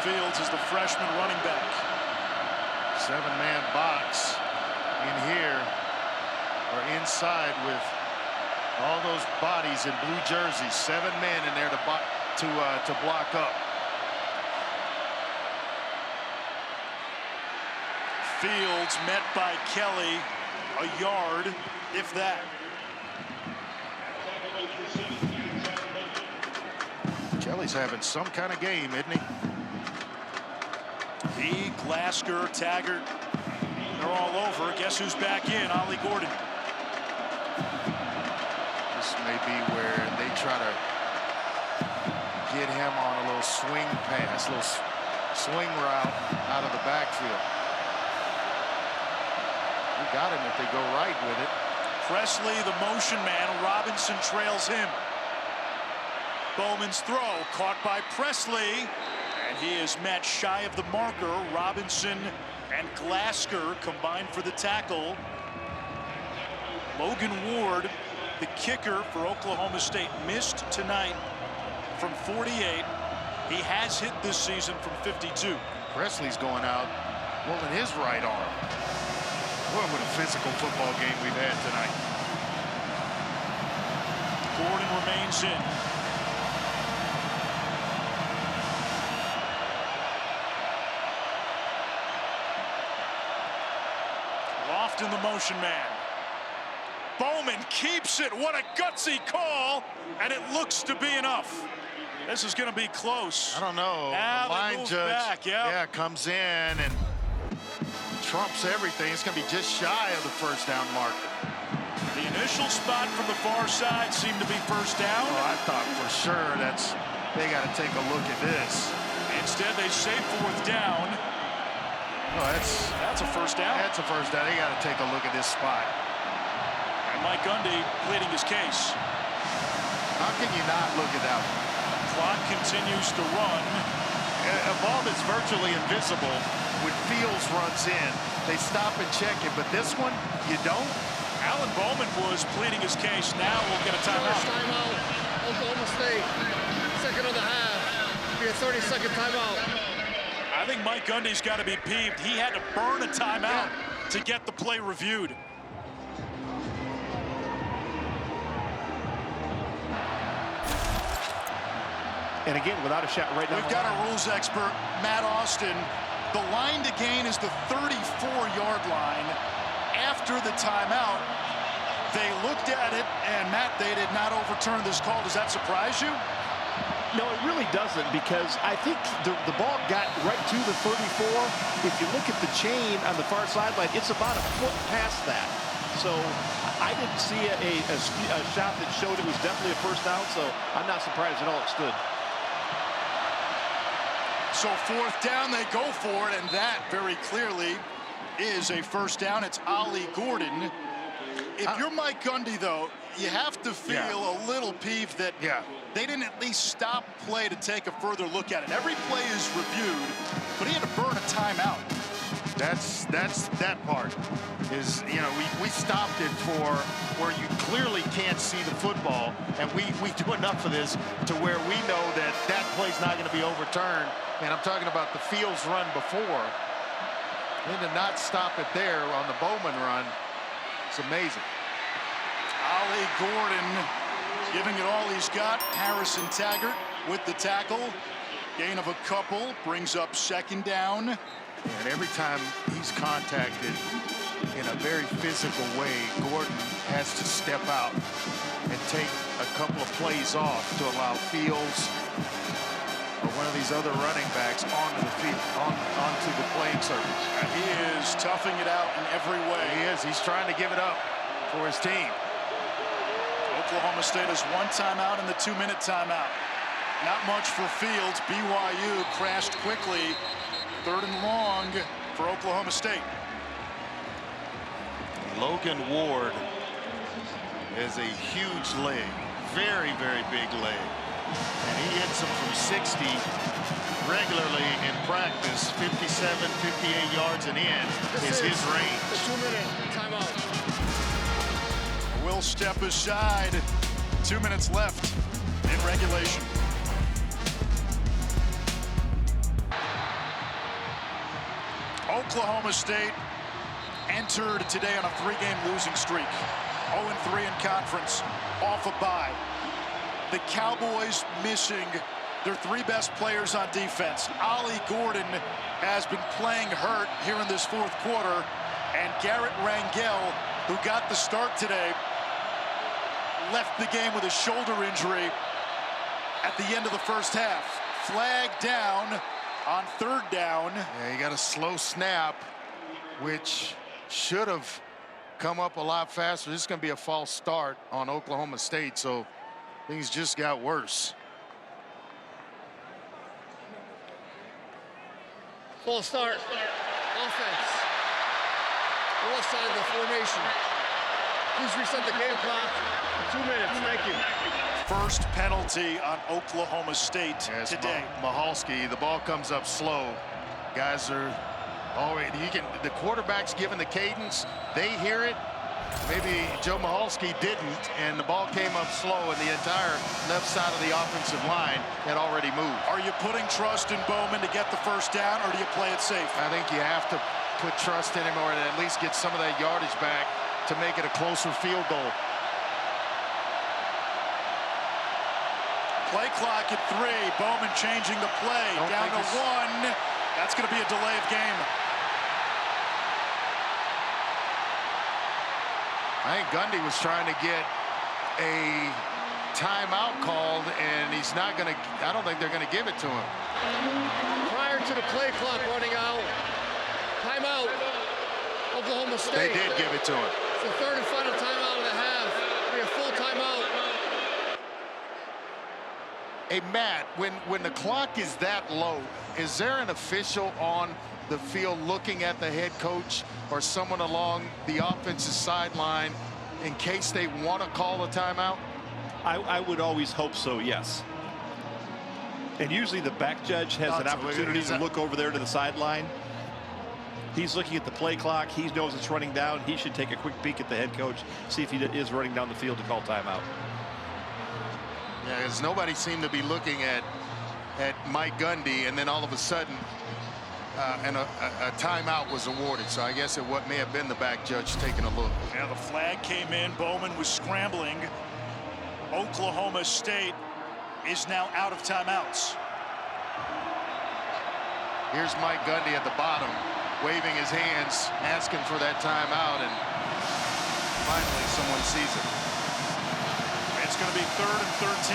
Fields is the freshman running back. 7-man box in here, or inside, with all those bodies in blue jerseys. 7 men in there to block up. Fields met by Kelly, a yard, if that. Kelly's having some kind of game, isn't he? He, Glasker, Taggart, they're all over. Guess who's back in? Ollie Gordon. This may be where they try to get him on a little swing pass, little swing route out of the backfield. We got him if they go right with it. Presley, the motion man. Robinson trails him. Bowman's throw caught by Presley, and he is met shy of the marker. Robinson and Glasker combined for the tackle. Logan Ward, the kicker for Oklahoma State, missed tonight from 48. He has hit this season from 52. Presley's going out, holding his right arm. What a physical football game we've had tonight. Gordon remains in. In the motion man. Bowman keeps it. What a gutsy call, and it looks to be enough. This is going to be close. I don't know. Now the line judge back, yeah, comes in and trumps everything. It's going to be just shy of the first down marker. The initial spot from the far side seemed to be first down. Oh, I thought for sure they got to take a look at this. Instead, they say fourth down. Oh, that's a first down. That's a first down. They got to take a look at this spot. And Mike Gundy pleading his case. How can you not look at that one? Clock continues to run. A ball that's virtually invisible when Fields runs in. They stop and check it, but this one, you don't? Alan Bowman was pleading his case. Now we'll get a timeout. First timeout, Oklahoma State. Second of the half. Be a 30-second timeout. I think Mike Gundy's got to be peeved. He had to burn a timeout to get the play reviewed. And again, without a shot right down. We've got our rules expert, Matt Austin. The line to gain is the 34-yard line. After the timeout, they looked at it, and Matt, they did not overturn this call. Does that surprise you? No, it really doesn't, because I think the ball got right to the 34. If you look at the chain on the far sideline, it's about a foot past that. So I didn't see a shot that showed it was definitely a first down, so I'm not surprised at all it stood. So fourth down, they go for it, and that very clearly is a first down. It's Ollie Gordon. If you're Mike Gundy, though, you have to feel a little peeved that they didn't at least stop play to take a further look at it. Every play is reviewed, but he had to burn a timeout. That's that part. Is, you know, we stopped it for where you clearly can't see the football, and we do enough of this to where we know that that play's not going to be overturned. And I'm talking about the Fields run before. And to not stop it there on the Bowman run, it's amazing. Ollie Gordon giving it all he's got. Harrison Taggart with the tackle. Gain of a couple, brings up second down. And every time he's contacted in a very physical way, Gordon has to step out and take a couple of plays off to allow Fields or one of these other running backs onto the field, onto the playing surface. And he is toughing it out in every way. He is. He's trying to give it up for his team. Oklahoma State has one timeout and the 2-minute timeout. Not much for Fields. BYU crashed quickly. Third and long for Oklahoma State. Logan Ward is a huge leg. Very, very big leg. And he hits them from 60 regularly in practice. 57, 58 yards and in is his range. The 2-minute timeout. Will step aside. 2 minutes left in regulation. Oklahoma State entered today on a 3-game losing streak. 0-3 in conference, off a bye. The Cowboys missing their 3 best players on defense. Ollie Gordon has been playing hurt here in this 4th quarter, and Garrett Rangel, who got the start today, left the game with a shoulder injury at the end of the first half. Flag down on 3rd down. Yeah, he got a slow snap, which should have come up a lot faster. This is going to be a false start on Oklahoma State, so things just got worse. False start. Offense. The left side of the formation. Please reset the game clock. 2 minutes. Thank you. First penalty on Oklahoma State today. Mahalski, the ball comes up slow. Guys are already, the quarterback's given the cadence. They hear it. Maybe Joe Mahalski didn't, and the ball came up slow, and the entire left side of the offensive line had already moved. Are you putting trust in Bowman to get the first down, or do you play it safe? I think you have to put trust in him, or at least get some of that yardage back to make it a closer field goal. Play clock at 3. Bowman changing the play. Down to 1. That's going to be a delay of game. I think Gundy was trying to get a timeout called, and he's not going to. I don't think they're going to give it to him. Prior to the play clock running out, timeout, Oklahoma State. They did give it to him. It's the 3rd and final timeout of the half. It'll be a full timeout. Hey, Matt, when the clock is that low, is there an official on the field looking at the head coach or someone along the offensive sideline in case they want to call a timeout? I would always hope so, yes. And usually the back judge has an opportunity to look over there to the sideline. He's looking at the play clock. He knows it's running down. He should take a quick peek at the head coach, see if he is running down the field to call timeout. Yeah, because nobody seemed to be looking at Mike Gundy, and then all of a sudden a timeout was awarded. So I guess it may have been the back judge taking a look. Yeah, the flag came in. Bowman was scrambling. Oklahoma State is now out of timeouts. Here's Mike Gundy at the bottom, waving his hands, asking for that timeout, and finally someone sees it. It's going to be 3rd and 13.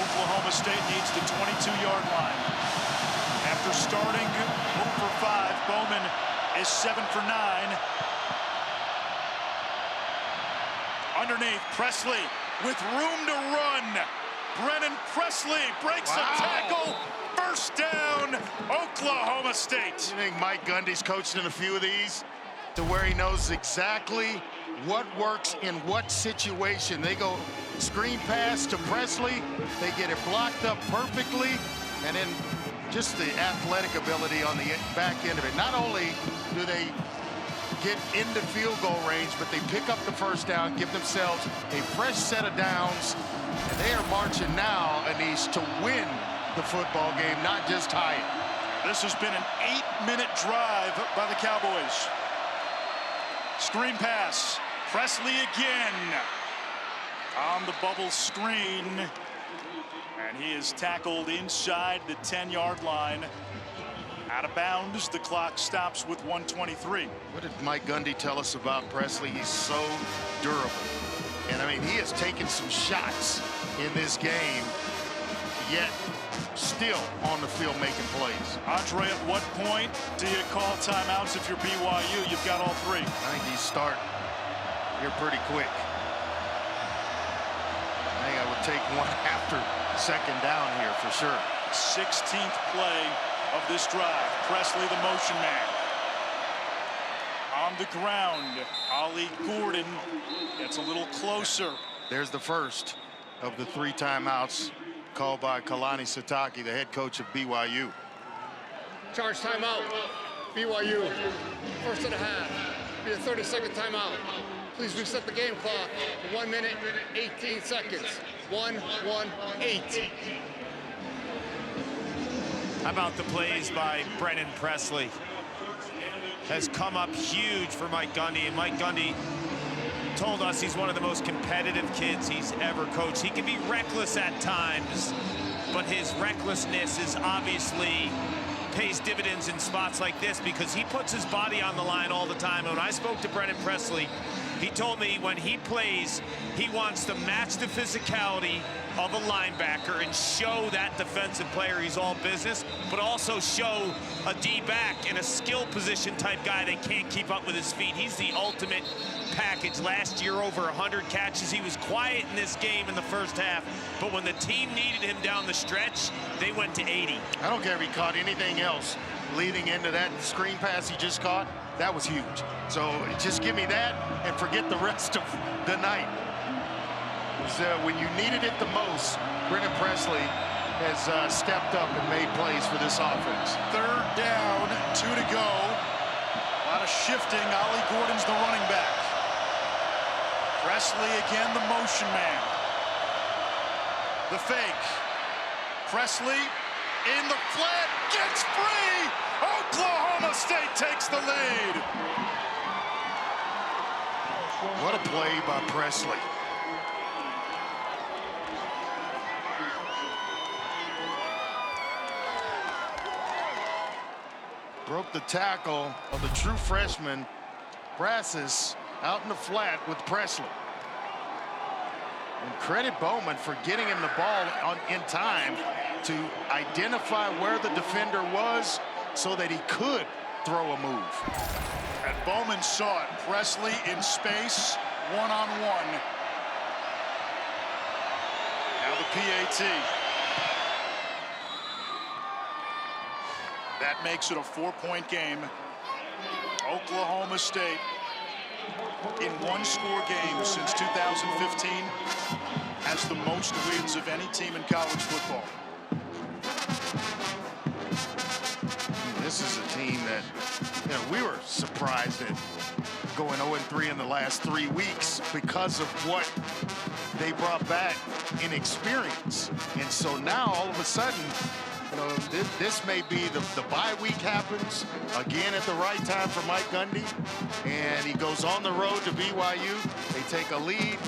Oklahoma State needs the 22-yard line. After starting 0 for 5, Bowman is 7 for 9. Underneath, Presley with room to run. Brennan Presley breaks a tackle. First down, Oklahoma State. You think Mike Gundy's coached in a few of these to where he knows exactly what works in what situation? They go screen pass to Presley. They get it blocked up perfectly. And then just the athletic ability on the back end of it. Not only do they get into field goal range, but they pick up the first down, give themselves a fresh set of downs. And they are marching now, Anish, to win the football game, not tie it. This has been an 8-minute drive by the Cowboys. Screen pass. Presley again on the bubble screen. And he is tackled inside the 10-yard line. Out of bounds. The clock stops with 1:23. What did Mike Gundy tell us about Presley? He's so durable. And, I mean, he has taken some shots in this game, yet still on the field making plays. Andre, at what point do you call timeouts if you're BYU? You've got all 3. I think you start here pretty quick. I think I would take one after 2nd down here for sure. 16th play of this drive. Presley, the motion man. On the ground, Ollie Gordon gets a little closer. There's the first of the 3 timeouts called by Kalani Sitake, the head coach of BYU. Charge timeout. BYU. First of the half. Be a 30-second timeout. Please reset the game clock. 1 minute, 18 seconds. 1-1-8. How about the plays by Brennan Presley? Has come up huge for Mike Gundy, and Mike Gundy told us he's one of the most competitive kids he's ever coached. He can be reckless at times, but his recklessness is obviously pays dividends in spots like this because he puts his body on the line all the time. And when I spoke to Brennan Presley, he told me when he plays, he wants to match the physicality of a linebacker and show that defensive player he's all business, but also show a D-back and a skill position type guy that can't keep up with his feet. He's the ultimate package. Last year, over 100 catches. He was quiet in this game in the first half, but when the team needed him down the stretch, they went to 80. I don't care if he caught anything else leading into that screen pass he just caught. That was huge. So just give me that and forget the rest of the night. When you needed it the most, Brennan Presley has stepped up and made plays for this offense. Third down, 2 to go. A lot of shifting. Ollie Gordon's the running back. Presley again, the motion man. The fake. Presley in the flat, gets free. Oklahoma State takes the lead. What a play by Presley. Broke the tackle of the true freshman, Brassis, out in the flat with Presley. And credit Bowman for getting him the ball in time to identify where the defender was so that he could throw a move. And Bowman saw it. Presley in space, one-on-one. Now the PAT. That makes it a 4-point game. Oklahoma State in one-score games since 2015 has the most wins of any team in college football. This is a team that, we were surprised at going 0-3 in the last 3 weeks because of what they brought back in experience. And so now all of a sudden, this may be the bye week happens again at the right time for Mike Gundy, and he goes on the road to BYU. They take a lead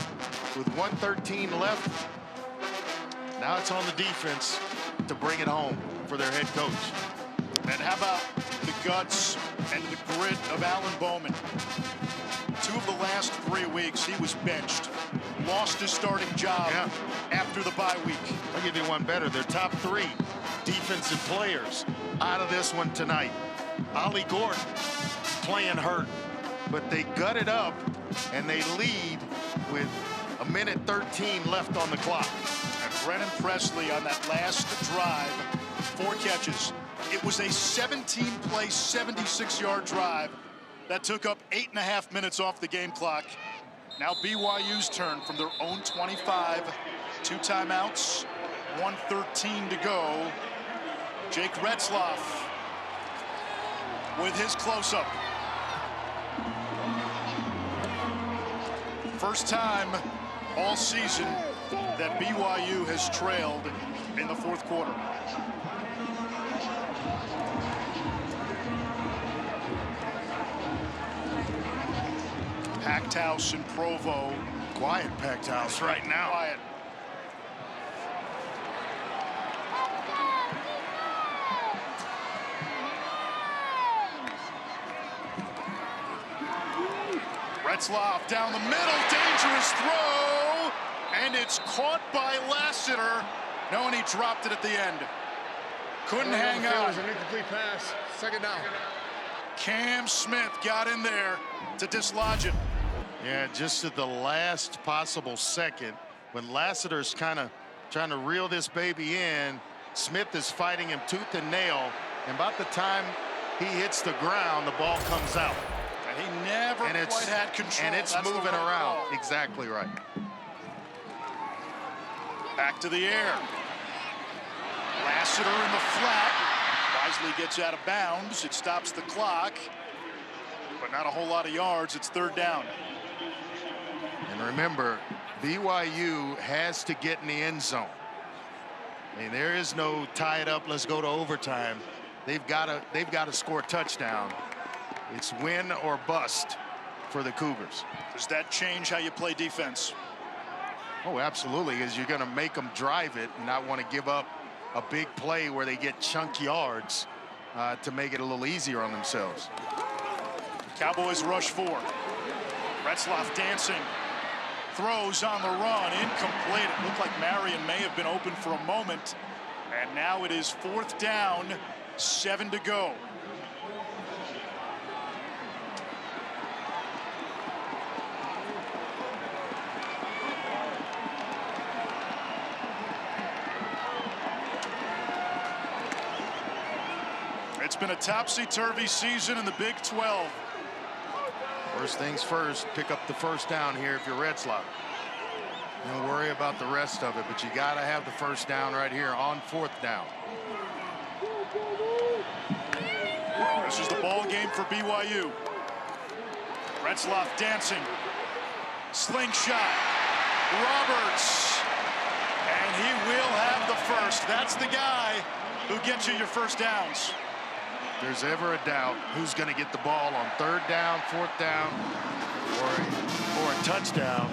with 1:13 left. Now it's on the defense to bring it home for their head coach. And how about the guts and the grit of Alan Bowman? 2 of the last 3 weeks, he was benched. Lost his starting job after the bye week. I'll give you one better. Their top 3 defensive players out of this one tonight. Ollie Gordon playing hurt, but they gut it up and they lead with 1:13 left on the clock. And Brennan Presley on that last drive, 4 catches. It was a 17-play, 76-yard drive that took up 8.5 minutes off the game clock. Now BYU's turn from their own 25. 2 timeouts, 1:13 to go. Jake Retzloff with his close-up. First time all season that BYU has trailed in the 4th quarter. Packed house in Provo. Quiet packed house right now. Quiet. Retzloff down the middle, dangerous throw, and it's caught by Lassiter. No, and he dropped it at the end. Couldn't hang on. An incomplete pass. 2nd down. Cam Smith got in there to dislodge it. Yeah, just at the last possible second, when Lassiter's kind of trying to reel this baby in, Smith is fighting him tooth and nail, and about the time he hits the ground, the ball comes out. And he never quite had control. And it's That's moving around. Exactly right. Back to the air. Lassiter in the flat. Wisely gets out of bounds. It stops the clock, but not a whole lot of yards. It's 3rd down. And remember, BYU has to get in the end zone. I mean, there is no tie it up, let's go to overtime. They've got to score a touchdown. It's win or bust for the Cougars. Does that change how you play defense? Oh, absolutely, because you're going to make them drive it and not want to give up a big play where they get chunk yards to make it a little easier on themselves. Cowboys rush 4. Retzloff dancing. Throws on the run, incomplete. It looked like Marion may have been open for a moment. And now it is 4th down, 7 to go. It's been a topsy-turvy season in the Big 12. First things first, pick up the first down here if you're Retzloff. Don't worry about the rest of it, but you got to have the first down right here on 4th down. This is the ball game for BYU. Retzloff dancing. Slingshot. Roberts. And he will have the first. That's the guy who gets you your first downs. If there's ever a doubt who's going to get the ball on 3rd down, 4th down, or a touchdown,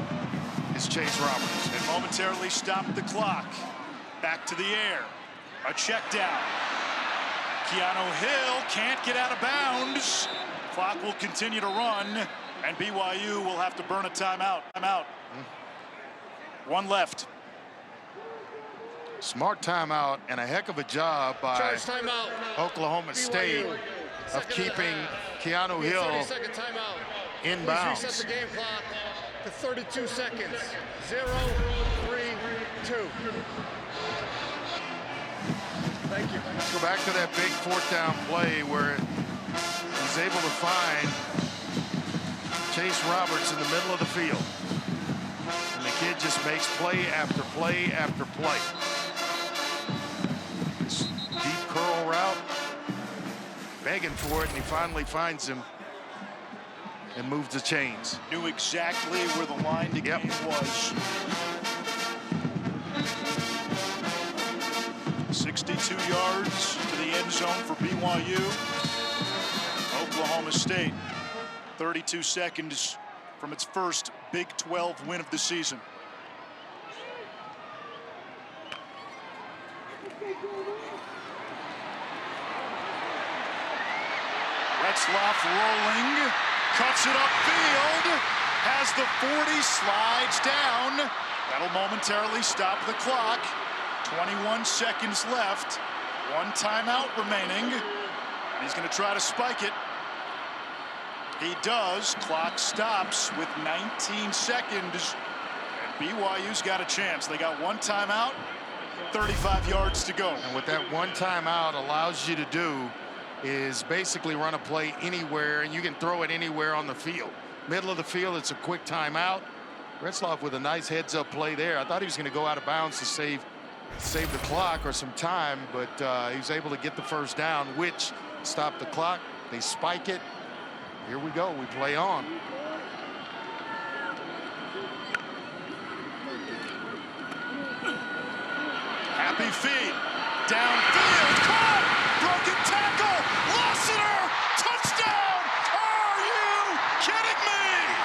it's Chase Roberts. And momentarily stopped the clock. Back to the air. A check down. Keanu Hill can't get out of bounds. Clock will continue to run, and BYU will have to burn a timeout. One left. Smart timeout and a heck of a job by Oklahoma State of keeping Keanu Hill in bounds. Reset the game clock to 32 seconds. 0, 3, 2. Thank you. Let's go back to that big 4th down play where he's able to find Chase Roberts in the middle of the field. And the kid just makes play after play after play. Deep curl route, begging for it, and he finally finds him and moves the chains. Knew exactly where the line to game was. 62 yards to the end zone for BYU. Oklahoma State, 32 seconds from its first Big 12 win of the season. Retzloff rolling, cuts it upfield, has the 40, slides down. That'll momentarily stop the clock. 21 seconds left, 1 timeout remaining, and he's going to try to spike it. He does. Clock stops with 19 seconds, and BYU's got a chance. They got 1 timeout, 35 yards to go. And what that 1 timeout allows you to do is basically run a play anywhere, and you can throw it anywhere on the field. Middle of the field, it's a quick timeout. Retzloff with a nice heads-up play there. I thought he was going to go out of bounds to save the clock or some time, but he was able to get the first down, which stopped the clock. They spike it. Here we go. We play on. Happy feet. Downfield. Caught. Broken tackle. Lassiter. Touchdown. Are you kidding me?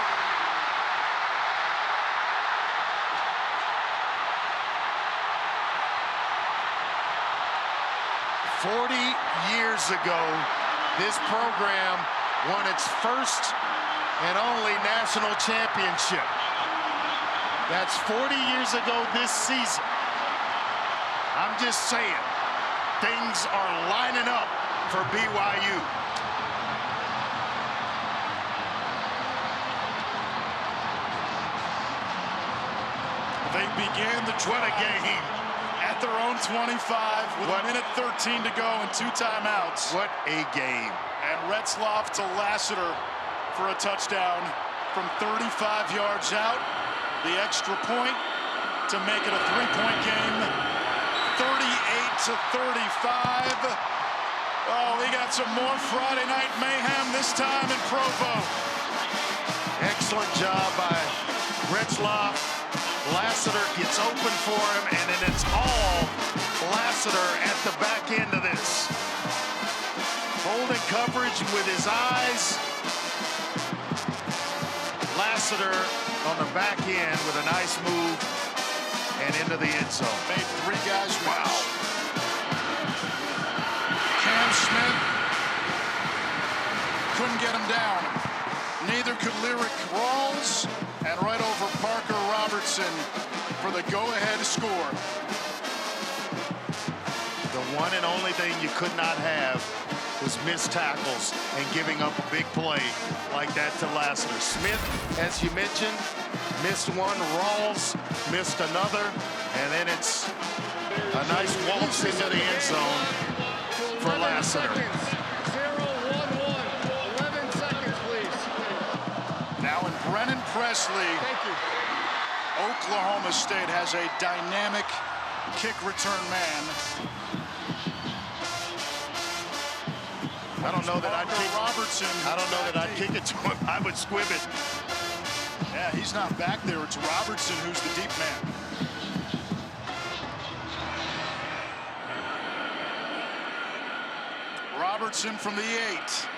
Years ago, this program won its first and only national championship. That's 40 years ago this season. I'm just saying, things are lining up for BYU. They began the drive game at their own 25 with 1:13 to go and 2 timeouts. What a game. And Retzloff to Lassiter for a touchdown from 35 yards out. The extra point to make it a 3-point game. 38-35. Oh, we got some more Friday night mayhem this time in Provo. Excellent job by Retzloff. Lassiter gets open for him, and then it's all Lassiter at the back end of this. Holding coverage with his eyes. Lassiter on the back end with a nice move and into the end zone. Made 3 guys wow. Cam Smith couldn't get him down. Neither could Lyric Rawls, and right over Parker Robertson for the go-ahead score. The one and only thing you could not have was missed tackles and giving up a big play like that to Lassiter. Smith, as you mentioned, missed one. Rawls missed another. And then it's a nice waltz into the end zone for Lassiter. 0-1-1. 11 seconds, please. Now in Brennan Presley. Thank you. Oklahoma State has a dynamic kick return man. I don't know that I'd kick Robertson. I don't know that I'd kick it to him. I would squib it. Yeah, he's not back there. It's Robertson who's the deep man. Robertson from the 8.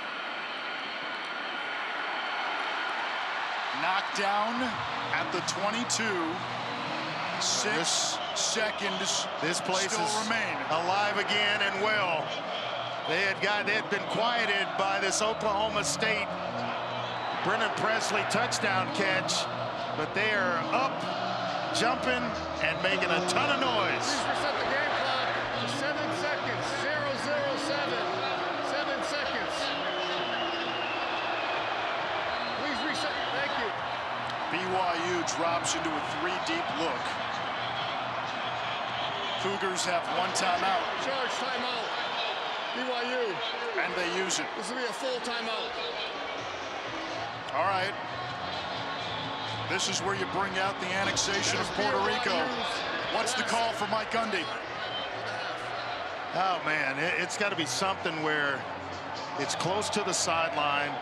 Knocked down at the 22. 6 seconds. This place still is remain alive again and well. They had been quieted by this Oklahoma State Brennan Presley touchdown catch, but they are up, jumping, and making a ton of noise. Please reset the game clock to 7 seconds. 0-0-7. 7 seconds. Please reset. Thank you. BYU drops into a 3-deep look. Cougars have 1 timeout. Charge timeout. BYU. And they use it. This will be a full timeout. All right. This is where you bring out the annexation of Puerto Rico. What's the call for Mike Gundy? Oh, man, it's got to be something where it's close to the sideline,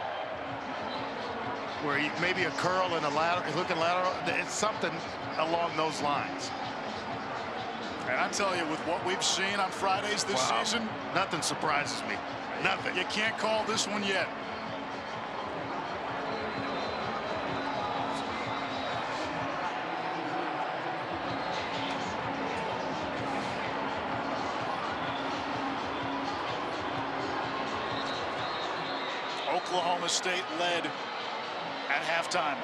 where maybe a curl and a looking lateral. It's something along those lines. And I tell you, with what we've seen on Fridays this season, nothing surprises me. Nothing. You can't call this one yet. Oklahoma State led at halftime.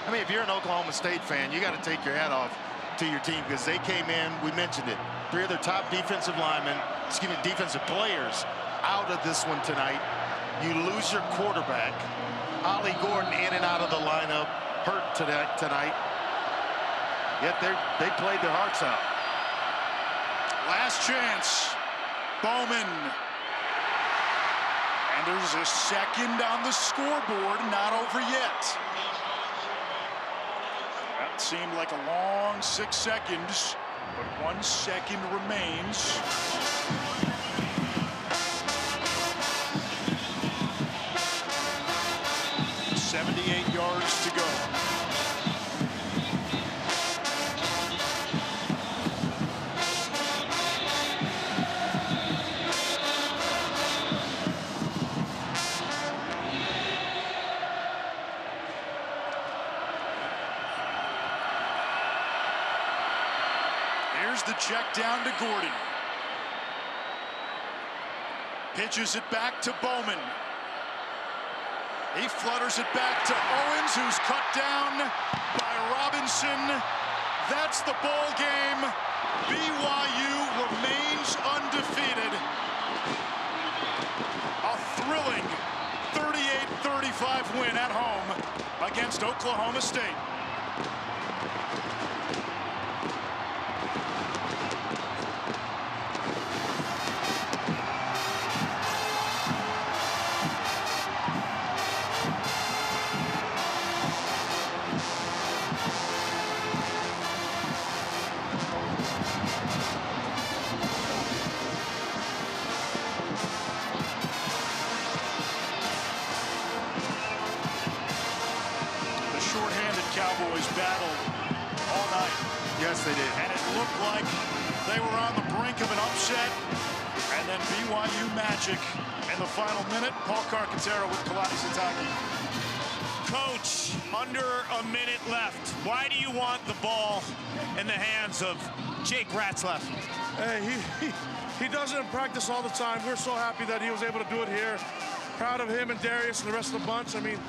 I mean, if you're an Oklahoma State fan, you got to take your hat off to your team, because they came in, we mentioned it, 3 of their top defensive players out of this one tonight. You lose your quarterback. Ollie Gordon in and out of the lineup, hurt tonight. Yet they played their hearts out. Last chance. Bowman. And there's a second on the scoreboard, not over yet. That seemed like a long 6 seconds, but 1 second remains. .78 yards to go. Here's the check down to Gordon. Pitches it back to Bowman. He flutters it back to Owens, who's cut down by Robinson. That's the ball game. BYU remains undefeated. A thrilling 38-35 win at home against Oklahoma State. Cowboys battled all night. Yes, they did. And it looked like They were on the brink of an upset, and then BYU magic in the final minute. Paul Carcaterra with Kalani Sitake. Coach, under a minute left. Why do you want the ball in the hands of Jake Ratzlaff? Hey, he does it in practice all the time. We're so happy that he was able to do it here. Proud of him and Darius and the rest of the bunch. I mean,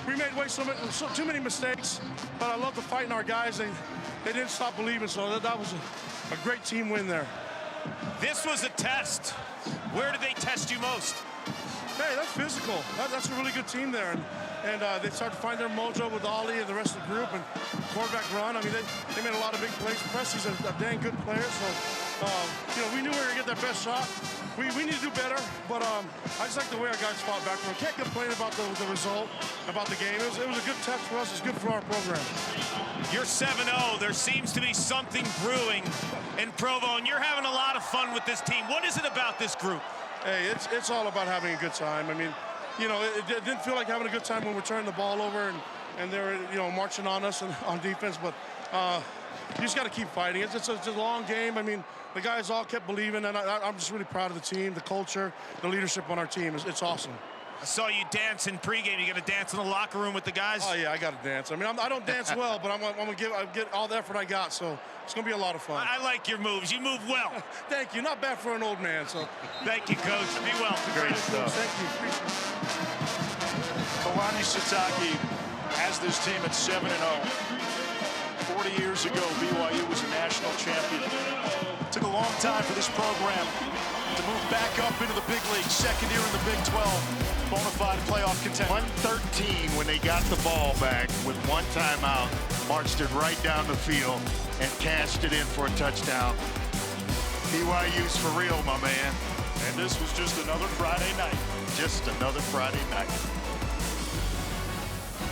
we made too many mistakes, but I love the fight in our guys. They didn't stop believing, so that was a great team win there. This was a test. Where did they test you most? Hey, that's physical. That's a really good team there. And they started to find their mojo with Ollie and the rest of the group and quarterback run. I mean, they made a lot of big plays. Presley's a dang good player, so, we knew we were going to get that best shot. We need to do better, but I just like the way our guys fought back. We can't complain about the result, about the game. It was a good test for us. It's good for our program. You're 7-0. There seems to be something brewing in Provo, and you're having a lot of fun with this team. What is it about this group? Hey, it's all about having a good time. I mean, it didn't feel like having a good time when we're turning the ball over and they were, marching on us on defense, but you just got to keep fighting. It's a long game. I mean, the guys all kept believing, and I'm just really proud of the team, the culture, the leadership on our team. It's awesome. I saw you dance in pregame. You got to dance in the locker room with the guys? Oh, yeah, I got to dance. I mean, I don't dance well, but I'm going to get all the effort I got, so it's going to be a lot of fun. I like your moves. You move well. Thank you. Not bad for an old man, so. Thank you, Coach. Be well. Great stuff. Thank you. Kalani Sitake has this team at 7-0. 40 years ago, BYU was a national champion. It took a long time for this program to move back up into the big league. Second year in the Big 12. Bona fide playoff contender. 113 when they got the ball back with one timeout. Marched it right down the field and cashed it in for a touchdown. BYU's for real, my man. And this was just another Friday night. Just another Friday night.